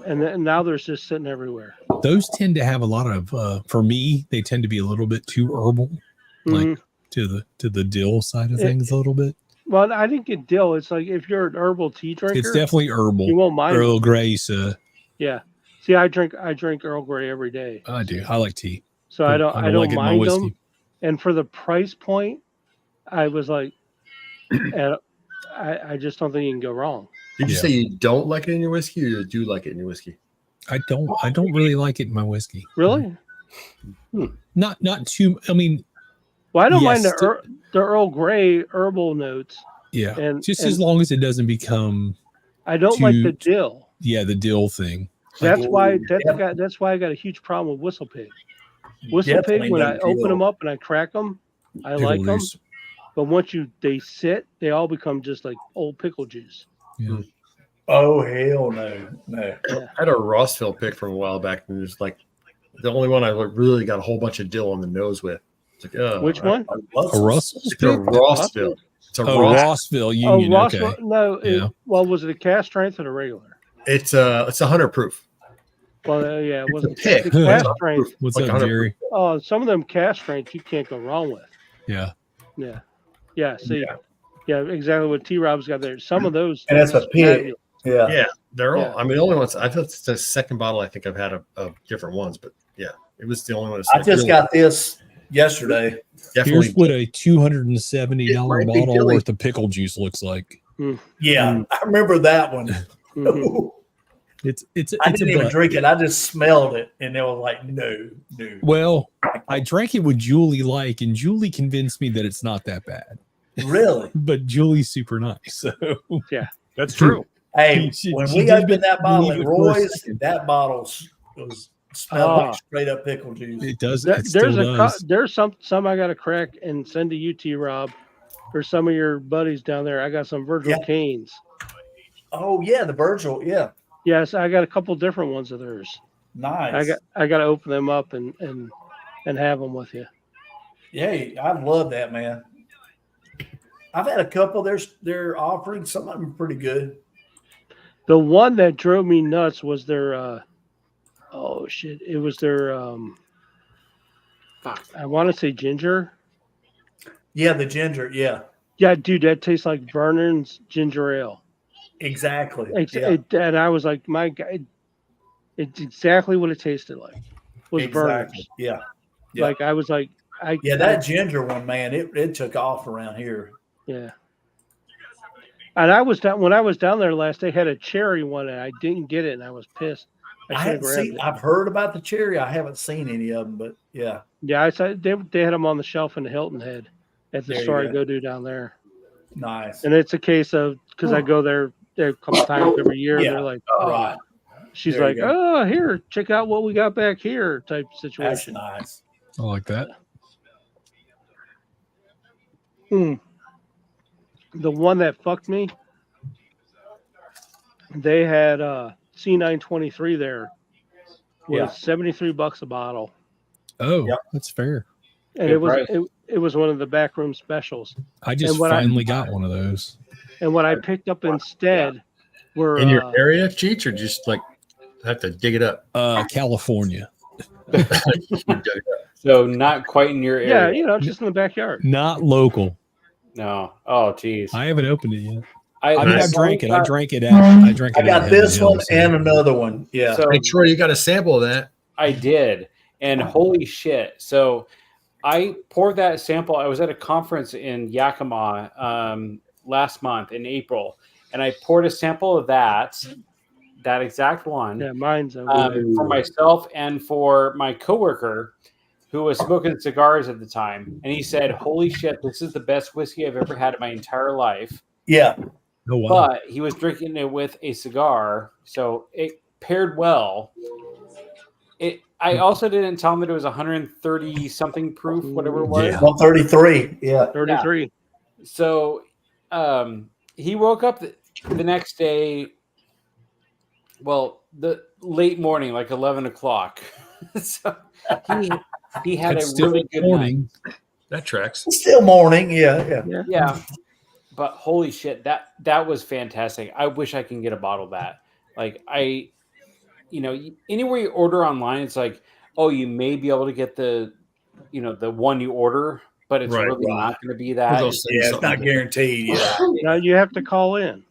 and then now they're just sitting everywhere. Those tend to have a lot of for me, they tend to be a little bit too herbal, like Mhm. to the dill side of It- things a little bit. Well, I didn't get dill. It's like if you're an herbal tea drinker, It's definitely herbal. you won't mind it. Earl Grey's Yeah. See, I drink Earl Grey every day, I do. I like tea. so I don't like it in my mind whiskey. them. And for the price point, I was like, I just don't think you can go wrong. Did you Yeah. say you don't like it in your whiskey, or you do like it in your whiskey? I don't really like it in my whiskey. Really? Not too. I mean, Well, I don't mind Yes, the Earl Grey herbal notes. yeah. And- just and- as long as it doesn't become I don't like the too- dill. the dill thing. That's why yeah. that's why I got a huge problem with Whistle Pig. Whistle Definitely pig, when no I open deal. them up and I crack them, I Pickle like them. juice. But once they sit, they all become just like old pickle juice. Yeah. Oh hell no, no. Yeah. I had a Rossville pick from a while back, and it was like the only one I really got a whole bunch of dill on the nose with. It's like, oh, Which one? I love A Russell's It's a pick? Rossville. It's a Oh, Rossville Union. Oh, Okay. Rossville. No, Yeah. well, was it a cast strength or a regular? It's a 100 proof. Well, yeah, it wasn't pick. the cast strength. What's Like up, 100 Jerry? Oh, some of them cast strengths you can't go wrong with. Yeah. Yeah. Yeah. See, yeah, exactly what T Rob's got there. Some of those. And that's a pig. Yeah. Yeah, they're all. Yeah. I mean, the only ones. I thought it's the second bottle. I think I've had of different ones, but yeah, it was the only one. I just got this yesterday. Definitely. Here's what a $270 might be bottle dilly. worth of pickle juice looks like. Yeah, I remember that one. Mhm. It's I a didn't even butt. drink it. I just smelled it, and it was like, no. Well, I drank it with Julie and Julie convinced me that it's not that bad. Really? But Julie's super nice. So Yeah, that's true. Hey, She when did we opened that believe bottle it at for a Roy's, second. that bottle was smelled like Ah. straight up pickle juice. it does. There- It still does. there's some I got to crack and send to you, T Rob, or some of your buddies down there. I got some Virgil Yeah. Canes. Oh yeah, the Virgil. Yeah, Yes, I got a couple different ones of theirs. nice. I got to open them up and have them with you. Yeah, I love that, man. I've had a couple. They're offering some of them pretty good. The one that drove me nuts was their oh shit, it was their I want to say ginger. Yeah, the ginger. Yeah, Yeah, dude, that tastes like Vernon's ginger ale. exactly. And I was like, my God, it's exactly what it tasted like. Was Vernon's. Exactly. Yeah. Yeah. Like I was like, That ginger one, man, it took off around here. Yeah. And I was down when I was down there last. They had a cherry one, and I didn't get it, and I was pissed. I should have haven't grabbed seen. it. I've heard about the cherry. I haven't seen any of them, but yeah. Yeah, I said they had them on the shelf in the Hilton Head at the There you store I go. go to down there. Nice. And it's a case of because I go there a couple times every year. Yeah. And they're like, Right. she's There you like, go. oh, here, check out what we got back here, type That's situation. nice. I like that. The one that fucked me, they had C923 there. Was Yeah. $73 a bottle. Oh, Yep. that's fair. And it was one of the backroom specials. I just And what finally got one of those. And what I picked up instead were In your area, Cheech, or just like have to dig it up? California. So not quite in your area. yeah, just in the backyard. Not local. No. Oh, geez. I haven't opened it yet. I I mean, I Nice. drank it. I drank it out. I drank it. I got out this at the one hill, so- and another one. Yeah. So Hey, Troy, you got a sample of that? I did, and holy shit! So I poured that sample. I was at a conference in Yakima last month in April, and I poured a sample of that exact one. Yeah, mine's for myself and for my coworker who was smoking cigars at the time. And he said, holy shit, this is the best whiskey I've ever had in my entire life. Yeah. Oh, wow. But he was drinking it with a cigar, so it paired well. I also didn't tell him that it was 130 something proof, whatever it was. Yeah. 133. Yeah. 33. So he woke up the next day, well, the late morning, like 11 o'clock. So he had It's a still really good morning. That tracks. It's still morning. Yeah. night. Yeah. But holy shit, that was fantastic. I wish I can get a bottle of that. Like anywhere you order online, it's like, oh, you may be able to get the one you order, but it's really not going to be that. Those things, Yeah. It's not guaranteed. Yeah. Now you have to call in.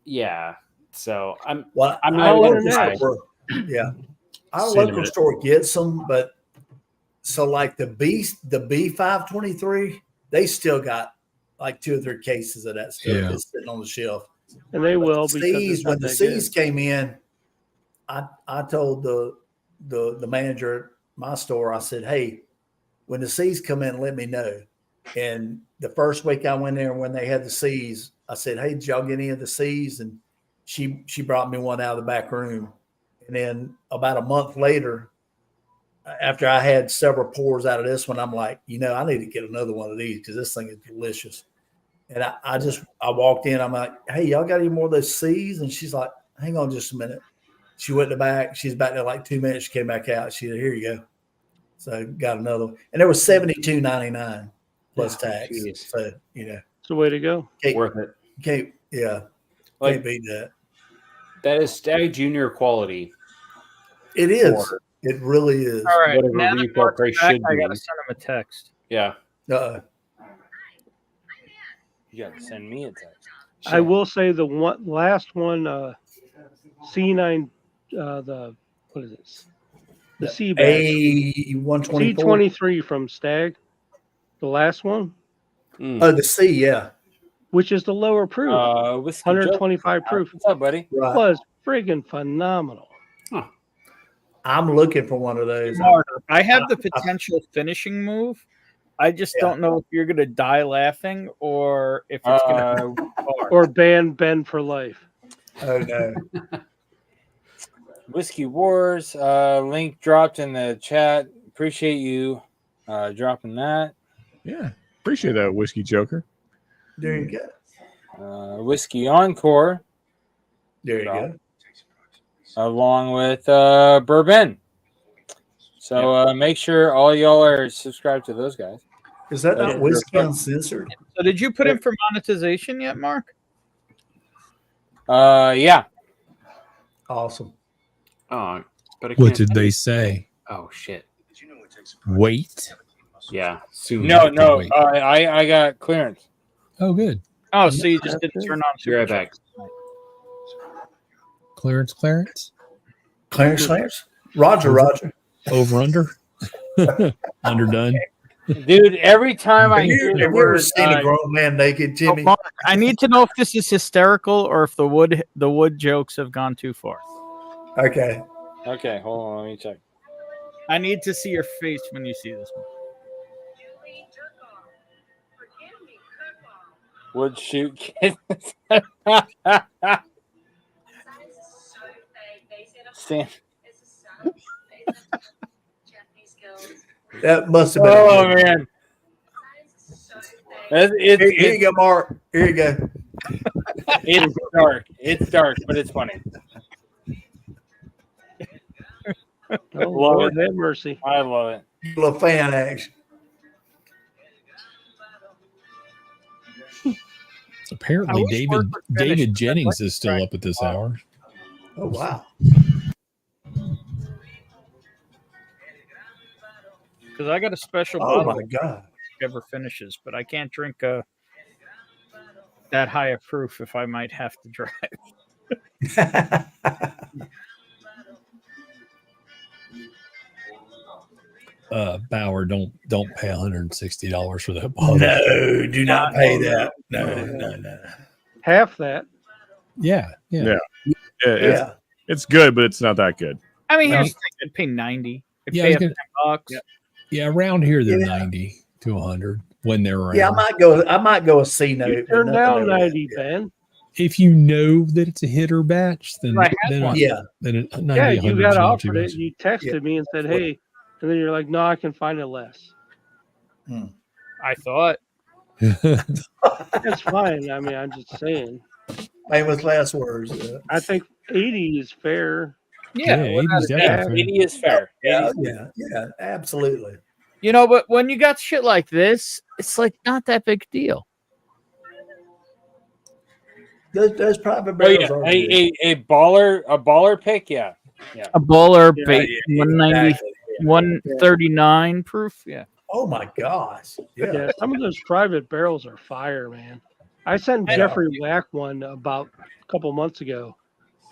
Yeah. So I'm Well, not our even local trying. store, yeah, our Send local it. store gets them, but so like the B523, they still got like 2 or 3 cases of that stuff Yeah. that's sitting on the shelf. And they will The because C's, it's when not the that C's good. came in, I told the manager at my store, I said, hey, when the C's come in, let me know. And the first week I went there when they had the C's, I said, hey, did y'all get any of the C's? And she brought me one out of the back room. And then about a month later, after I had several pours out of this one, I'm like, I need to get another one of these because this thing is delicious. And I walked in. I'm like, hey, y'all got any more of those C's? And she's like, hang on just a minute. She went to the back. She's back there like 2 minutes. She came back out. She said, here you go. So got another one. And there was $72.99 plus tax. Geez. So, It's the way to go. Worth it. Can't beat that. That is Stag Junior quality. It is. It really is. All right. Whatever Now that retail Mark's price back, should I be. got to send him a text. Yeah. You got to send me a text. I will say the last one, C9, what is this? The C batch. A124. C23 from Stag, the last one. Oh, the C, yeah. Which is the lower proof. 125 proof. What's up, buddy? Right. Was friggin' phenomenal. I'm looking for one of those. I have the potential finishing move. I just don't know if you're going to die laughing or if it's going to or ban Ben for life. Oh no. Whiskey Wars link dropped in the chat. Appreciate you dropping that. Yeah, appreciate that, Whiskey Joker. There you go. Whiskey Encore. There you go. Along with Bourbon. So make sure all y'all are subscribed to those guys. Is that not Whiskey Uncensored? So did you put in for monetization yet, Mark? Yeah. Awesome. Oh, but What did they say? Oh shit. Wait. Yeah. Soon. No. I got clearance. Oh, good. Oh, so you just didn't turn on Be right back. Clearance. Clarence. Roger. Over under. Underdone. Dude, every time I hear Have the you ever word seen a grown man naked, Jimmy? Mark, I need to know if this is hysterical or if the wood jokes have gone too far. Okay. Okay, hold on, let me check. I need to see your face when you see this one. Would shoot kids. Stand. That must have been. Oh man. Here you go, Mark. Here you go. It's dark. It's dark, but it's funny. Oh, Lord have mercy. I love it. A little fan action. Apparently, David Jennings is still up at this hour. Oh wow. Because I got a special Oh bottle my God. ever finishes, but I can't drink that high of proof if I might have to drive. Bauer, don't pay $160 for that bottle. No, do not pay that. No. Half that. Yeah. It's good, but it's not that good. I mean, here's the thing: I'd pay $90. I'd Yeah, pay I was $10. Yeah, around here they're 90 to 100 when they're around. Yeah, I might go a C note. You turn down 90, Ben. If you know that it's a hitter batch, then Right, then one. Yeah. then 90, Yeah, you 100 got is not offered too it. much. You texted me and said, "Hey," and then you're like, "No, I can find it less." I thought. That's fine. I mean, I'm just saying. Famous last words. I think 80 is fair. Yeah, 80 is definitely 80 is fair. Yeah, absolutely. You know, but when you got shit like this, it's like not that big a deal. Those private Oh, barrels yeah. are A baller pick, yeah. A baller, Yeah, 190, exactly. 139 proof. Yeah. Oh my gosh. Yeah, some of those private barrels are fire, man. I sent Jeffrey Wack one about a couple months ago.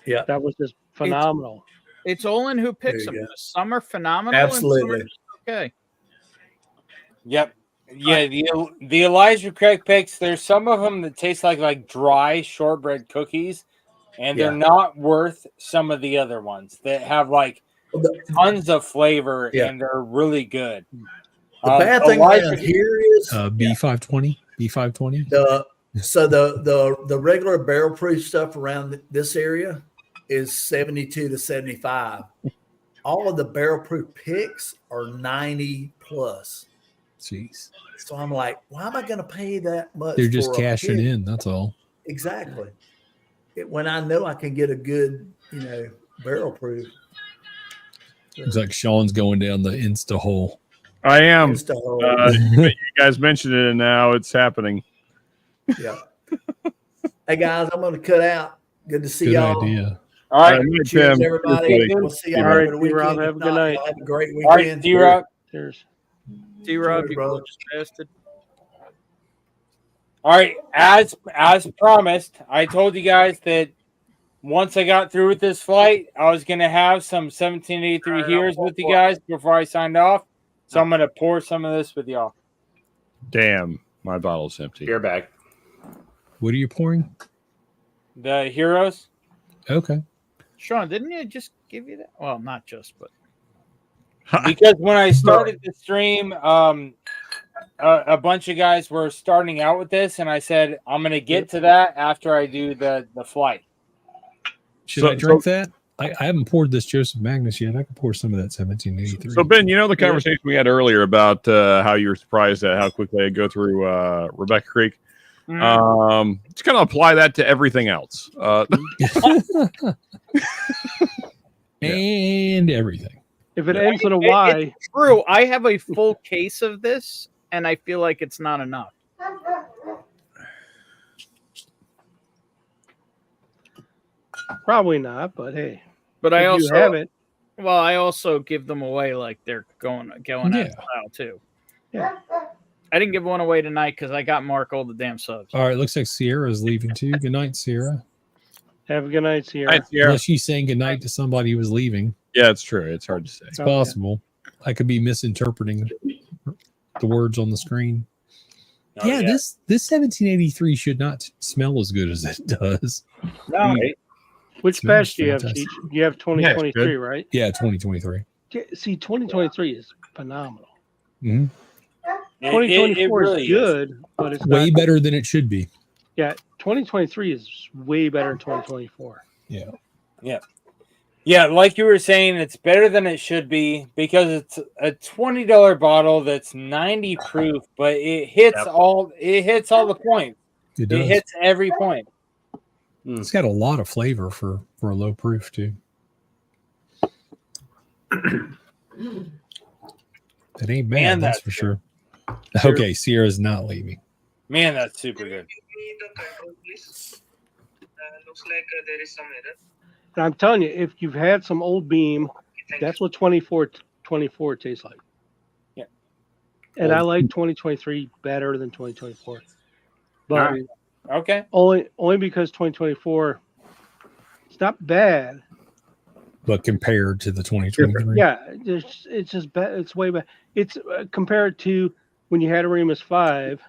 Yeah. That was just phenomenal. It's Olin who picks There them. you go. Some are phenomenal. Absolutely. And some are just okay. Yep. Yeah, the Elijah Craig picks, there's some of them that taste like dry shortbread cookies, and they're not worth some of the other ones that have like tons of flavor and they're really good. The bad thing around here is B520. B520. The regular barrel proof stuff around this area is 72 to 75. all of the barrel proof picks are 90 plus. Jeez. So I'm like, why am I going to pay that much? They're just for a cashing pick? in. That's all. Exactly. When I know I can get a good, barrel proof. It's like Sean's going down the Insta hole. I am. Insta hole. You guys mentioned it, and now it's happening. Yeah. Hey guys, I'm going to cut out. Good to see Good y'all. idea. All right. Cheers, everybody. We'll see y'all All right, over the weekend. D-Rob, have a good night. Y'all have a great All right, weekend. D-Rob. Cheers. D-Rob, Cheers, you brother. gorgeous bastard. All right, as promised, I told you guys that once I got through with this flight, I was gonna have some 1783 here's with you guys before I signed off. So I'm gonna pour some of this with y'all. Damn, my bottle's empty. Beer bag. What are you pouring? The heroes. Okay. Sean, didn't you just give you that? Well, not just, but Because when I started the stream, a bunch of guys were starting out with this, and I said I'm gonna get to that after I do the flight. Should I drink that? I haven't poured this Joseph Magnus yet. I could pour some of that 1783. So Ben, you know the conversation we had earlier about how you were surprised at how quickly I go through Rebecca Creek. Just kind of apply that to everything else. And everything. If it ends in a Y, it's true. I have a full case of this, and I feel like it's not enough. probably not. But hey, But if I you also have it. Well, I also give them away like they're going out of style too. Yeah. I didn't give one away tonight because I got Mark all the damn subs. All right, looks like Sierra's leaving too. Good night, Sierra. Have a good night, Sierra. Night, Sierra. Unless she's saying good night to somebody who was leaving. Yeah, it's true. It's hard to say. It's possible. I could be misinterpreting the words on the screen. Oh, yeah. This 1783 should not smell as good as it does. No. Which Smells batch do you have, fantastic. Cheech? You have 2023, right? Yeah, 2023. See, 2023 is phenomenal. Mm-hmm. 2024 really is good, but it's Way not, better than it should be. Yeah, 2023 is way better than 2024. Yeah. Yeah, like you were saying, it's better than it should be because it's a $20 bottle that's 90 proof, but it hits all the points. It does. It hits every point. It's got a lot of flavor for a low proof too. It ain't bad, Man, that's that's for sure. Okay, Sierra's not leaving. Man, that's super good. Looks like there is some error. And I'm telling you, if you've had some old Beam, that's what 24 tastes like. Yeah. And I like 2023 better than 2024. But All right. Okay. only because 2024, it's not bad. But compared to the 2023. Yeah, it's just bad. It's way bad. It's compared to when you had a Remus 5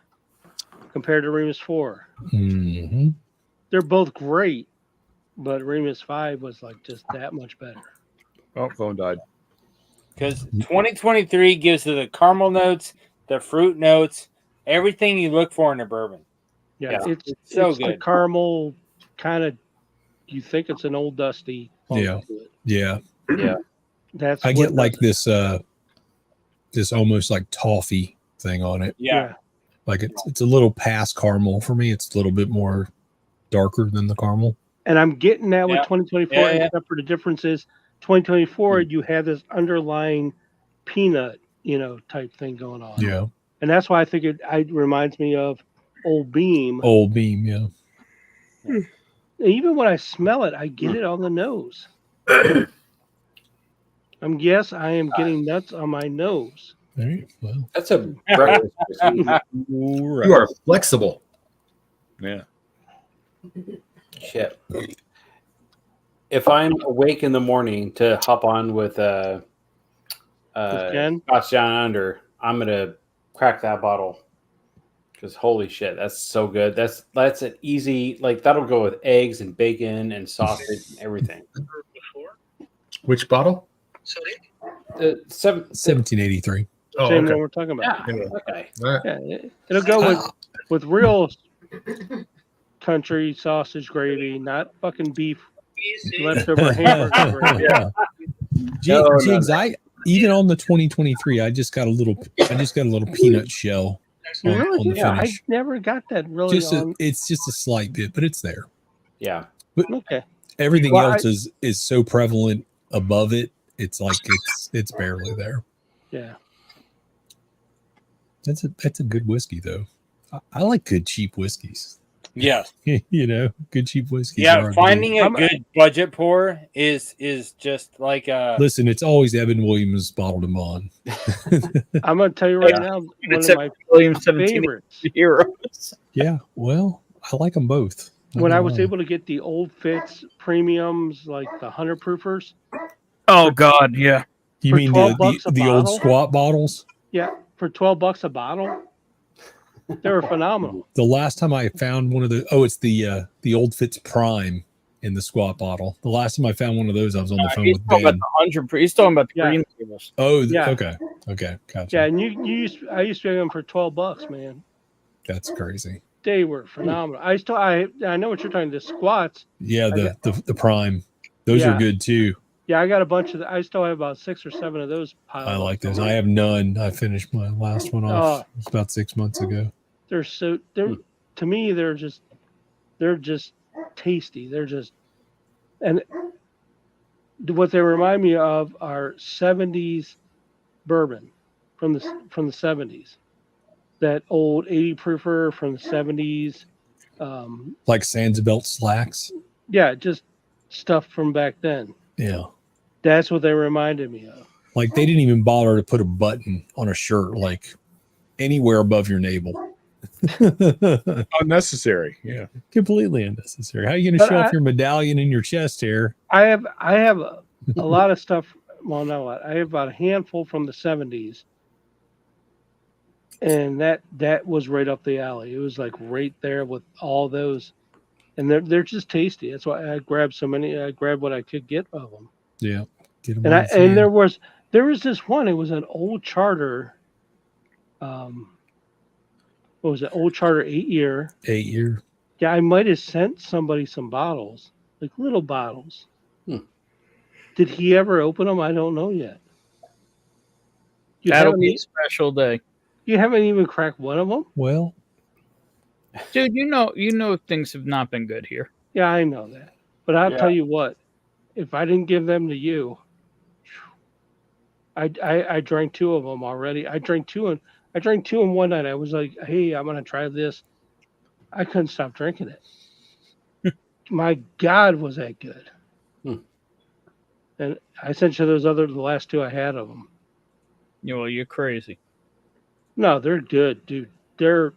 compared to Remus 4. Mm-hmm. They're both great, but Remus 5 was like just that much better. Oh, phone died. Because 2023 gives it the caramel notes, the fruit notes, everything you look for in a bourbon. Yeah, it's so it's good. The caramel kind of, you think it's an old dusty. Yeah. Yeah. That's I what get like does this almost like toffee thing on it. Yeah. Like it's a little past caramel for me. It's a little bit more darker than the caramel. And I'm getting that with Yeah. 2024, Yeah, yeah. except for the difference is 2024, you have this underlying peanut, type thing going on. Yeah. And that's why I think it reminds me of Old Beam. Old Beam, yeah. Even when I smell it, I get it on the nose. Yes, I am getting nuts on my nose. All right. Well, That's a breakfast whiskey. You are flexible. Yeah. Shit. If I'm awake in the morning to hop on with Ken? Scotch Down Under, I'm gonna crack that bottle because holy shit, that's so good. That's an easy, like that'll go with eggs and bacon and sausage and everything. Which bottle? Sorry. 1783. Oh, Same okay. one we're talking about. Yeah. Okay. All right. Yeah, it'll go with real country sausage gravy, not fucking beef leftover hamburger gravy. Yeah. Jigs, even on the 2023, I just got a little peanut shell on the finish. I never got that really. It's just a slight bit, but it's there. Yeah. But okay. Everything else is so prevalent above it. It's like it's barely there. Yeah. That's a good whiskey though. I like good cheap whiskeys. Yeah. Good cheap whiskeys. Yeah, finding a good budget pour is just like Listen, it's always Evan Williams bottled and bond. I'm gonna tell you right now, one of my Williams favorites. Heroes. Yeah, well, I like them both. When I was able to get the Old Fitz premiums, like the 100 proofers. Oh God, yeah. You mean the old squat bottles? Yeah, for $12 a bottle. They were phenomenal. The last time I found one of it's the Old Fitz Prime in the squat bottle. The last time I found one of those, I was on the phone with Ben. He's talking about the green labels. Oh, yeah. Okay, gotcha. Yeah, and I used to get them for $12, man. That's crazy. They were phenomenal. I know what you're talking. The squats. Yeah, the Prime. Those are good too. Yeah, I got a bunch of. I still have about 6 or 7 of those piled. I like those. I have none. I finished my last one off about 6 months ago. They're to me they're just tasty. They're just, and what they remind me of are 70s bourbon from the 70s. That old 80 proofer from the 70s. Like Sandsbelt slacks. Yeah, just stuff from back then. Yeah. That's what they reminded me of. Like they didn't even bother to put a button on a shirt like anywhere above your navel. Unnecessary. Yeah. Completely unnecessary. How are you going to show off your medallion in your chest hair? I have a lot of stuff. Well, not a lot. I have about a handful from the 70s. And that was right up the alley. It was like right there with all those. And they're just tasty. That's why I grabbed so many. I grabbed what I could get of them. Yeah. Get them and there was this one. It was an old charter. What was it? Old charter 8-year. 8-year. Yeah, I might have sent somebody some bottles, like little bottles. Did he ever open them? I don't know yet. That'll be a special day. You haven't even cracked one of them? Well, dude, you know things have not been good here. Yeah, I know that. But I'll tell you what, if I didn't give them to you, I drank 2 of them already. I drank two in one night. I was like, hey, I'm gonna try this. I couldn't stop drinking it. My God, was that good. And I sent you the last 2 I had of them. Yeah, well, you're crazy. No, they're good, dude. That's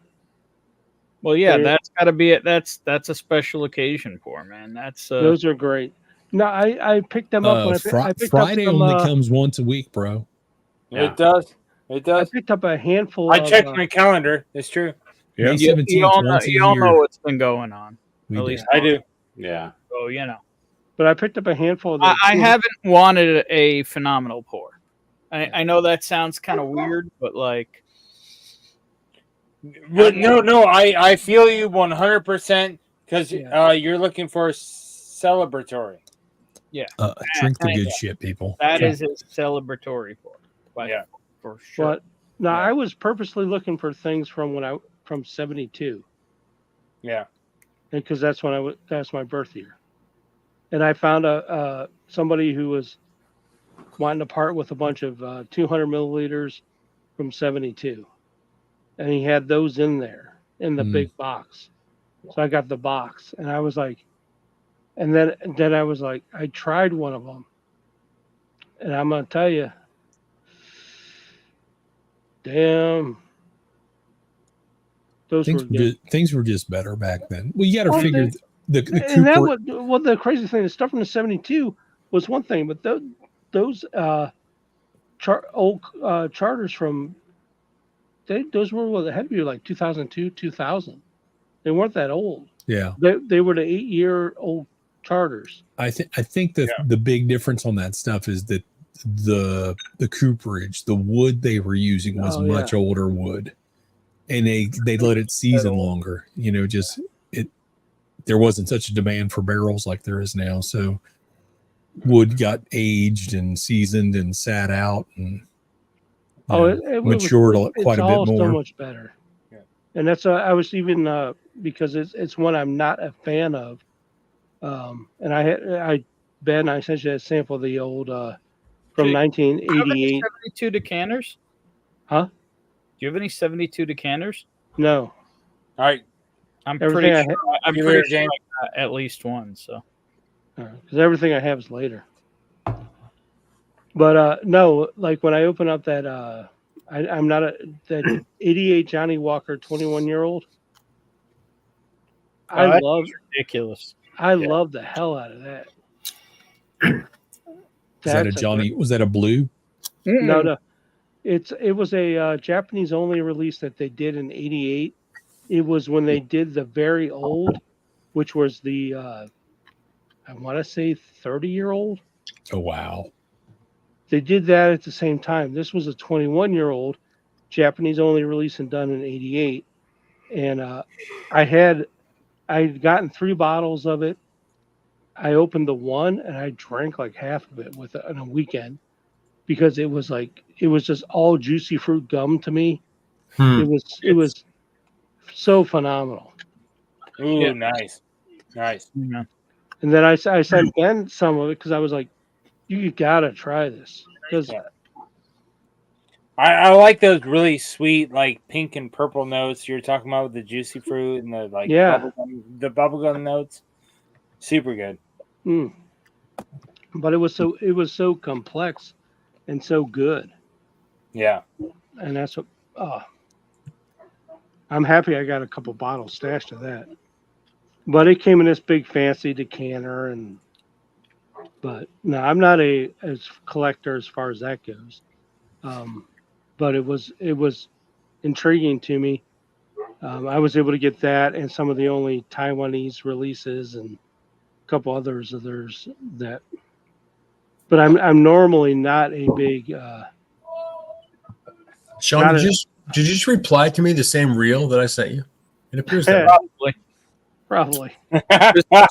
got to be it. That's a special occasion for, man. Those are great. No, I picked them up. Friday only comes once a week, bro. Yeah. It does. I picked up a handful. I checked my calendar. It's true. Yeah, you all know what's been going on. At least I do. Yeah. So But I picked up a handful of. I haven't wanted a phenomenal pour. I know that sounds kind of weird, but like. But no, I feel you 100% because you're looking for celebratory. Yeah. Drink the good shit, people. That is a celebratory pour. For sure. But no, I was purposely looking for things from from 72. Yeah. Because that's my birth year. And I found somebody who was wanting to part with a bunch of 200 milliliters from 72. And he had those in there in the big box. So I got the box and I was like, and then I was like, I tried one of them. And I'm going to tell you, damn. Things were just better back then. Well, you got to figure the the crazy thing, the stuff from the 72 was one thing, but those old charters from, those were they had to be like 2002, 2000. They weren't that old. Yeah, they were the 8-year-old charters. I think that the big difference on that stuff is that the cooperage, the wood they were using was much older wood, and they let it season longer. There wasn't such a demand for barrels like there is now. So wood got aged and seasoned and sat out and matured quite a bit more. So much better. Yeah. And that's I was even because it's one I'm not a fan of. And I sent you a sample of the old from 1988. 72 decanters? Huh? Do you have any 72 decanters? No. All right. I'm pretty sure I got at least one. So, because everything I have is later. But no, like when I open up that I'm not that 88 Johnny Walker 21-year-old. I love ridiculous. I love the hell out of that. Was that a Johnny? Was that a blue? No. It was a Japanese only release that they did in '88. It was when they did the very old, which was the I want to say 30-year-old. Oh wow! They did that at the same time. This was a 21-year-old Japanese only release and done in '88, and I'd gotten 3 bottles of it. I opened the one and I drank like half of it in a weekend because it was just all juicy fruit gum to me. It was so phenomenal. Ooh, yeah. Nice. Yeah. And then I sent Ben some of it because I was like, you gotta try this because. Yeah. I like those really sweet, like pink and purple notes you're talking about with the juicy fruit and the bubblegum notes. Super good. But it was so complex and so good. Yeah. And that's what I'm happy I got a couple bottles stashed of that. But it came in this big fancy decanter but no, I'm not as collector as far as that goes. But it was intriguing to me. I was able to get that and some of the only Taiwanese releases and a couple others of theirs that. But I'm normally not a big. Sean, did you just reply to me the same reel that I sent you? It appears that probably. What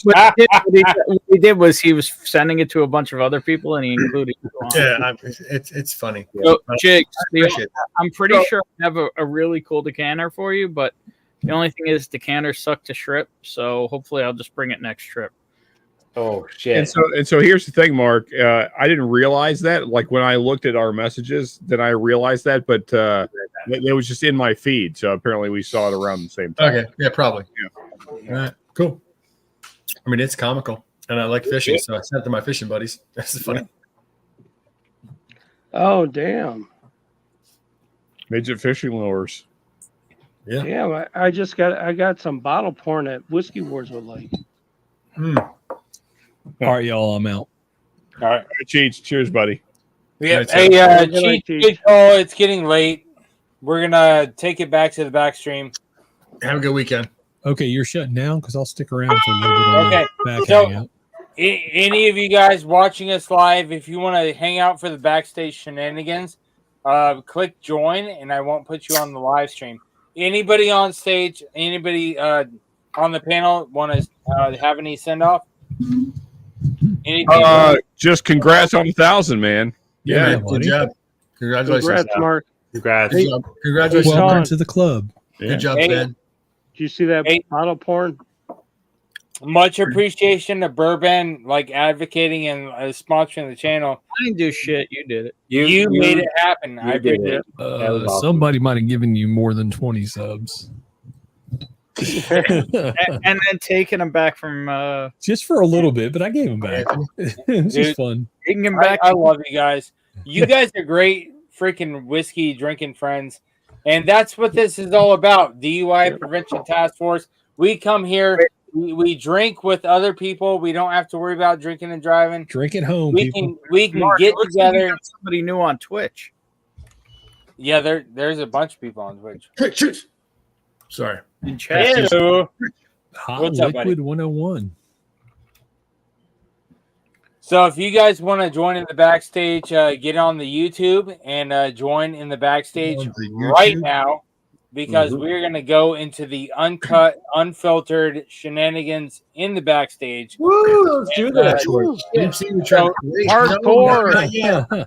he did was he was sending it to a bunch of other people, and he included you on. Yeah, it's funny. So, Jigs, I'm pretty sure I have a really cool decanter for you, but the only thing is decanters suck to strip, so hopefully I'll just bring it next trip. Oh shit! And so here's the thing, Mark. I didn't realize that. Like when I looked at our messages, then I realized that, but it was just in my feed. So apparently we saw it around the same time. Okay, yeah, probably. Yeah. All right, cool. I mean, it's comical, and I like fishing, so I sent it to my fishing buddies. That's funny. Oh damn! Midget fishing lures. Yeah. Yeah, I got some bottle porn that Whiskey Wars would like. All right, y'all, I'm out. All right. Cheech. Cheers, buddy. Yeah. Hey, Cheech. Oh, it's getting late. We're gonna take it back to the back stream. Have a good weekend. Okay, you're shutting down because I'll stick around for a little bit. On back so hangout. Any of you guys watching us live, if you want to hang out for the backstage shenanigans, click join, and I won't put you on the live stream. Anybody on stage, anybody on the panel want to have any send off? Just congrats on 1,000, man. Yeah, man, good job. Congratulations. Congrats, Mark. Congrats. Hey, congratulations. Welcome to the club. Yeah. Good job, Ben. Did you see that bottle porn? Much appreciation to Bourbon, like advocating and sponsoring the channel. I didn't do shit. You did it. You made it happen. I did it. Awesome. Somebody might have given you more than 20 subs. and then taking them back from just for a little bit, but I gave them back. It's just fun. Taking them back. I love you guys. You guys are great freaking whiskey drinking friends. And that's what this is all about. DUI Prevention Task Force. We come here, we drink with other people. We don't have to worry about drinking and driving. Drink at home. We can Mark, get together. Somebody new on Twitch. Yeah, there's a bunch of people on Twitch. Sorry. In chat. Hello. Hot What's Liquid up, buddy? 101. So if you guys want to join in the backstage, get on the YouTube and join in the backstage right now. because Mhm. we're going to go into the uncut, unfiltered shenanigans in the backstage. Woo! Let's do that. Hardcore.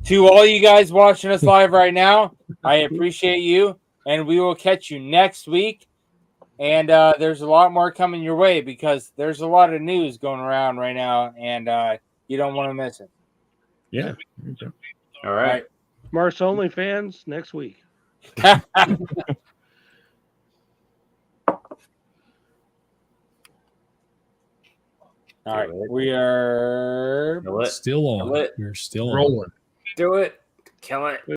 To all you guys watching us live right now, I appreciate you, and we will catch you next week. And there's a lot more coming your way because there's a lot of news going around right now, and you don't want to miss it. Yeah. All right. Mark's Only fans next week. All right, we are still on. We're still on. Do it. Kill it.